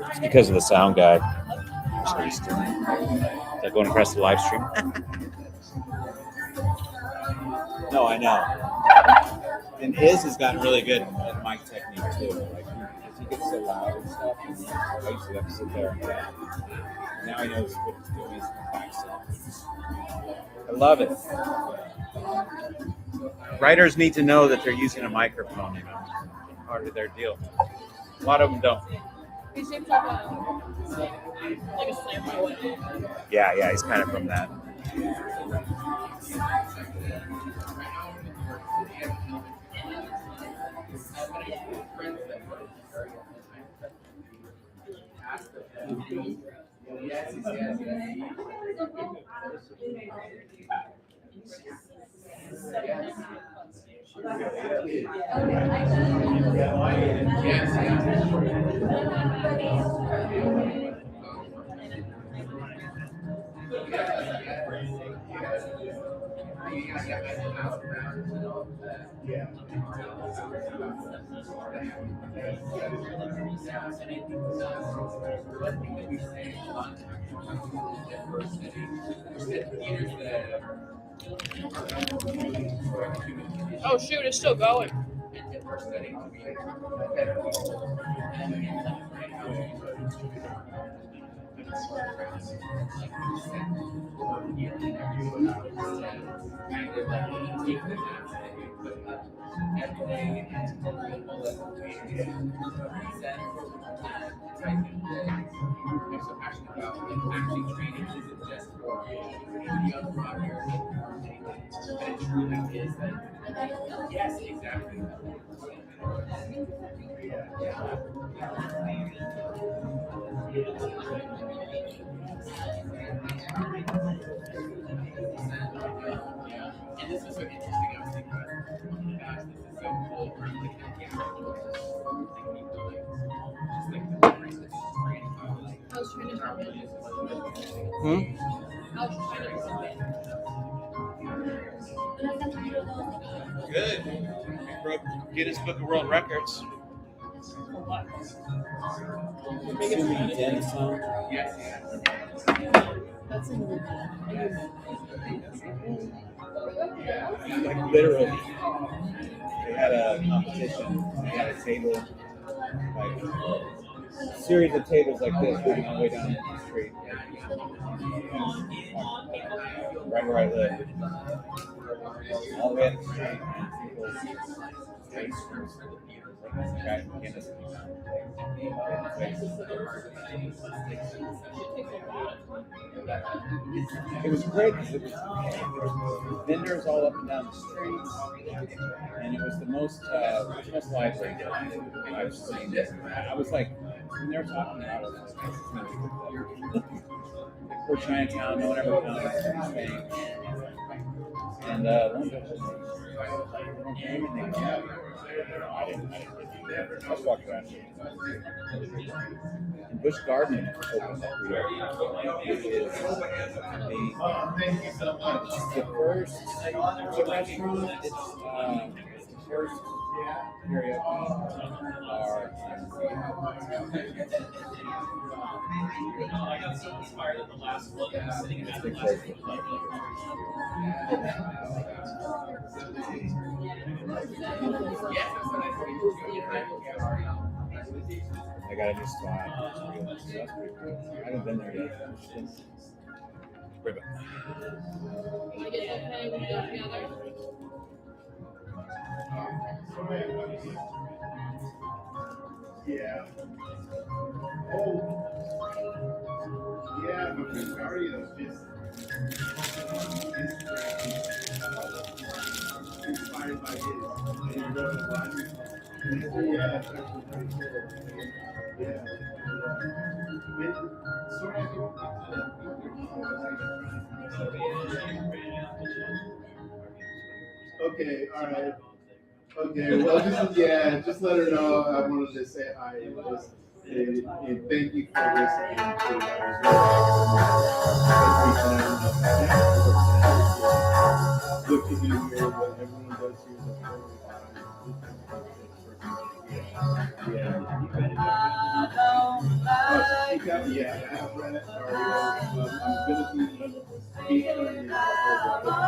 It's because of the sound guy. So used to. Is that going across the live stream? No, I know. And his has gotten really good at mic technique too. Like he gets so loud and stuff. And I used to have to sit there. And now he knows what he's doing. He's back stuff. I love it. Writers need to know that they're using a microphone. You know, part of their deal. A lot of them don't. He's shaped like a slam poet. Yeah, he's kind of from that. Oh shoot, it's still going. Yes, exactly. And this is so interesting. I was thinking about it. Gosh, this is so cool. We're looking at the I was trying to help it. I was trying to help it. Good. Broke Guinness Book of World Records. That's in the Like literally. They had a competition. They had a table, like a series of tables like this going all the way down the street. Right where I live. All the way up the street. Guy from Guinness. It was great because it was vendors all up and down the streets, and it was the most lively I've seen. I was like, when they were talking about it, I was like, poor Chinatown, no one ever comes, Spain. And one of them came and they I didn't I just walked around. And Busch Garden opened up here, which is the first restaurant. It's the first karaoke bar. I got a new spot. I haven't been there yet. Ribbon. I get okay when we go together. Yeah. Oh. Yeah, because Mario's just Okay, all right. Okay, well, just let her know I wanted to say hi and just and thank you for listening to what you do here, what everyone does here is yeah, I've read it. I'm gonna be featuring in a couple of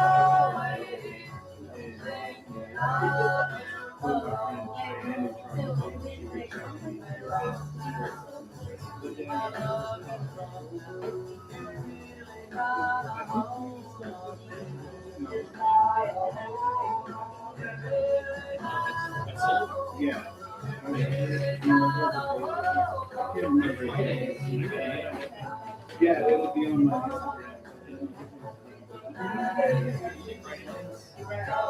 yeah. Yeah, it'll be on my Instagram.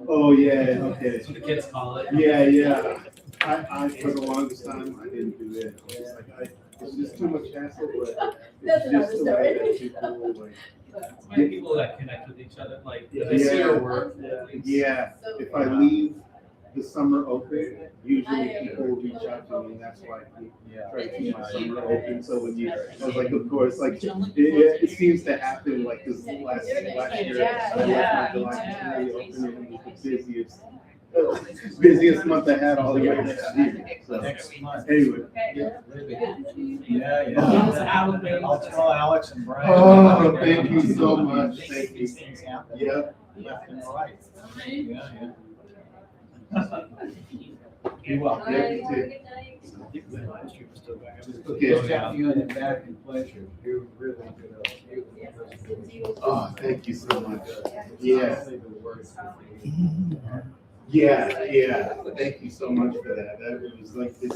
Oh yeah, okay. That's what the kids call it. Yeah. I for the longest time I didn't do it. I was like, it's just too much hassle, but it's just the way that people like. People that connect with each other, like they see your work. Yeah, if I leave the summer open, usually people will reach out to me, and that's why I try to keep my summer open. So when I was like, of course, like it seems to happen like this last year. My July was really open, and it was the busiest month I had all the way next year. So anyway. I'll tell Alex and Brian. Oh, thank you so much. Thank you. Yep. Left and right. Yeah. You're welcome. Okay. Jeff, you had a back and pleasure. You really good. Oh, thank you so much. Yeah. Yeah. Thank you so much for that. That was like this.